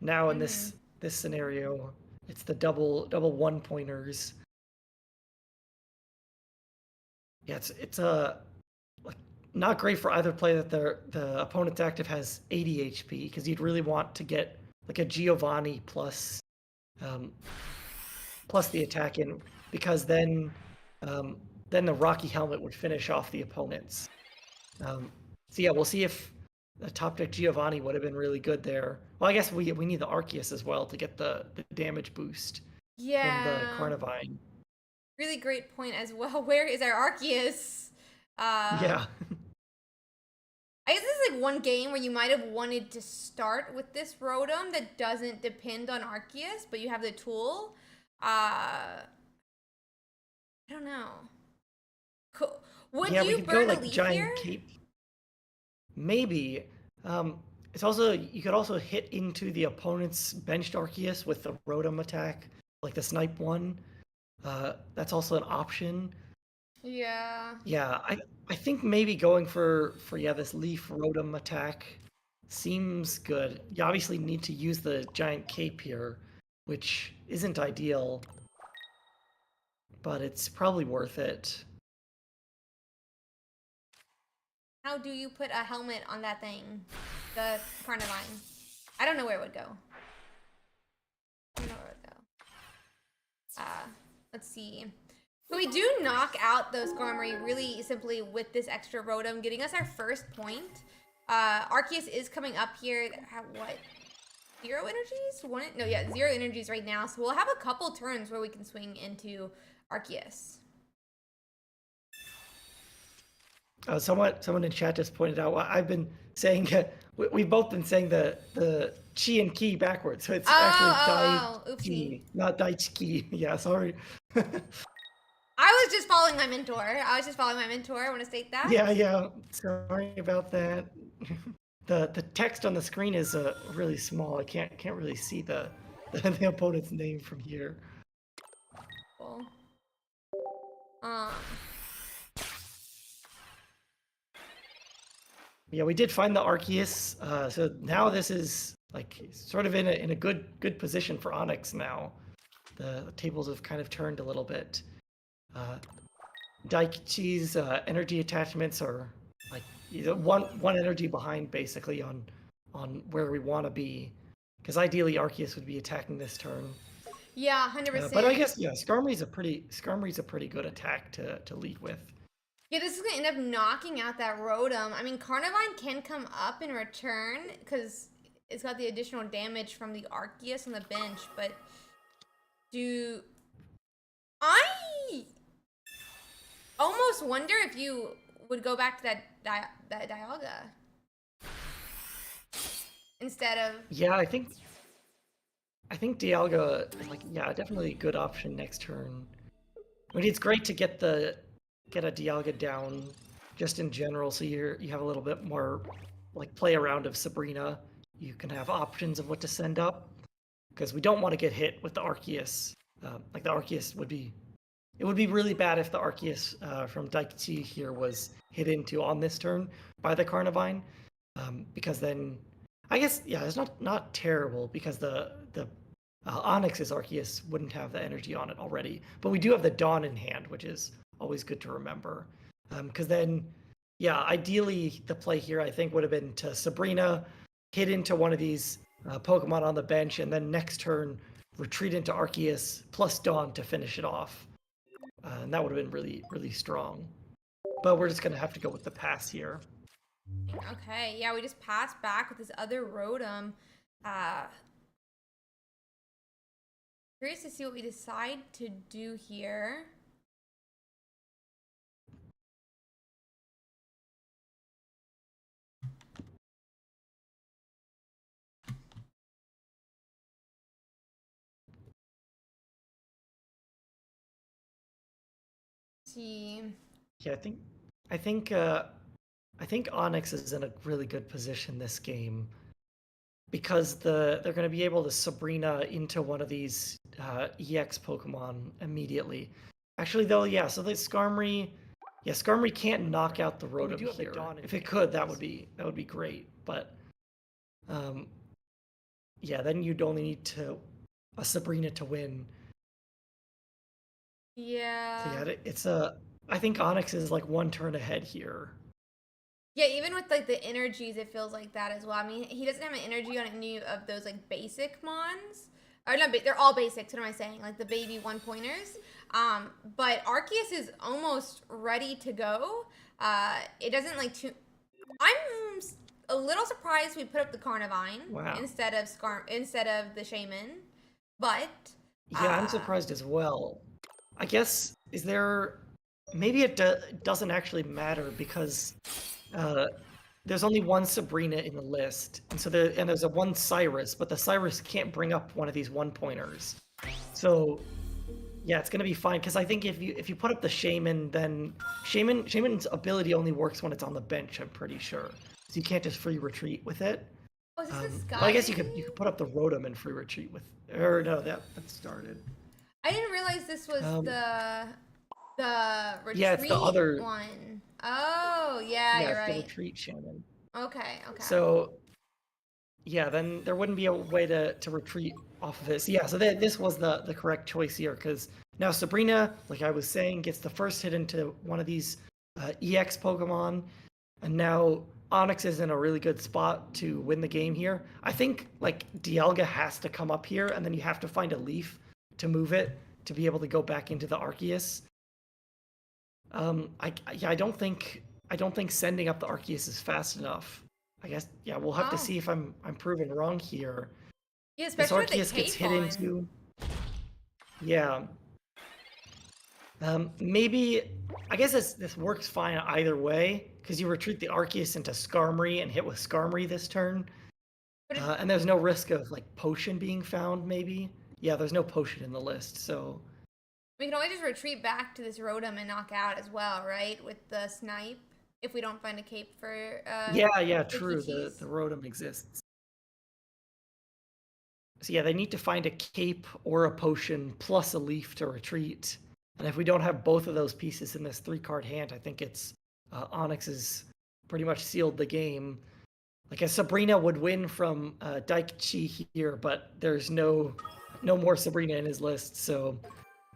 Now in Mm-hmm. this scenario, it's the double one pointers. Yeah, it's a like not great for either play that the opponent's active has 80 HP because you'd really want to get like a Giovanni um, plus the attack in because then the Rocky helmet would finish off the opponents. Um, so yeah, we'll see if the top deck Giovanni would have been really good there. Well, I guess we need the Arceus as well to get the damage boost from the Yeah. Carnivine. Really great point as well. Where is our Arceus? Yeah. I guess this is like one game where you might have wanted to start with this Rotom that doesn't depend on Arceus, but you have the tool. I don't know. Cool. Would Yeah, we you could go burn a like leaf here? giant cape. Maybe. It's also you could also hit into the opponent's benched Arceus with the Rotom attack, like the snipe one. That's also an option. Yeah. Yeah, I think maybe going for yeah this leaf Rotom attack seems good. You obviously need to use the giant cape here, which isn't ideal, but it's probably worth it. How do you put a helmet on that thing? The Carnivine. I don't know where it would go. I don't know where it would go. Let's see. So we do knock out those Skarmory really simply with this extra Rotom, getting us our first point. Arceus is coming up here at what? 0 energies? No, yeah, 0 energies right now. So we'll have a couple turns where we can swing into Arceus. Someone in chat just pointed out I've been saying we've both been saying the chi and ki backwards, so it's actually dai Oopsie. chi, not dai chi. Yeah, sorry. I was just following my mentor. I want to state that. Yeah. Sorry about that. The text on the screen is really small. I can't really see the opponent's name from here. Cool. Um, Yeah, we did find the Arceus, so now this is like sort of in a good position for Onyx now. The tables have kind of turned a little bit. Daikichi's energy attachments are like one energy behind basically on where we want to be, because ideally Arceus would be attacking this turn. yeah, But I 100%. guess yeah, Skarmory's a pretty good attack to lead with. Yeah, this is gonna end up knocking out that Rotom. I mean, Carnivine can come up in return because it's got the additional damage from the Arceus on the bench, but do I almost wonder if you would go back to that Dialga instead of Yeah, I think I think Dialga is like, yeah, definitely a good option next turn. I mean, it's great to get a Dialga down just in general, so you have a little bit more like play around of Sabrina. You can have options of what to send up because we don't want to get hit with the Arceus. Like the Arceus would be, it would be really bad if the Arceus from Daikichi here was hit into on this turn by the Carnivine, because then I guess yeah, it's not terrible because the Onyx's Arceus wouldn't have the energy on it already, but we do have the Dawn in hand, which is always good to remember. Because then, yeah, ideally the play here I think would have been to Sabrina, hit into one of these Pokemon on the bench, and then next turn retreat into Arceus plus Dawn to finish it off. And that would have been really strong. But we're just gonna have to go with the pass here. Okay, yeah, we just passed back with this other Rotom. Curious to see what we decide to do here. See. Yeah, I think Onyx is in a really good position this game because they're going to be able to Sabrina into one of these EX Pokemon immediately. Actually, though, yeah. So the Skarmory, yeah, Skarmory can't knock out the Rotom here. If it could, that would be great. But, yeah, then you'd only need a Sabrina to win. Yeah. So yeah, it's a. I think Onyx is like one turn ahead here. Yeah, even with like the energies, it feels like that as well. I mean, he doesn't have an energy on any of those like basic mons. Or not, they're all basics. What am I saying? Like the baby one pointers. But Arceus is almost ready to go. It doesn't like too. I'm a little surprised we put up the Carnivine instead of the Shaman, but yeah, I'm surprised as well. I guess maybe it doesn't actually matter because there's only one Sabrina in the list, and so there's a one Cyrus, but the Cyrus can't bring up one of these one pointers. So yeah, it's gonna be fine because I think if you put up the Shaman, then Shaman's ability only works when it's on the bench. I'm pretty sure, so you can't just free retreat with it. Oh, is this but I guess you could put up the Rotom and free retreat with, or no, that started. I didn't realize this was the retreat yeah, it's the other one. Oh, yeah, you're right. The retreat Shaman. Okay. So, yeah, then there wouldn't be a way to retreat off of this. Yeah, so this was the correct choice here because now Sabrina, like I was saying, gets the first hit into one of these EX Pokemon, and now Onyx is in a really good spot to win the game here. I think like Dialga has to come up here, and then you have to find a leaf to move it to be able to go back into the Arceus. I don't think sending up the Arceus is fast enough. I guess yeah, we'll have to see if I'm proven wrong here. Yeah, especially with the Arceus gets hit into. Yeah. Maybe I guess this works fine either way because you retreat the Arceus into Skarmory and hit with Skarmory this turn, and there's no risk of like potion being found. Maybe yeah, there's no potion in the list, so. We can always just retreat back to this Rotom and knock out as well, right? With the snipe, if we don't find a cape for. Yeah, true. The Rotom exists. So yeah, they need to find a cape or a potion plus a leaf to retreat. And if we don't have both of those pieces in this 3-card hand, I think it's Onyx has pretty much sealed the game. Like a Sabrina would win from Daikichi here, but there's no more Sabrina in his list, so.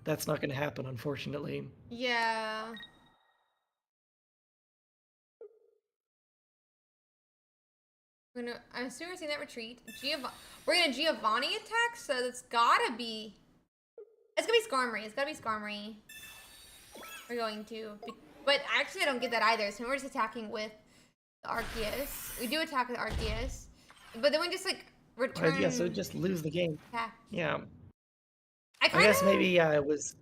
That's not going to happen, unfortunately. Yeah. I'm assuming we're seeing that retreat. We're gonna Giovanni attack, so that's gotta be. It's gonna be Skarmory. It's gotta be Skarmory. We're going to, but actually I don't get that either. So we're just attacking with the Arceus. We do attack with Arceus, but then we just like return. Yeah, so just lose the game. Attack. Yeah. I guess maybe it was.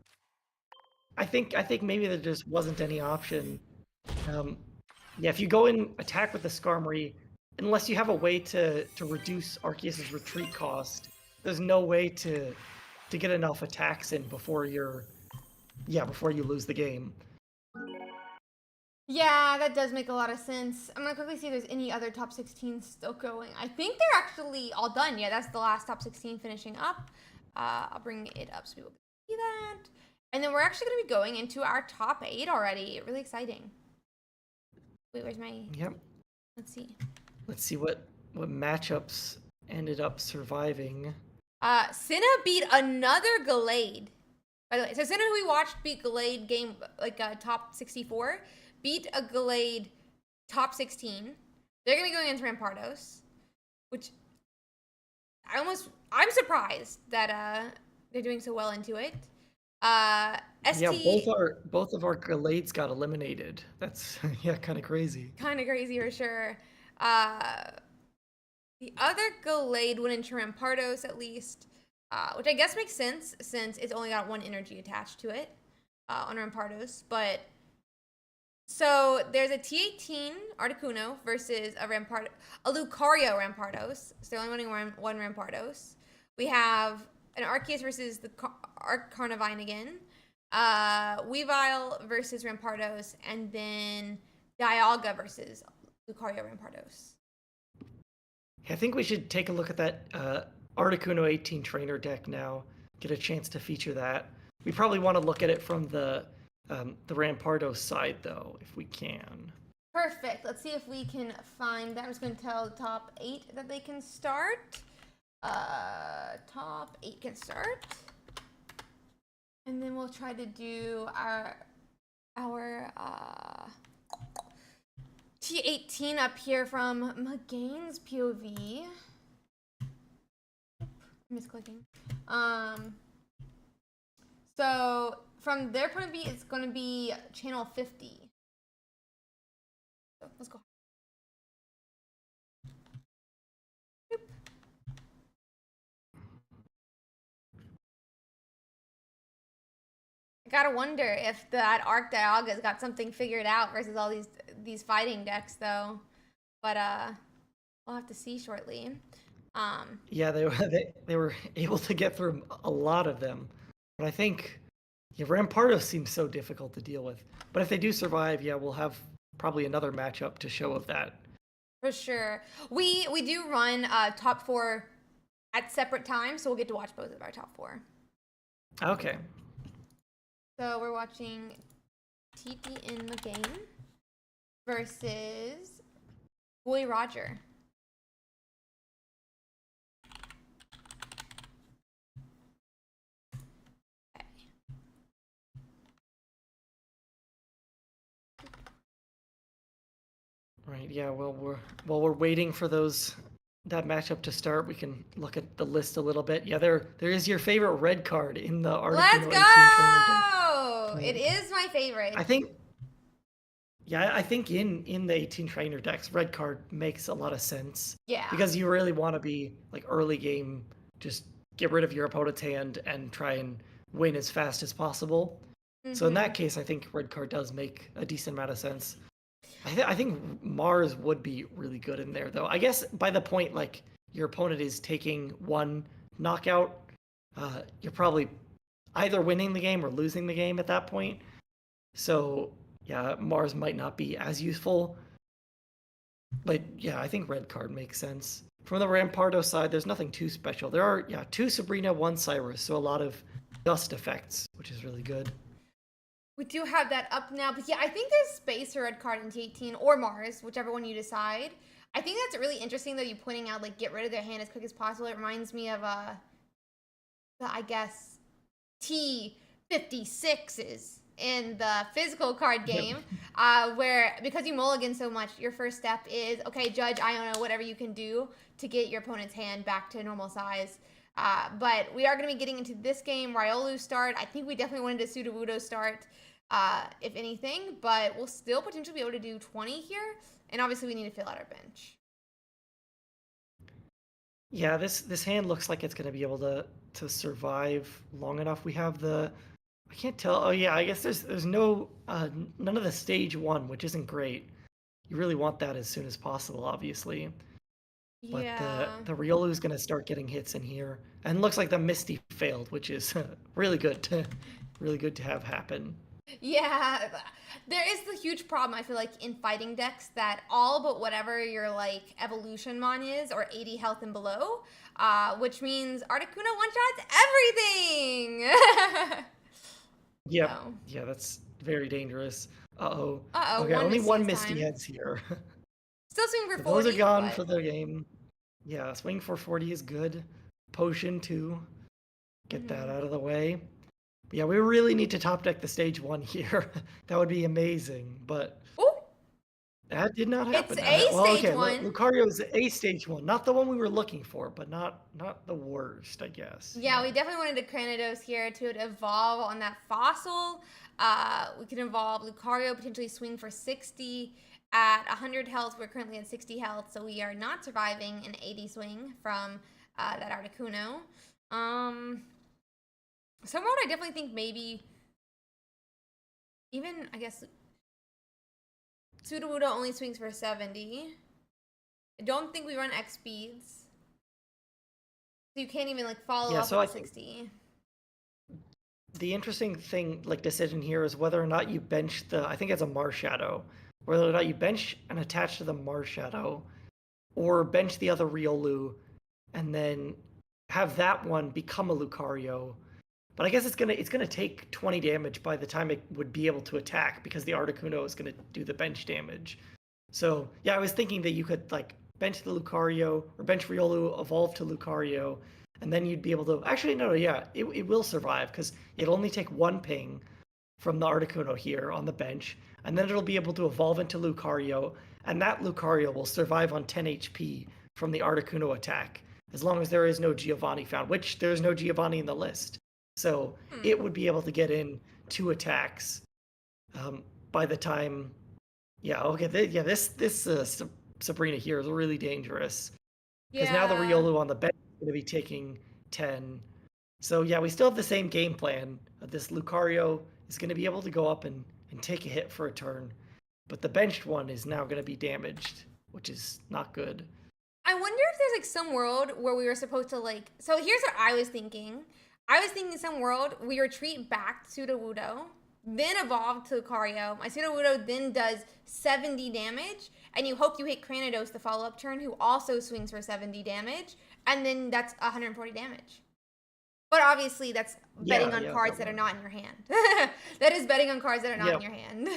I think maybe there just wasn't any option. Yeah, if you go in attack with the Skarmory, unless you have a way to reduce Arceus's retreat cost, there's no way to get enough attacks in before before you lose the game. Yeah, that does make a lot of sense. I'm gonna quickly see if there's any other top 16 still going. I think they're actually all done. Yeah, that's the last top 16 finishing up. I'll bring it up so people can see that. And then we're actually gonna be going into our top 8 already. Really exciting. Wait, where's my? Yep. Let's see. Let's see what matchups ended up surviving. Cinna beat another Gallade. By the way, so Cinna, who we watched beat Gallade game like top 64, beat a Gallade top 16. They're gonna be going into Rampardos, which I'm surprised that they're doing so well into it. ST, Yeah, both of our Gallades got eliminated. That's kind of crazy. kind of crazy for sure. The other Gallade went into Rampardos at least, which I guess makes sense since it's only got one energy attached to it on Rampardos. But so there's a T18 Articuno versus a Lucario Rampardos. So they're only running one Rampardos. We have an Arceus versus the Carnivine again. Weavile versus Rampardos, and then Dialga versus Lucario Rampardos. I think we should take a look at that Articuno 18 trainer deck now. Get a chance to feature that. We probably want to look at it from the Rampardos side, though, if we can. Perfect. Let's see if we can find that. I'm just going to tell the top 8 that they can start. Top 8 can start. And then we'll try to do our T18 up here from McGain's POV. Misclicking. So from their point of view, it's going to be channel 50. So let's go. Boop. I gotta wonder if that Arc Dialga's got something figured out versus all these fighting decks, though. But we'll have to see shortly. Yeah, they were able to get through a lot of them, but I think Rampardos seems so difficult to deal with. But if they do survive, we'll have probably another matchup to show of that. For sure, we do run top 4 at separate times, so we'll get to watch both of our top 4. Okay. So we're watching TT in the game versus Boy Roger. Okay. Right. Yeah. Well, we're waiting for that matchup to start, we can look at the list a little bit. Yeah, there is your favorite red card in the Articuno 18 trainer deck. It is my favorite. I think in the 18 trainer decks, red card makes a lot of sense. Yeah. Because you really want to be like early game, just get rid of your opponent's hand and try and win as fast as possible. So in that case, I think red card does make a decent amount of sense. I think Mars would be really good in there, though. I guess by the point like your opponent is taking one knockout, you're probably either winning the game or losing the game at that point. So yeah, Mars might not be as useful. But yeah, I think red card makes sense. From the Rampardo side, there's nothing too special. There are 2 Sabrina, 1 Cyrus, so a lot of dust effects, which is really good. We do have that up now, but yeah, I think there's space for red card in T18 or Mars, whichever one you decide. I think that's really interesting though, you pointing out like get rid of their hand as quick as possible. It reminds me of I guess T56s in the physical card game, where because you mulligan so much, your first step is okay, judge Iona whatever you can do to get your opponent's hand back to normal size. But we are going to be getting into this game, Riolu start. I think we definitely wanted a Sudowoodo start, if anything, but we'll still potentially be able to do 20 here, and obviously we need to fill out our bench. Yeah, this hand looks like it's going to be able to survive long enough. We have I can't tell. Oh yeah, I guess there's no none of the stage 1, which isn't great. You really want that as soon as possible, obviously. But Yeah. the Riolu is going to start getting hits in here, and looks like the Misty failed, which is really good really good to have happen. Yeah, there is the huge problem I feel like in fighting decks that all but whatever your like evolution mon is or 80 health and below, which means Articuno one shots everything. Yep, So, yeah, that's very dangerous. Uh-oh. Okay, one only Misty one this Misty time. heads here. Still swinging for So those are 40, gone but for the game. Yeah, swing for 40 is good. Potion too. Get that mhm. out of the way. But yeah, we really need to top deck the stage 1 here. That would be amazing, but Oh, that did not it's happen. a Well, stage okay, one. Lucario's a stage 1, not the one we were looking for, but not the worst, I guess. Yeah, Yeah. we definitely wanted a Cranidos here to evolve on that fossil. We can evolve Lucario, potentially swing for 60. At 100 health, we're currently at 60 health, so we are not surviving an 80 swing from that Articuno. Somewhat, I definitely think maybe even, I guess, Sudowoodo only swings for 70. I don't think we run X speeds. So you can't even like follow Yeah, up so with I a think 60. the interesting thing, like decision here, is whether or not you bench the. I think it's a Marshadow. Whether or not you bench and attach to the Marshadow, or bench the other Riolu, and then have that one become a Lucario. But I guess it's gonna take 20 damage by the time it would be able to attack because the Articuno is gonna do the bench damage. So yeah, I was thinking that you could like bench the Lucario or bench Riolu, evolve to Lucario, and then you'd be able to. Actually, no, yeah, it will survive because it'll only take one ping from the Articuno here on the bench, and then it'll be able to evolve into Lucario, and that Lucario will survive on 10 HP from the Articuno attack as long as there is no Giovanni found, which there's no Giovanni in the list. So it would be able to get in 2 attacks by the time. Yeah, okay, yeah, this Sabrina here is really dangerous because now the Yeah. Riolu on the bench is going to be taking 10. So yeah, we still have the same game plan. This Lucario is going to be able to go up and take a hit for a turn, but the benched one is now going to be damaged, which is not good. I wonder if there's like some world where we were supposed to like. So here's what I was thinking. I was thinking some world we retreat back to Sudowoodo, then evolve to Lucario. My Sudowoodo then does 70 damage, and you hope you hit Cranidos the follow up turn, who also swings for 70 damage, and then that's 140 damage. But obviously, that's betting Yeah, on yeah, cards that that are one. not in your hand. That is betting on cards that are not Yeah, in your hand.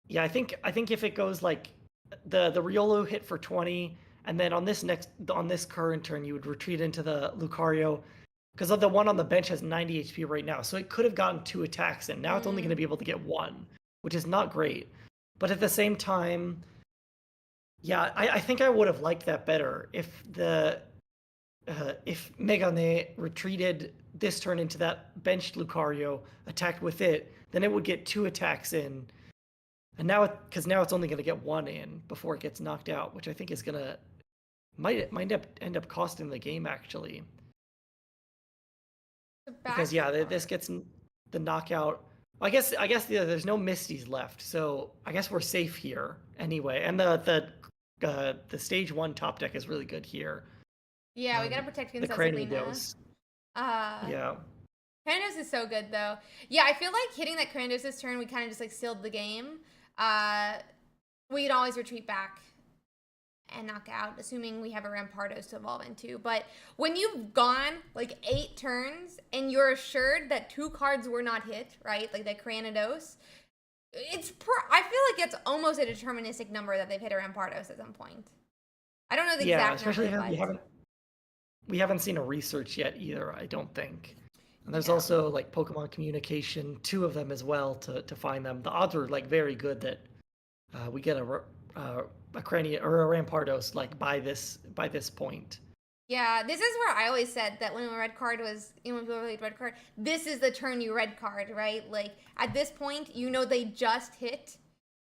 yeah. I think if it goes like the Riolu hit for 20, and then on this current turn you would retreat into the Lucario because the one on the bench has 90 HP right now, so it could have gotten 2 attacks, and now it's only going to Mm. be able to get one, which is not great. But at the same time, yeah, I think I would have liked that better if Megane retreated this turn into that benched Lucario, attacked with it, then it would get 2 attacks in, and because now it's only going to get one in before it gets knocked out, which I think is gonna might end up costing the game actually, The because back yeah, this card. gets the knockout. I guess yeah, there's no Misties left, so I guess we're safe here anyway. And the stage 1 top deck is really good here. Yeah, we gotta Um, protect the against that Sabrina. Cranidos, Uh, yeah. Cranidos is so good though. Yeah, I feel like hitting that Cranidos this turn, we kind of just like sealed the game. Uh, we'd always retreat back and knock out, assuming we have a Rampardos to evolve into. But when you've gone like 8 turns and you're assured that 2 cards were not hit, right? Like that Cranidos, I feel like it's almost a deterministic number that they've hit a Rampardos at some point. I don't know the Yeah, exact especially number, because but we haven't seen a research yet either, I don't think. And there's yeah. also like Pokemon communication, 2 of them as well to find them. The odds are like very good that we get a Crania or a Rampardos like by this point. Yeah, this is where I always said that when a red card was, you know, when people played red card, this is the turn you red card, right? Like at this point, you know they just hit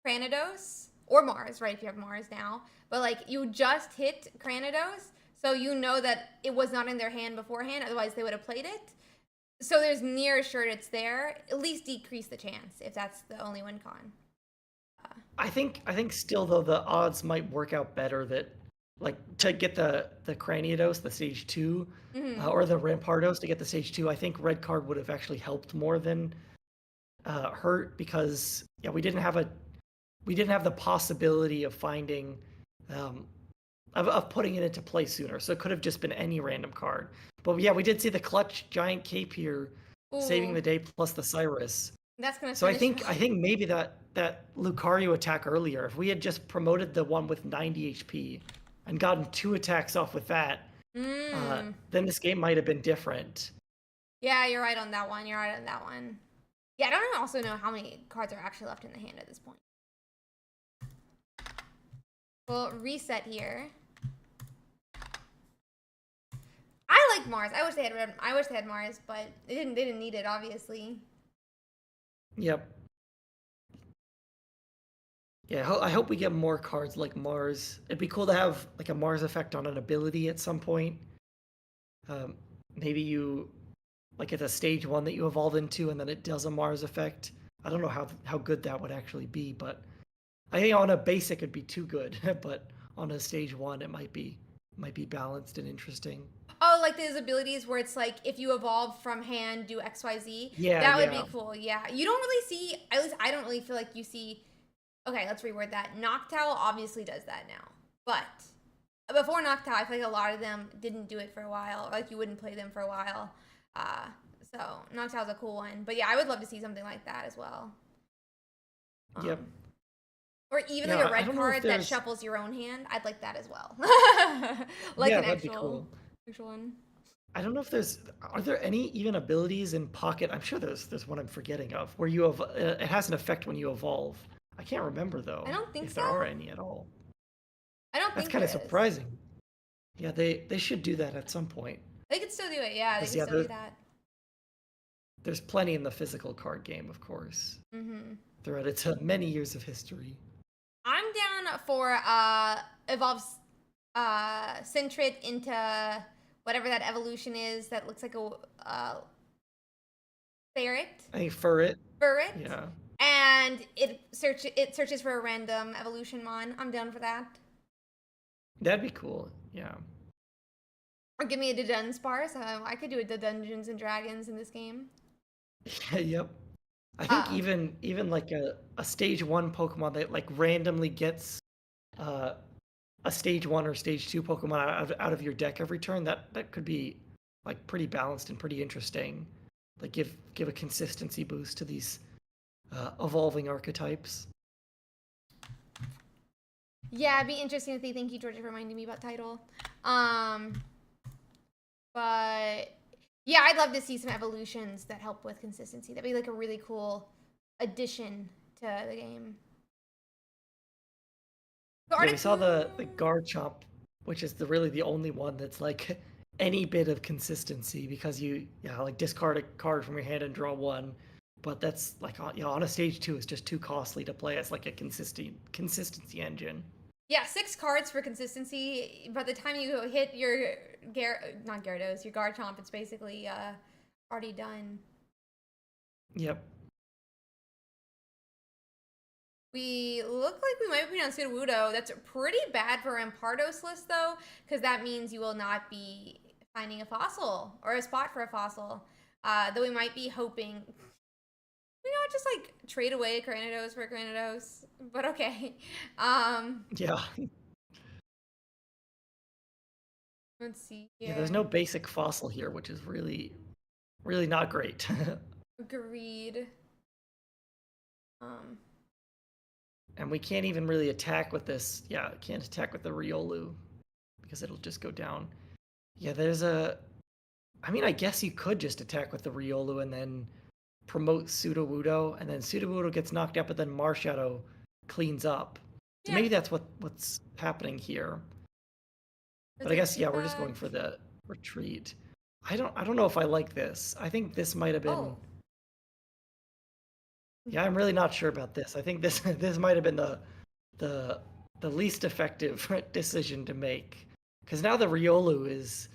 Cranidos or Mars, right? If you have Mars now, but like you just hit Cranidos, so you know that it was not in their hand beforehand. Otherwise, they would have played it. So there's near assured it's there. At least decrease the chance if that's the only win con. I think still though the odds might work out better that like to get the Craniados, the stage 2, Mhm. or the Rampardos to get the stage 2. I think red card would have actually helped more than hurt because yeah we didn't have the possibility of finding um, of putting it into play sooner. So it could have just been any random card. But yeah, we did see the clutch giant cape here saving Ooh, the day plus the Cyrus. that's gonna So I finish. think I think maybe that Lucario attack earlier, if we had just promoted the one with 90 HP and gotten 2 attacks off with that, Mm. then this game might have been different. Yeah, you're right on that one. You're right on that one. Yeah, I don't also know how many cards are actually left in the hand at this point. We'll reset here. I like Mars. I wish they had red. I wish they had Mars, but they didn't. They didn't need it, obviously. Yep. Yeah, I hope we get more cards like Mars. It'd be cool to have like a Mars effect on an ability at some point. Um, maybe you like it's a stage 1 that you evolve into, and then it does a Mars effect. I don't know how good that would actually be, but I think on a basic it'd be too good. But on a stage 1, it might be balanced and interesting. Oh, like those abilities where it's like if you evolve from hand, do X, Y, Z. Yeah, That would be yeah, cool. Yeah, you don't really see. At least I don't really feel like you see. Okay, let's reword that. Noctowl obviously does that now, but before Noctowl, I feel like a lot of them didn't do it for a while. Or like you wouldn't play them for a while. Uh, so Noctowl's a cool one. But yeah, I would love to see something like that as well. yep. Um, or even like Yeah, a I red don't know if card that there's. shuffles your own hand. I'd like that as well. Like Yeah, an that'd be cool. actual one. I don't know if there's. Are there any even abilities in Pocket? I'm sure there's one I'm forgetting of where you have it has an effect when you evolve. I can't remember I though don't think if so. there are any at all. I don't That's think kind of there is. surprising. Yeah, they should do that at some point. They could still do it. Yeah, they Because could yeah, still do that. there's plenty in the physical card game, of course, Mm-hmm. throughout its many years of history. I'm down for evolves Sentret into whatever that evolution is that looks like a ferret. I think for it, Ferret. yeah, And it searches for a random evolution mon. I'm down for that. that'd be cool. Yeah, Or give me a Dunsparce. I could do a Dungeons and Dragons in this game. yep. I think Uh, even like a stage 1 Pokemon that like randomly gets uh, a stage 1 or stage 2 Pokemon out of your deck every turn, that could be like pretty balanced and pretty interesting. Like give a consistency boost to these evolving archetypes. yeah, it'd be interesting to see. Thank you, Georgia, for reminding me about title. Um, but yeah, I'd love to see some evolutions that help with consistency. That'd be like a really cool addition to the game. Yeah, we saw the Gardevoir. Garchomp, which is really the only one that's like any bit of consistency because you yeah like discard a card from your hand and draw one, but that's like on a stage 2 it's just too costly to play as like a consistency engine. Yeah, 6 cards for consistency. By the time you hit your not Gyarados, your Garchomp, it's basically already done. Yep. We look like we might be on Sudowoodo. That's pretty bad for Rampardos list though, because that means you will not be finding a fossil or a spot for a fossil. Though we might be hoping we not just like trade away Granados for Granados, but okay. Yeah. Let's see Yeah, here. there's no basic fossil here, which is really not great. Agreed. Um, And we can't even really attack with this. Yeah, can't attack with the Riolu because it'll just go down. Yeah, there's a I mean, I guess you could just attack with the Riolu and then promote Sudowoodo, and then Sudowoodo gets knocked out, but then Marshadow cleans up. So yeah. maybe that's what's happening here. But I Let's guess take yeah, we're just back. going for the retreat. I don't know if I like this. I think this might have been Oh, yeah, I'm really not sure about this. I think this this might have been the the least effective decision to make because now the Riolu is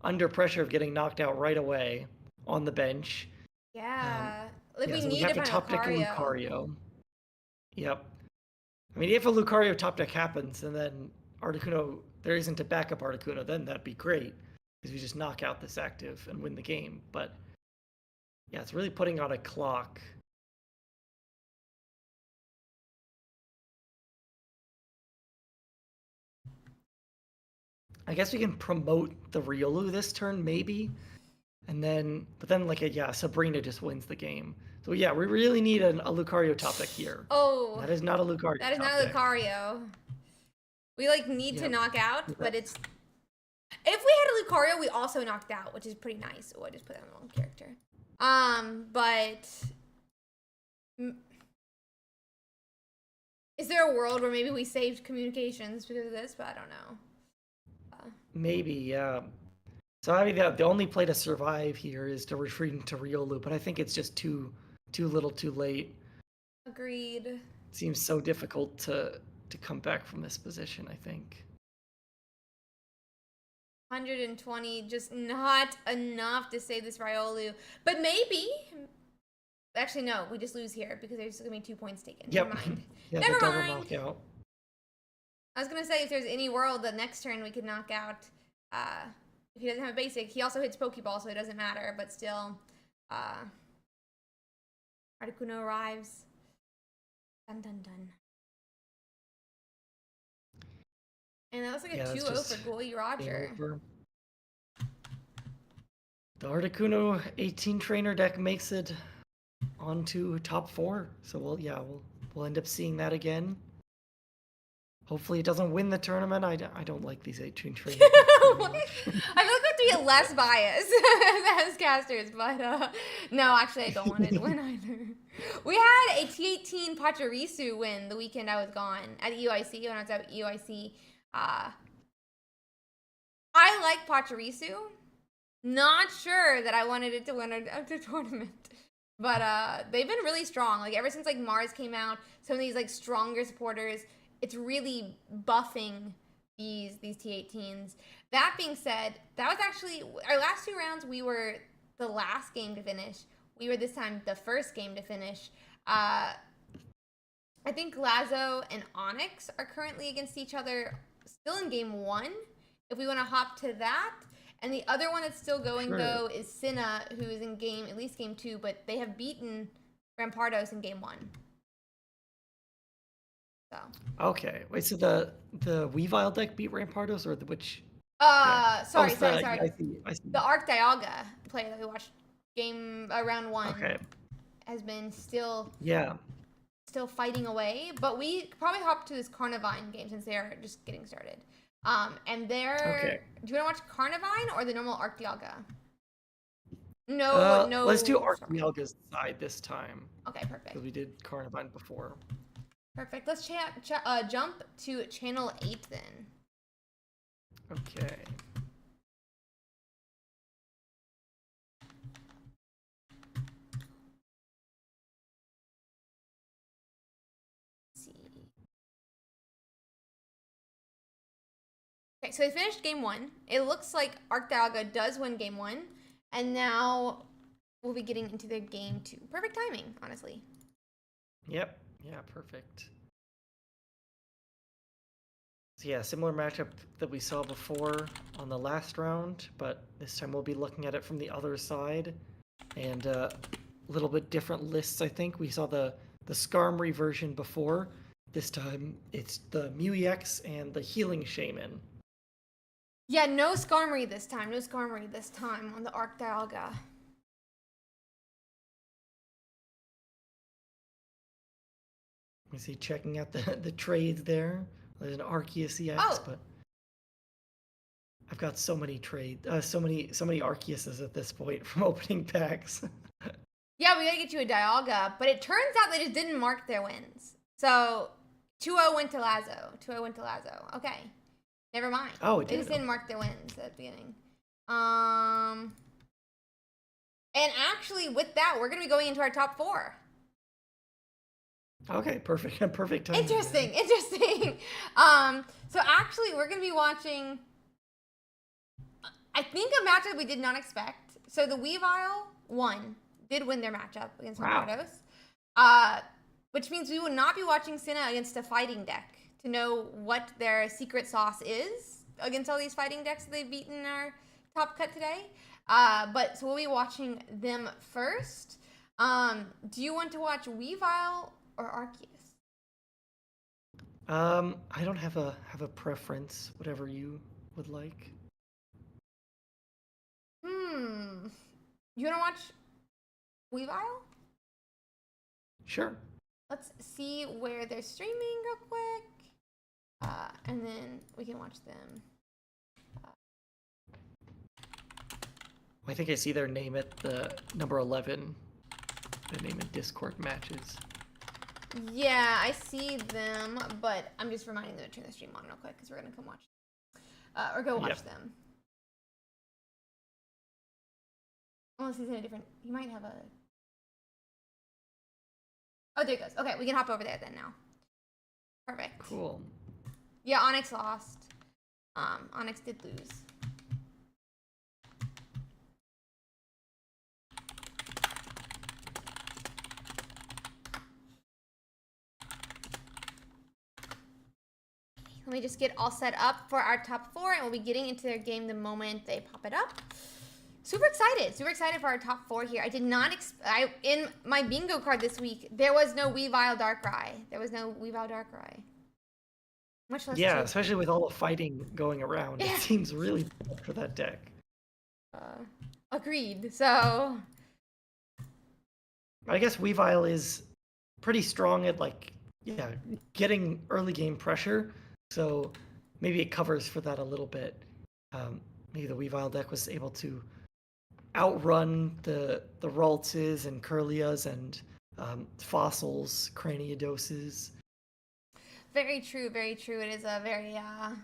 under pressure of getting knocked out right away on the bench. Um, yeah. Like yeah, we so we need have to to find top deck Lucario. Lucario. Yep. I mean, if a Lucario top deck happens and then Articuno, there isn't a backup Articuno, then that'd be great because we just knock out this active and win the game. But yeah, it's really putting on a clock. I guess we can promote the Riolu this turn, maybe. And then, but then like, Sabrina just wins the game. So yeah, we really need a Lucario top deck here. Oh. And that is not a Lucario That is top not a deck. Lucario. We like need to Yep. knock out, but it's... If we had a Lucario, we also knocked out, which is pretty nice. Oh, I just put that on the wrong character. But... Is there a world where maybe we saved communications because of this? But I don't know. Maybe, yeah. So I mean, the only play to survive here is to retreat into Riolu, but I think it's just too little, too late. Agreed. It seems so difficult to come back from this position, I think. 120, just not enough to save this Riolu. But maybe. Actually, no, we just lose here because there's going to be 2 points taken. Yep. Never mind. Yeah, Never the double mind. knockout. I was going to say, if there's any world that next turn we could knock out, if he doesn't have a basic, he also hits Pokeball, so it doesn't matter, but still, Articuno arrives. Dun dun dun. And that looks like a 2-0 for Goalie Roger. The Articuno 18 trainer deck makes it onto top 4. So we'll end up seeing that again. Hopefully it doesn't win the tournament. I don't like these 18 trainer decks. I feel like we have to be less biased as casters, but no, actually I don't want it to win either. We had a T18 Pachirisu win the weekend I was gone at EUIC, when I was at EUIC. I like Pachirisu. Not sure that I wanted it to win a tournament. But they've been really strong. Like ever since like Mars came out, some of these like stronger supporters, it's really buffing these T18s. That being said, that was actually our last 2 rounds. We were the last game to finish. We were this time the first game to finish. I think Lazo and Onyx are currently against each other, still in game 1. If we want to hop to that. And the other one that's still going, though, is Cinna, who is in at least game 2, but they have beaten Rampardos in game 1. So. Okay. Wait, so the Weavile deck beat Rampardos, or which? Sorry. I see. The Arc Dialga player that we watched round 1 has been still fighting away, but we could probably hop to this Carnivine game since they are just getting started. And they're... Do you want to watch Carnivine or the normal Arc Dialga? No. Let's do Arc Dialga's side this time. Okay, perfect. Because we did Carnivine before. Perfect. Let's jump to channel 8 then. Okay. Okay, so we finished game 1. It looks like Arc Dialga does win game 1, and now we'll be getting into their game 2. Perfect timing, honestly. Yep. Yeah, perfect. So yeah, similar matchup that we saw before on the last round, but this time we'll be looking at it from the other side, and a little bit different lists. I think we saw the Skarmory version before. This time it's the Mew EX and the Healing Shaman. Yeah, no Skarmory this time. No Skarmory this time on the Arc Dialga. You see, checking out the trades there. There's an Arceus EX, but I've got so many trades, so many Arceuses at this point from opening packs. Yeah, we gotta get you a Dialga, but it turns out they just didn't mark their wins. So 2-0 went to Lazo. 2-0 went to Lazo. Okay. Never mind. Oh, it did. They just didn't mark their wins at the beginning. And actually, with that, we're gonna be going into our top 4. Okay, perfect. Perfect time. Interesting. So actually, we're gonna be watching, I think, a matchup we did not expect. So the Weavile did win their matchup against Rampardos. which means we will not be watching Senna against a fighting deck to know what their secret sauce is against all these fighting decks that they've beaten in our top cut today. But so we'll be watching them first. Do you want to watch Weavile or Arceus? I don't have a preference. Whatever you would like. You want to watch Weavile? Sure. Let's see where they're streaming real quick. And then we can watch them. I think I see their name at the number 11. Their name in Discord matches. Yeah, I see them, but I'm just reminding them to turn the stream on real quick because we're gonna come watch, or go watch them. Unless he's in a different, he might have a. Oh, there he goes. Okay, we can hop over there then now. Perfect. Cool. Yeah, Onyx lost. Onyx did lose. Let me just get all set up for our top 4, and we'll be getting into their game the moment they pop it up. Super excited for our top 4 here. I did not in my bingo card this week, there was no Weavile Darkrai. Much less yeah, especially with all the fighting going around. It seems really bad for that deck. Agreed. So I guess Weavile is pretty strong at getting early game pressure. So maybe it covers for that a little bit. Maybe the Weavile deck was able to outrun the Raltses and Curlias and Fossils, Craniodoses. Very true, very true. It is a very a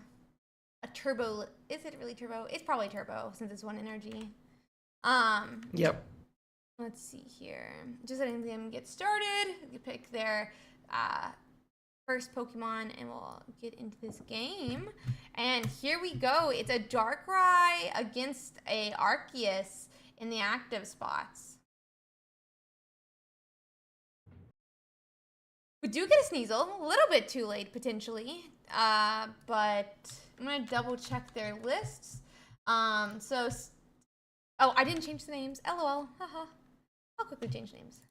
turbo. Is it really turbo? It's probably turbo since it's 1 energy. Yep. Let's see here. Just letting them get started. You pick their first Pokemon and we'll get into this game. And here we go. It's a Darkrai against a Arceus in the active spots. We do get a Sneasel, a little bit too late potentially, but I'm gonna double check their lists. Oh, I didn't change the names. LOL. Haha. I'll quickly change names.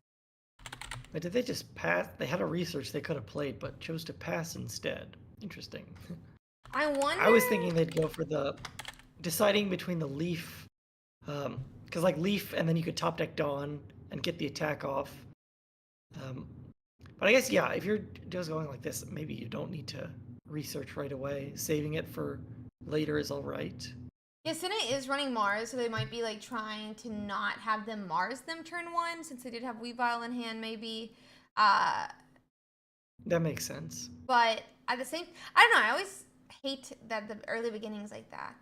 But did they just pass? They had a research they could have played, but chose to pass instead. Interesting. I wonder. I was thinking they'd go for the deciding between the Leaf, because Leaf, and then you could top deck Dawn and get the attack off. But I guess if you're just going like this, maybe you don't need to research right away. Saving it for later is all right. Yeah, Senna is running Mars, so they might be trying to not have them Mars them turn 1, since they did have Weavile in hand, maybe. That makes sense. But at the same, I don't know. I always hate that the early beginnings like that.